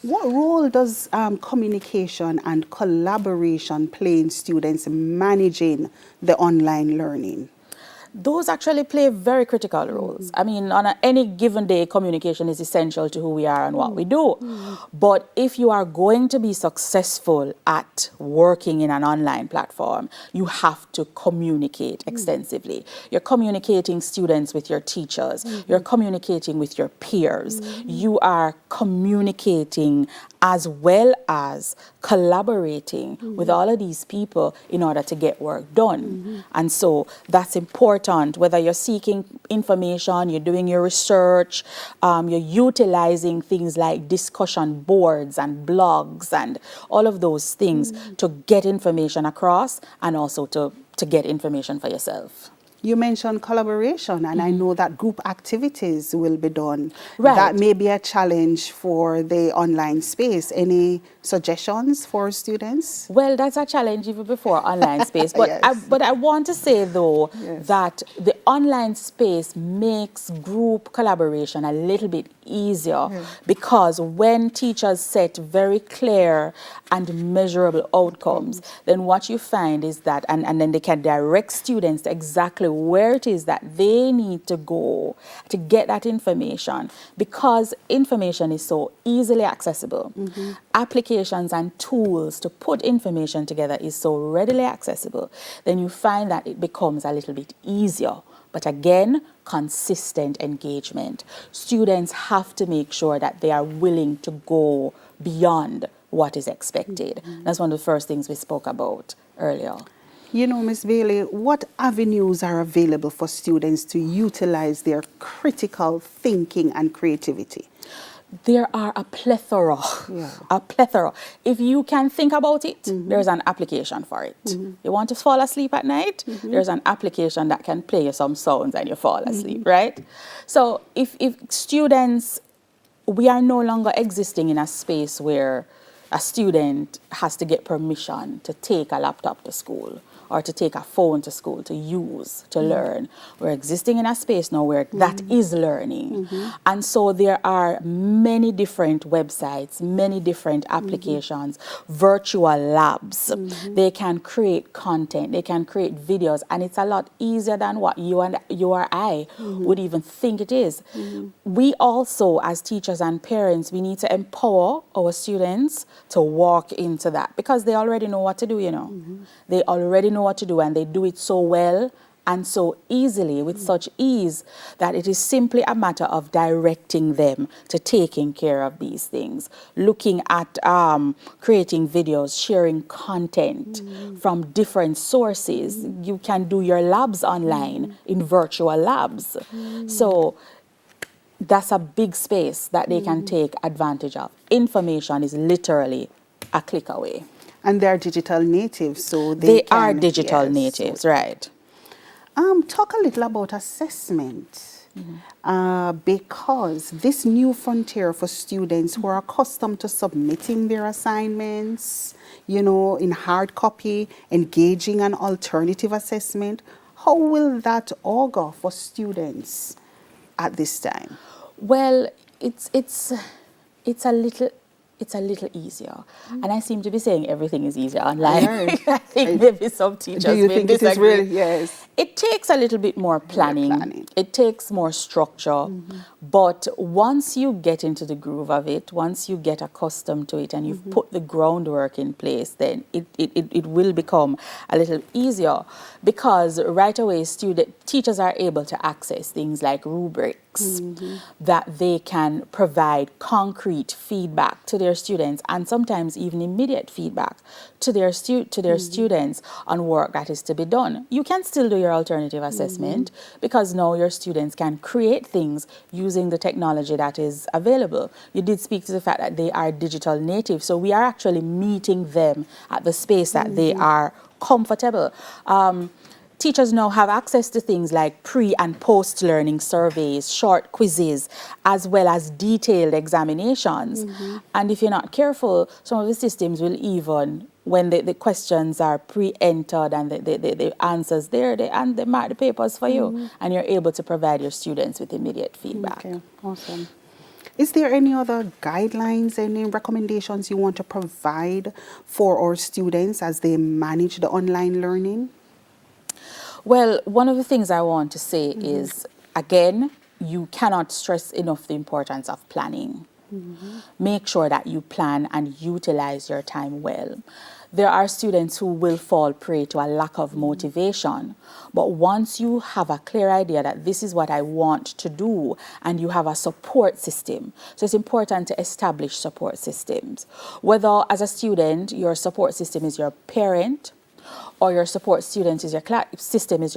What role does communication and collaboration play in students managing the online learning? Those actually play very critical roles. I mean, on any given day, communication is essential to who we are and what we do. But if you are going to be successful at working in an online platform, you have to communicate extensively. You're communicating students with your teachers. You're communicating with your peers. You are communicating as well as collaborating with all of these people in order to get work done. And so that's important, whether you're seeking information, you're doing your research, you're utilizing things like discussion boards and blogs and all of those things to get information across and also to get information for yourself. You mentioned collaboration, and I know that group activities will be done. Right. That may be a challenge for the online space. Any suggestions for students? Well, that's a challenge even before online space. But, I want to say, though, that the online space makes group collaboration a little bit easier because when teachers set very clear and measurable outcomes, then what you find is that, and then they can direct students to exactly where it is that they need to go to get that information, because information is so easily accessible. Applications and tools to put information together is so readily accessible, then you find that it becomes a little bit easier. But again, consistent engagement. Students have to make sure that they are willing to go beyond what is expected. That's one of the first things we spoke about earlier. You know, Ms. Bailey, what avenues are available for students to utilize their critical thinking and creativity? There are a plethora, a plethora. If you can think about it, there's an application for it. You want to fall asleep at night? There's an application that can play you some sounds and you fall asleep, right? So if students, we are no longer existing in a space where a student has to get permission to take a laptop to school or to take a phone to school to use, to learn. We're existing in a space now where that is learning. And so there are many different websites, many different applications, virtual labs. They can create content, they can create videos, and it's a lot easier than what you or I would even think it is. We also, as teachers and parents, we need to empower our students to walk into that because they already know what to do, you know. They already know what to do, and they do it so well and so easily, with such ease, that it is simply a matter of directing them to taking care of these things, looking at creating videos, sharing content from different sources. You can do your labs online in virtual labs. So that's a big space that they can take advantage of. Information is literally a click away. And they're digital natives, so they are digital natives, right? Talk a little about assessment, because this new frontier for students who are accustomed to submitting their assignments, you know, in hard copy, engaging an alternative assessment, how will that augur for students at this time? Well, it's a little easier, and I seem to be saying everything is easier online. Right. I think maybe some teachers Do you may think disagree. it is really? Yes. It takes a little bit more planning. It takes more structure. But once you get into the groove of it, once you get accustomed to it and you've put the groundwork in place, then it will become a little easier, because right away teachers are able to access things like rubrics that they can provide concrete feedback to their students, and sometimes even immediate feedback to their students on work that is to be done. You can still do your alternative assessment, because now your students can create things using the technology that is available. You did speak to the fact that they are digital natives, so we are actually meeting them at the space that they are comfortable. Teachers now have access to things like pre- and post-learning surveys, short quizzes, as well as detailed examinations. And if you're not careful, some of the systems will even, when the questions are pre-entered and the answers there, they mark the papers for you, and you're able to provide your students with immediate feedback. Okay, awesome. Is there any other guidelines, any recommendations you want to provide for our students as they manage the online learning? Well, one of the things I want to say is, again, you cannot stress enough the importance of planning. Make sure that you plan and utilize your time well. There are students who will fall prey to a lack of motivation, but once you have a clear idea that this is what I want to do, and you have a support system, so it's important to establish support systems. Whether as a student, your support system is your parent, or your support student is your classmates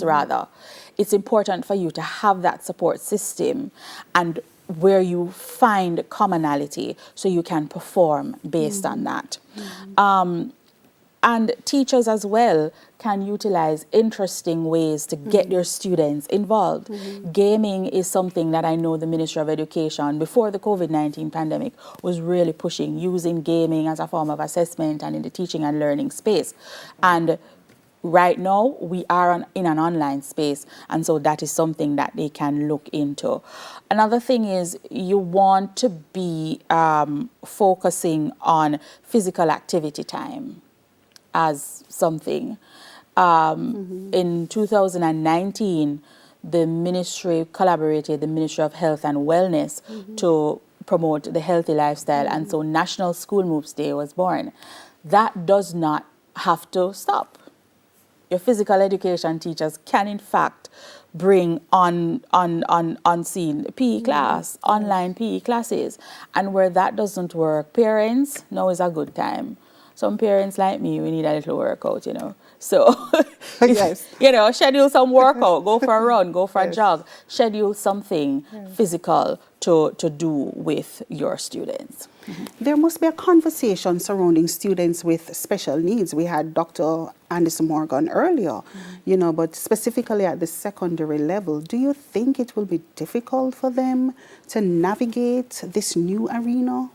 rather. It's important for you to have that support system and where you find commonality so you can perform based on that. And teachers as well can utilize interesting ways to get their students involved. Gaming is something that I know the Ministry of Education, before the COVID-19 pandemic, was really pushing, using gaming as a form of assessment and in the teaching and learning space. And right now, we are in an online space, and so that is something that they can look into. Another thing is you want to be focusing on physical activity time as something. In 2019, the ministry collaborated, the Ministry of Health and Wellness, to promote the healthy lifestyle, and so National School Moves Day was born. That does not have to stop. Your physical education teachers can, in fact, bring on scene PE class, online PE classes. And where that doesn't work, parents, now is a good time. Some parents like me, we need a little workout, you know. So, yes. You know, schedule some workout, go for a run, go for a jog, schedule something physical to do with your students. There must be a conversation surrounding students with special needs. We had Dr. Anderson Morgan earlier, you know, but specifically at the secondary level, do you think it will be difficult for them to navigate this new arena?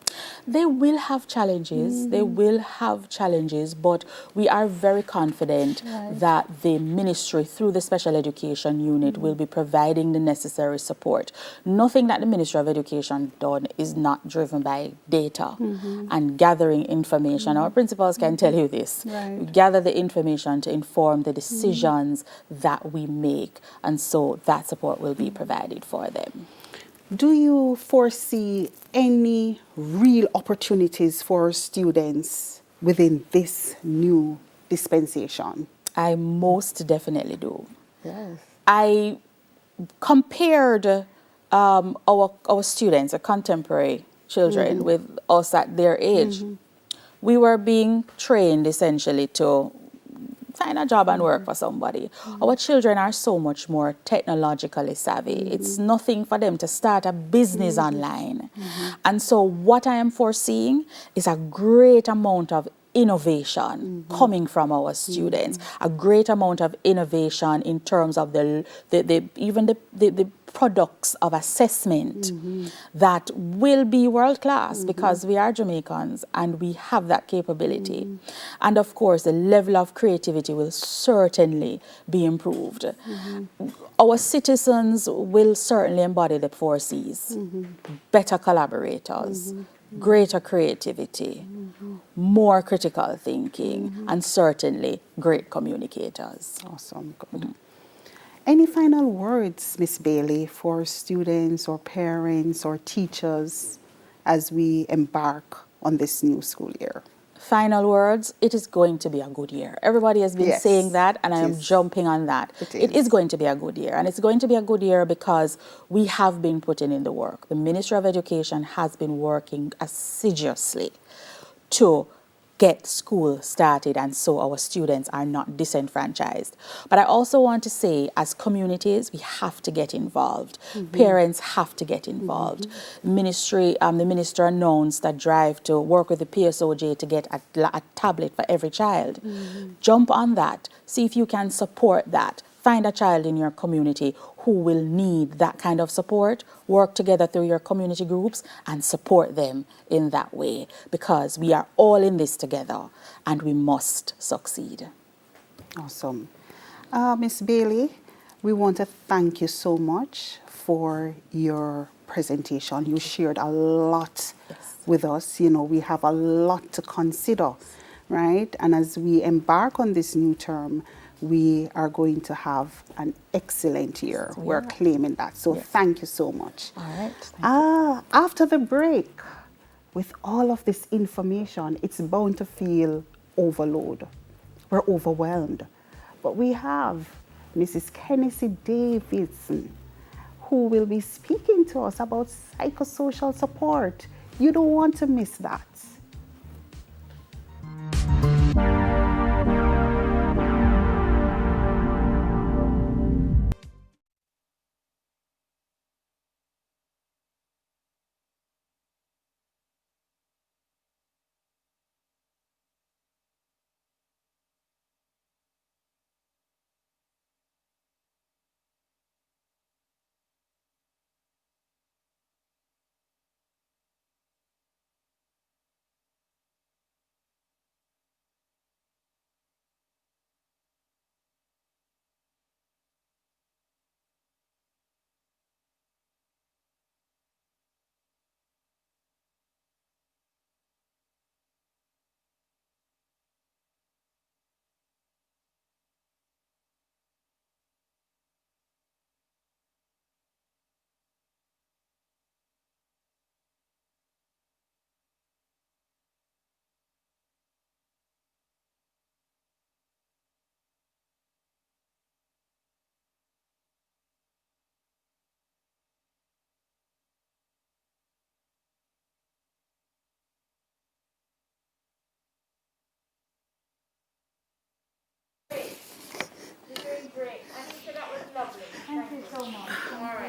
They will have challenges. They will have challenges, but we are very confident that the ministry, through the special education unit, will be providing the necessary support. Nothing that the Ministry of Education done is not driven by data and gathering information. Our principals can tell you this. We gather the information to inform the decisions that we make, and so that support will be provided for them. Do you foresee any real opportunities for students within this new dispensation? I most definitely do. Yes. I compared our students, our contemporary children, with us at their age. We were being trained essentially to find a job and work for somebody. Our children are so much more technologically savvy. It's nothing for them to start a business online. And so what I am foreseeing is a great amount of innovation coming from our students, a great amount of innovation in terms of the products of assessment that will be world class because we are Jamaicans and we have that capability. And of course, the level of creativity will certainly be improved. Our citizens will certainly embody the Foresees, better collaborators, greater creativity, more critical thinking, and certainly great communicators. Awesome, good. Any final words, Miss Bailey, for students or parents or teachers as we embark on this new school year? Final words, it is going to be a good year. Everybody has been saying that, and I am jumping on that. It is going to be a good year, and it's going to be a good year because we have been putting in the work. The Ministry of Education has been working assiduously to get school started, and so our students are not disenfranchised. But I also want to say, as communities, we have to get involved. Parents have to get involved. The minister announced a drive to work with the PSOJ to get a tablet for every child. Jump on that. See if you can support that. Find a child in your community who will need that kind of support. Work together through your community groups and support them in that way, because we are all in this together and we must succeed. Awesome. Miss Bailey, we want to thank you so much for your presentation. You shared a lot with us. You know, we have a lot to consider, right? And as we embark on this new term, we are going to have an excellent year. We're claiming that. So thank you so much. All right. After the break, with all of this information, it's bound to feel overload. We're overwhelmed. But we have Mrs. Kennedy Davidson, who will be speaking to us about psychosocial support. You don't want to miss that.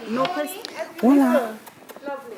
No question. Hola. Lovely.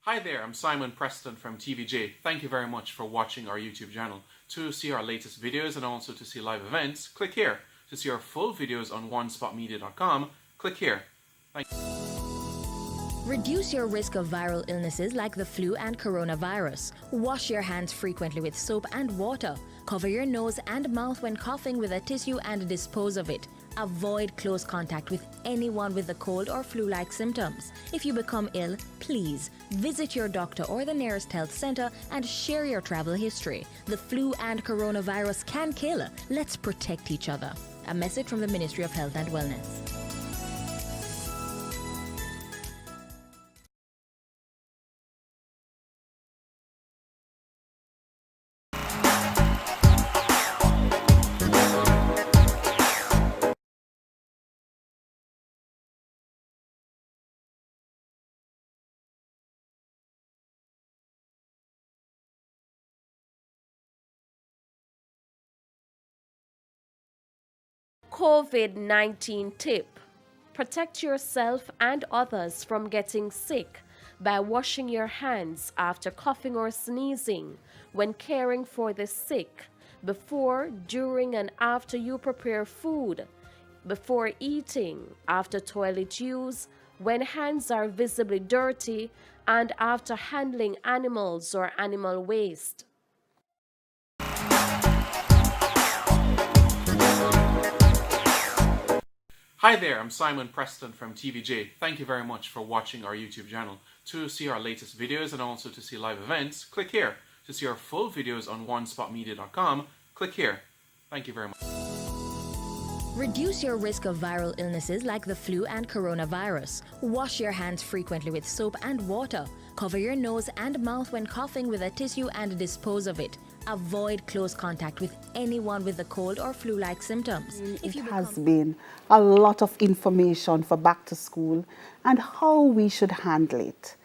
Hi there, I'm Simon Preston from TVJ. Thank you very much for watching our YouTube channel. To see our latest videos and also to see live events, click here. To see our full videos on onespotmedia.com, click here. Thank you. Reduce your risk of viral illnesses like the flu and coronavirus. Wash your hands frequently with soap and water. Cover your nose and mouth when coughing with a tissue and dispose of it. Avoid close contact with anyone with a cold or flu-like symptoms. If you become ill, please visit your doctor or the nearest health center and share your travel history. The flu and coronavirus can kill. Let's protect each other. A message from the Ministry of Health and Wellness. COVID-19 tip. Protect yourself and others from getting sick by washing your hands after coughing or sneezing, when caring for the sick, before, during, and after you prepare food, before eating, after toilet use, when hands are visibly dirty, and after handling animals or animal waste. Hi there, I'm Simon Preston from TVJ. Thank you very much for watching our YouTube channel. To see our latest videos and also to see live events, click here. To see our full videos on onespotmedia.com, click here. Thank you very much. Reduce your risk of viral illnesses like the flu and coronavirus. Wash your hands frequently with soap and water. Cover your nose and mouth when coughing with a tissue and dispose of it. Avoid close contact with anyone with a cold or flu-like symptoms. It has been a lot of information for back to school and how we should handle it.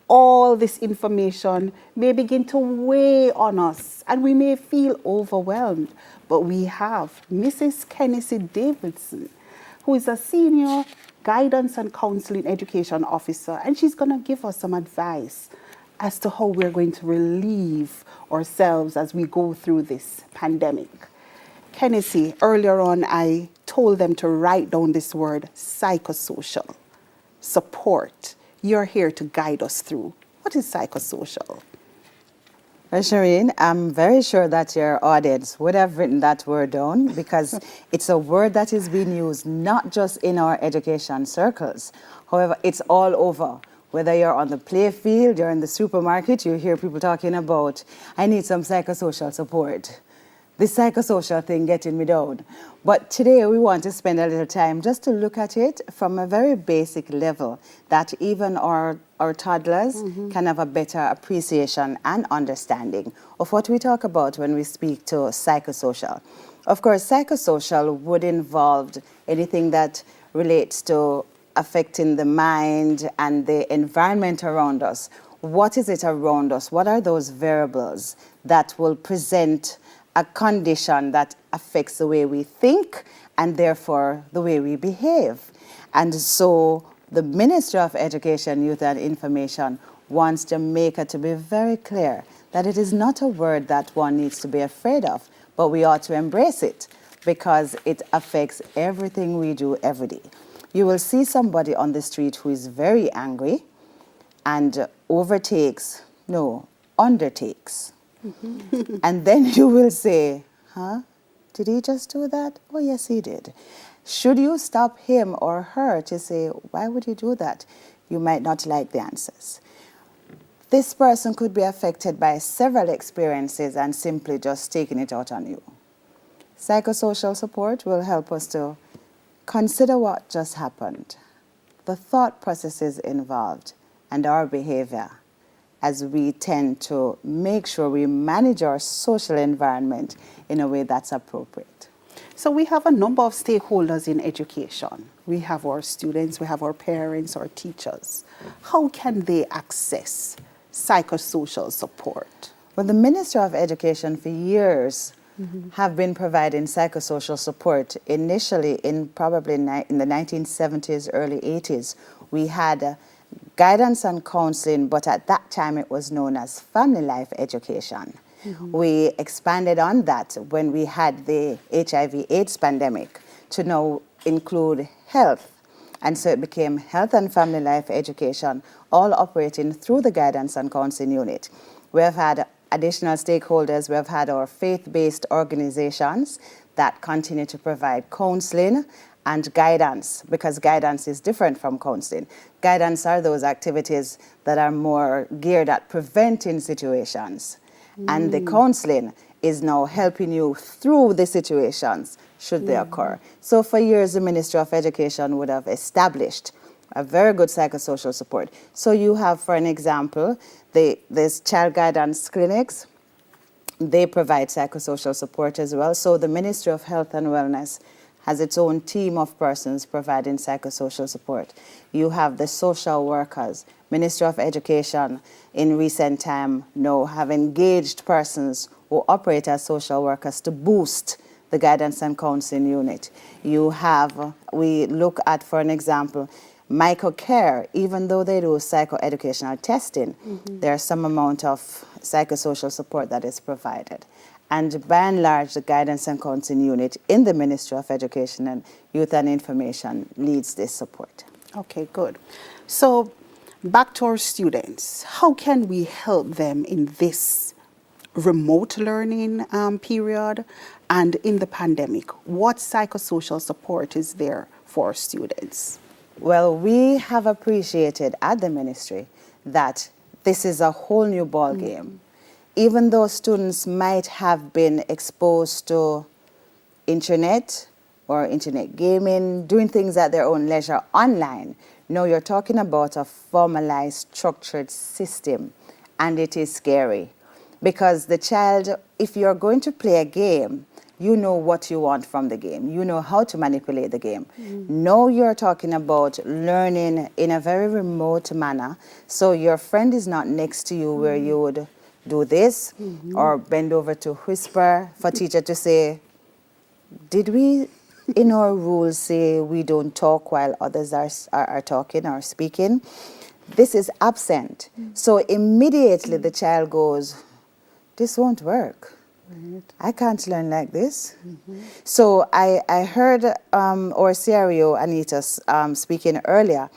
All this information may begin to weigh on us and we may feel overwhelmed, but we have Mrs. Kennedy Davidson, who is a senior guidance and counseling education officer, and she's going to give us some advice as to how we're going to relieve ourselves as we go through this pandemic. Kennedy, earlier on, I told them to write down this word, psychosocial support. You're here to guide us through. What is psychosocial? Well, Shireen, I'm very sure that your audience would have written that word down because it's a word that is being used not just in our education circles. However, it's all over. Whether you're on the play field, you're in the supermarket, you hear people talking about, I need some psychosocial support. This psychosocial thing getting me down. But today we want to spend a little time just to look at it from a very basic level that even our toddlers can have a better appreciation and understanding of what we talk about when we speak to psychosocial. Of course, psychosocial would involve anything that relates to affecting the mind and the environment around us. What is it around us? What are those variables that will present a condition that affects the way we think and therefore the way we behave? And so the Ministry of Education, Youth and Information wants Jamaica to be very clear that it is not a word that one needs to be afraid of, but we ought to embrace it because it affects everything we do every day. You will see somebody on the street who is very angry and undertakes. And then you will say, did he just do that? Oh, yes, he did. Should you stop him or her to say, why would you do that? You might not like the answers. This person could be affected by several experiences and simply just taking it out on you. Psychosocial support will help us to consider what just happened, the thought processes involved, and our behavior as we tend to make sure we manage our social environment in a way that's appropriate. So we have a number of stakeholders in education. We have our students, we have our parents, our teachers. How can they access psychosocial support? Well, the Ministry of Education for years have been providing psychosocial support. Initially, in probably in the 1970s, early 80s, we had guidance and counseling, but at that time it was known as family life education. We expanded on that when we had the HIV/AIDS pandemic to now include health. And so it became health and family life education, all operating through the guidance and counseling unit. We have had additional stakeholders. We have had our faith-based organizations that continue to provide counseling and guidance, because guidance is different from counseling. Guidance are those activities that are more geared at preventing situations. And the counseling is now helping you through the situations should they occur. So for years, the Ministry of Education would have established a very good psychosocial support. So you have, for an example, there's child guidance clinics. They provide psychosocial support as well. So the Ministry of Health and Wellness has its own team of persons providing psychosocial support. You have the social workers. Ministry of Education in recent time now have engaged persons who operate as social workers to boost the guidance and counseling unit. You have, we look at, for an example, microcare. Even though they do psychoeducational testing, there's some amount of psychosocial support that is provided. And by and large, the guidance and counseling unit in the Ministry of Education and Youth and Information leads this support. Okay, good. So back to our students, how can we help them in this remote learning period and in the pandemic? What psychosocial support is there for students? Well, we have appreciated at the ministry that this is a whole new ball game. Even though students might have been exposed to internet or internet gaming, doing things at their own leisure online, no, you're talking about a formalized, structured system, and it is scary. Because the child, if you're going to play a game, you know what you want from the game. You know how to manipulate the game. Now you're talking about learning in a very remote manner. So your friend is not next to you where you would do this or bend over to whisper for teacher to say, did we in our rules say we don't talk while others are talking or speaking? This is absent. So immediately the child goes, this won't work. I can't learn like this. So I heard our CRO, Anita, speaking earlier,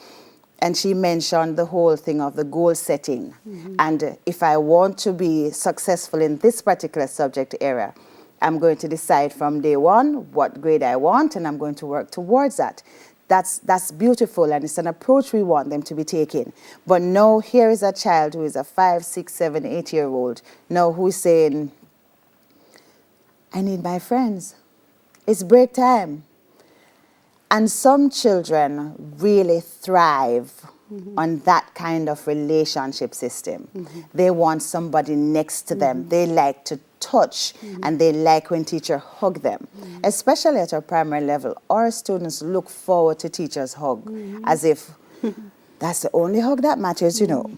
and she mentioned the whole thing of the goal setting. And if I want to be successful in this particular subject area, I'm going to decide from day one what grade I want, and I'm going to work towards that. That's beautiful, and it's an approach we want them to be taking. But now here is a child who is a 5, 6, 7, 8-year-old, now who is saying, I need my friends. It's break time. And some children really thrive on that kind of relationship system. They want somebody next to them. They like to touch, and they like when teachers hug them. Especially at our primary level, our students look forward to teachers' hug as if that's the only hug that matters, you know.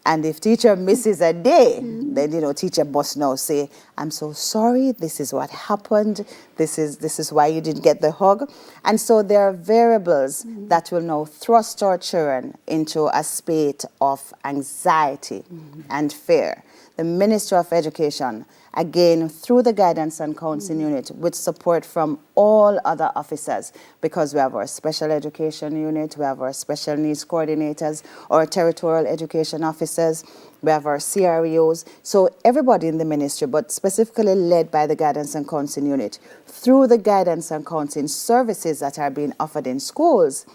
And if teacher misses a day, then, you know, teacher must now say, I'm so sorry, this is what happened, this is why you didn't get the hug. And so there are variables that will now thrust our children into a state of anxiety and fear. The Ministry of Education, again, through the Guidance and Counseling Unit, with support from all other officers, because we have our Special Education Unit, we have our Special Needs Coordinators, our Territorial Education Officers, we have our CREOs, so everybody in the ministry, but specifically led by the Guidance and Counseling Unit, through the Guidance and Counseling services that are being offered in schools,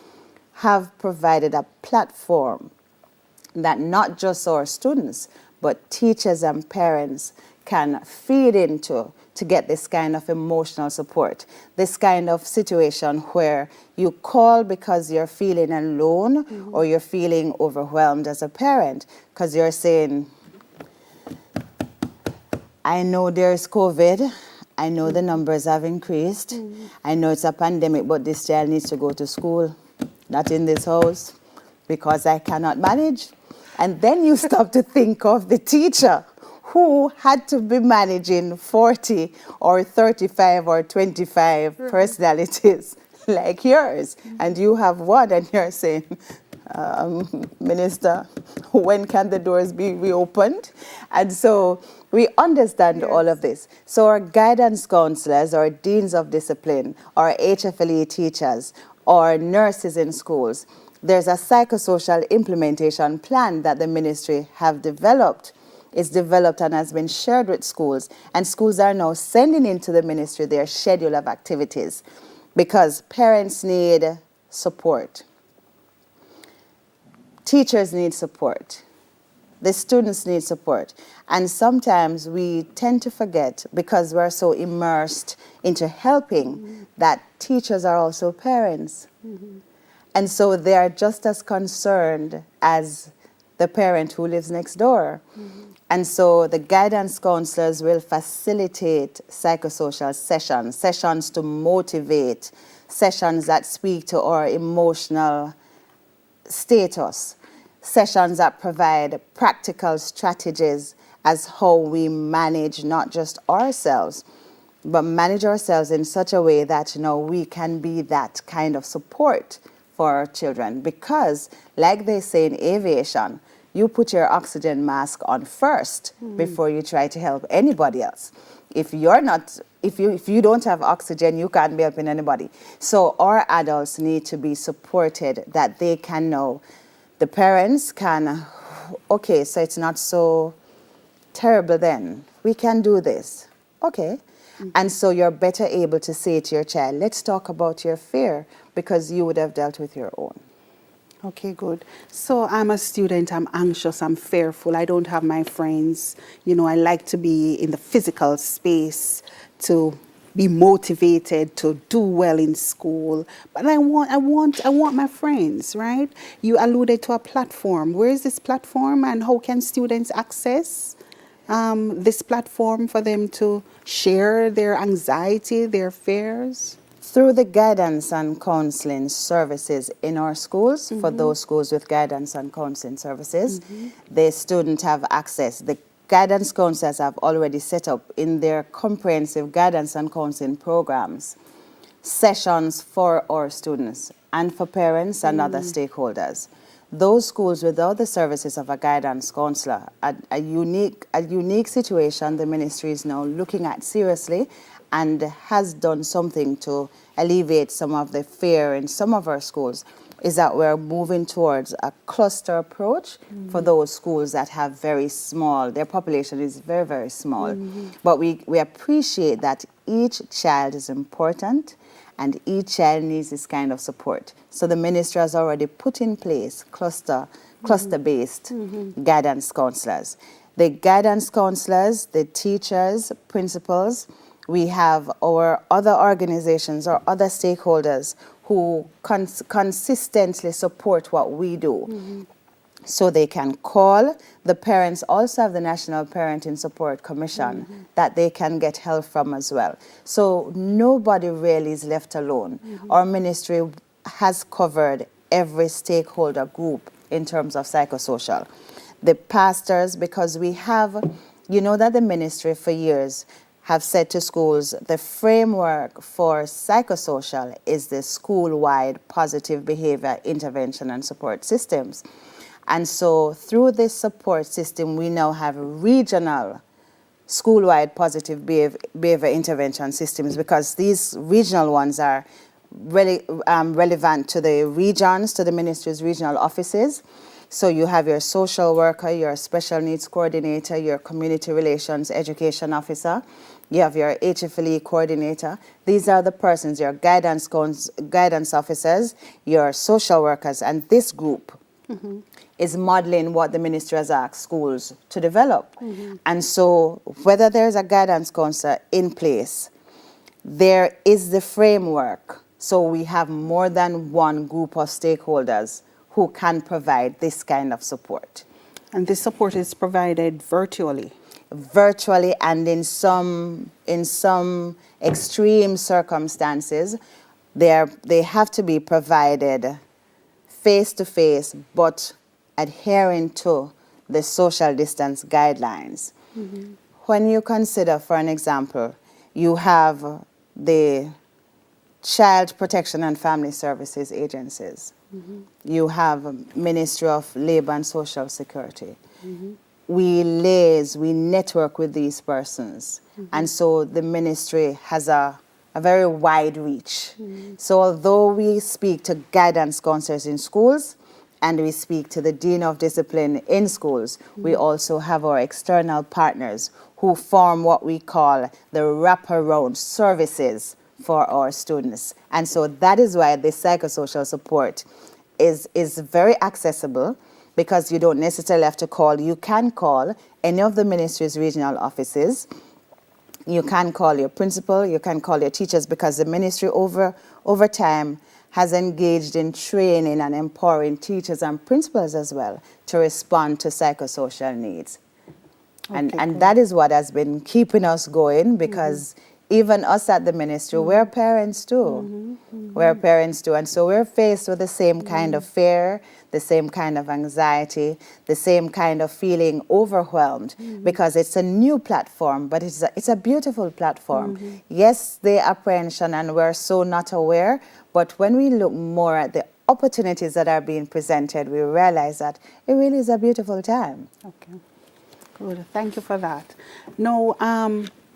have provided a platform that not just our students, but teachers and parents can feed into to get this kind of emotional support, this kind of situation where you call because you're feeling alone or you're feeling overwhelmed as a parent because you're saying, I know there's COVID, I know the numbers have increased, I know it's a pandemic, but this child needs to go to school, not in this house, because I cannot manage. And then you stop to think of the teacher who had to be managing 40 or 35 or 25 personalities like yours. And you have one and you're saying, Minister, when can the doors be reopened? And so we understand all of this. So our guidance counselors, our deans of discipline, our HFLE teachers, our nurses in schools, there's a psychosocial implementation plan that the ministry have developed. It's developed and has been shared with schools. And schools are now sending into the ministry their schedule of activities because parents need support. Teachers need support. The students need support. And sometimes we tend to forget, because we're so immersed into helping, that teachers are also parents. And so they are just as concerned as the parent who lives next door. And so the guidance counselors will facilitate psychosocial sessions, sessions to motivate, sessions that speak to our emotional status, sessions that provide practical strategies as how we manage not just ourselves, but manage ourselves in such a way that, you know, we can be that kind of support for our children. Because, like they say in aviation, you put your oxygen mask on first before you try to help anybody else. If you don't have oxygen, you can't be helping anybody. So our adults need to be supported, that they can know. The parents can, okay, so it's not so terrible then. We can do this. Okay. And so you're better able to say to your child, let's talk about your fear, because you would have dealt with your own. Okay, good. So I'm a student, I'm anxious, I'm fearful, I don't have my friends. You know, I like to be in the physical space, to be motivated, to do well in school. But I want my friends, right? You alluded to a platform. Where is this platform, and how can students access this platform for them to share their anxiety, their fears? Through the guidance and counseling services in our schools, for those schools with guidance and counseling services, the students have access. The guidance counselors have already set up in their comprehensive guidance and counseling programs sessions for our students and for parents and other stakeholders. Those schools without the services of a guidance counselor, a unique situation the ministry is now looking at seriously, and has done something to alleviate some of the fear in some of our schools, is that we're moving towards a cluster approach for those schools that have very small, their population is very, very small. But we appreciate that each child is important and each child needs this kind of support. So the ministry has already put in place cluster-based guidance counselors. The guidance counselors, the teachers, principals, we have our other organizations or other stakeholders who consistently support what we do. So they can call. The parents also have the National Parenting Support Commission that they can get help from as well. So nobody really is left alone. Our ministry has covered every stakeholder group in terms of psychosocial. The pastors, because we have, you know that the ministry for years have said to schools, the framework for psychosocial is the school-wide positive behavior intervention and support systems. And so through this support system, we now have regional school-wide positive behavior intervention systems, because these regional ones are really relevant to the regions, to the ministry's regional offices. So you have your social worker, your special needs coordinator, your community relations education officer, you have your HFLE coordinator. These are the persons, your guidance officers, your social workers, and this group is modeling what the ministry has asked schools to develop. And so whether there's a guidance counselor in place, there is the framework. So we have more than one group of stakeholders who can provide this kind of support. And this support is provided virtually? Virtually, and in some extreme circumstances, they have to be provided face-to-face, but adhering to the social distance guidelines. When you consider, for an example, you have the Child Protection and Family Services agencies. You have Ministry of Labor and Social Security. We liaise, we network with these persons. And so the ministry has a very wide reach. So although we speak to guidance counselors in schools and we speak to the Dean of Discipline in schools, we also have our external partners who form what we call the wraparound services for our students. And so that is why the psychosocial support is very accessible, because you don't necessarily have to call. You can call any of the ministry's regional offices. You can call your principal, you can call your teachers, because the ministry over time has engaged in training and empowering teachers and principals as well to respond to psychosocial needs. And that is what has been keeping us going, because even us at the ministry, we're parents too. We're parents too. And so we're faced with the same kind of fear, the same kind of anxiety, the same kind of feeling overwhelmed because it's a new platform, but it's a beautiful platform. Yes, the apprehension, and we're so not aware, but when we look more at the opportunities that are being presented, we realize that it really is a beautiful time. Okay, good. Thank you for that. Now,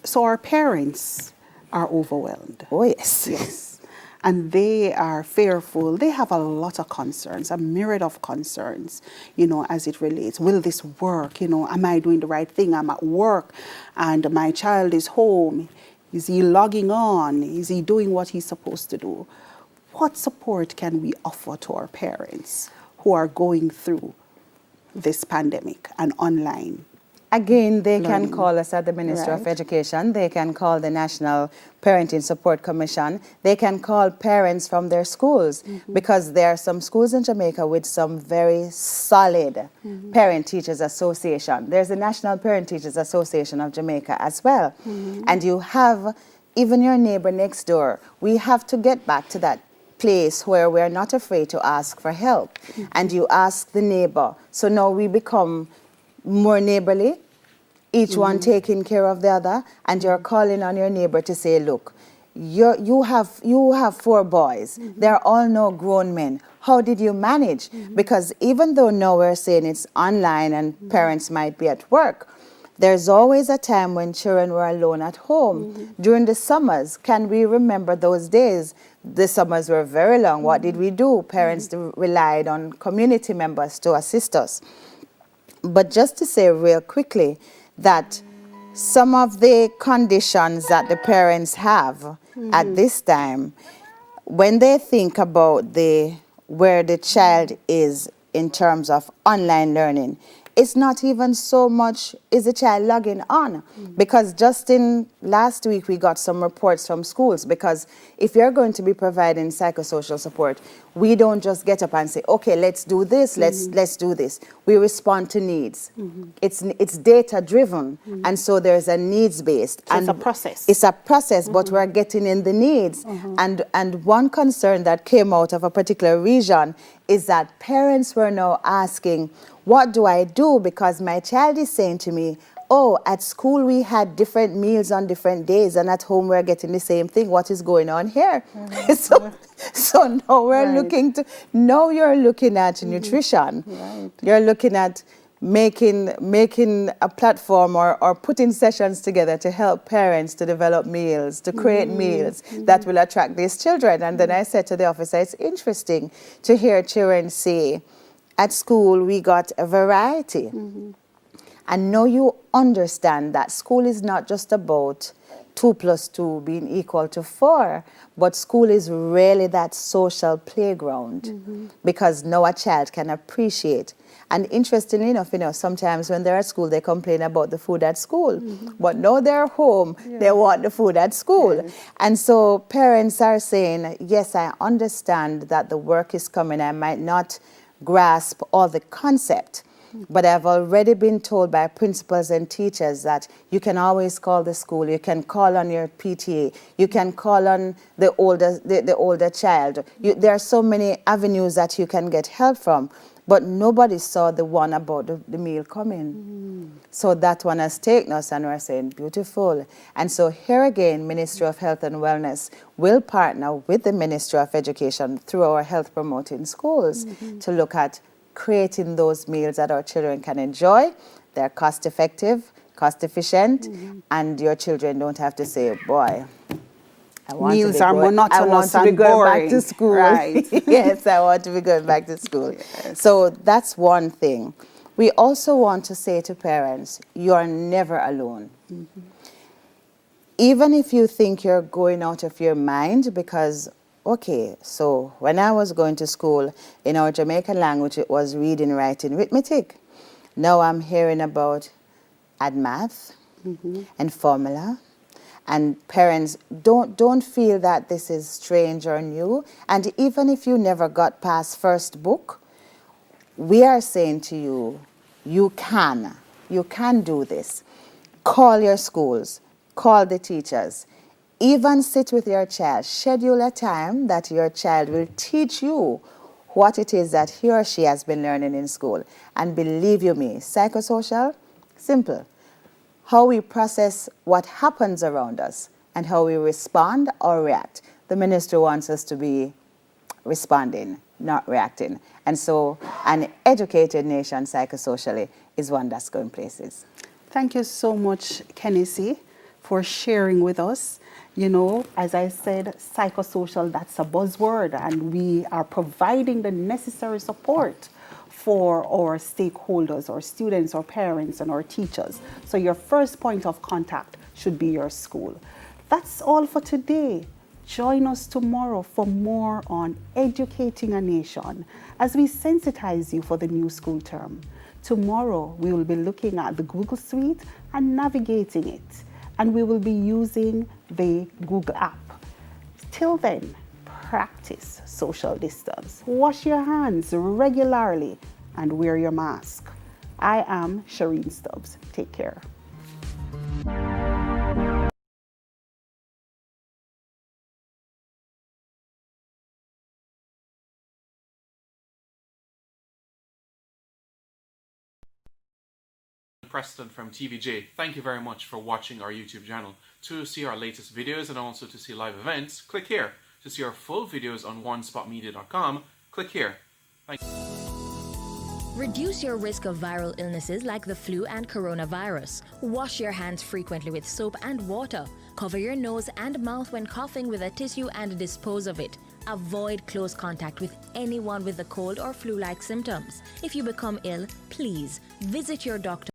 so our parents are overwhelmed. Oh, yes. Yes. And they are fearful. They have a lot of concerns, a myriad of concerns, you know, as it relates. Will this work? You know, am I doing the right thing? I'm at work and my child is home. Is he logging on? Is he doing what he's supposed to do? What support can we offer to our parents who are going through this pandemic and online? Again, they can learning? call us at the Ministry of Education. They can call the National Parenting Support Commission. They can call parents from their schools because there are some schools in Jamaica with some very solid Parent Teachers Association. There's the National Parent Teachers Association of Jamaica as well. And you have even your neighbor next door. We have to get back to that place where we're not afraid to ask for help. And you ask the neighbor. So now we become more neighborly, each one taking care of the other, and you're calling on your neighbor to say, look, you have 4 boys. They're all now grown men. How did you manage? Because even though now we're saying it's online and parents might be at work, there's always a time when children were alone at home. During the summers, can we remember those days? The summers were very long. What did we do? Parents relied on community members to assist us. But just to say real quickly that some of the conditions that the parents have at this time, when they think about where the child is in terms of online learning, it's not even so much is the child logging on, because just in last week we got some reports from schools, because if you're going to be providing psychosocial support, we don't just get up and say, okay, let's do this, let's do this. We respond to needs. It's data driven, and so there's a needs based. So it's a process. It's a process, but we're getting in the needs. And one concern that came out of a particular region is that parents were now asking, what do I do? Because my child is saying to me, oh, at school we had different meals on different days, and at home we're getting the same thing. What is going on here? So now we're now you're looking at nutrition. You're looking at making a platform or putting sessions together to help parents to develop meals, to create meals that will attract these children. And then I said to the officer, it's interesting to hear children say, at school we got a variety. And now you understand that school is not just about 2 + 2 being equal to 4, but school is really that social playground, because now a child can appreciate. And interestingly enough, sometimes when they're at school, they complain about the food at school. But now they're home, they want the food at school. And so parents are saying, yes, I understand that the work is coming. I might not grasp all the concept, but I've already been told by principals and teachers that you can always call the school, you can call on your PTA, you can call on the older child. There are so many avenues that you can get help from, but nobody saw the one about the meal coming. So that one has taken us, and we're saying, beautiful. And so here again, Ministry of Health and Wellness will partner with the Ministry of Education through our health promoting schools to look at creating those meals that our children can enjoy. They're cost effective, cost efficient, and your children don't have to say, boy, meals are monotonous and going boring. back to school. Right. Yes, I want to be going back to school. Yes. So that's one thing. We also want to say to parents, you're never alone. Even if you think you're going out of your mind, because okay, so when I was going to school, in our Jamaican language, it was reading, writing, arithmetic. Now I'm hearing about math and formula. And parents, don't feel that this is strange or new. And even if you never got past first book, we are saying to you, you can do this. Call your schools, call the teachers. Even sit with your child. Schedule a time that your child will teach you what it is that he or she has been learning in school. And believe you me, psychosocial, simple. How we process what happens around us and how we respond or react. The ministry wants us to be responding, not reacting. And so an educated nation psychosocially is one that's going places. Thank you so much, Kennedy, for sharing with us. You know, as I said, psychosocial, that's a buzzword, and we are providing the necessary support for our stakeholders, our students, our parents, and our teachers. So your first point of contact should be your school. That's all for today. Join us tomorrow for more on educating a nation as we sensitize you for the new school term. Tomorrow, we will be looking at the Google Suite and navigating it, and we will be using the Google app. Till then, practice social distance. Wash your hands regularly and wear your mask. I am Shireen Stubbs. Take care. Preston from TVJ. Thank you very much for watching our YouTube channel. To see our latest videos and also to see live events, click here. To see our full videos on onespotmedia.com, click here. Thank you. Reduce your risk of viral illnesses like the flu and coronavirus. Wash your hands frequently with soap and water. Cover your nose and mouth when coughing with a tissue and dispose of it. Avoid close contact with anyone with a cold or flu-like symptoms. If you become ill, please visit your doctor.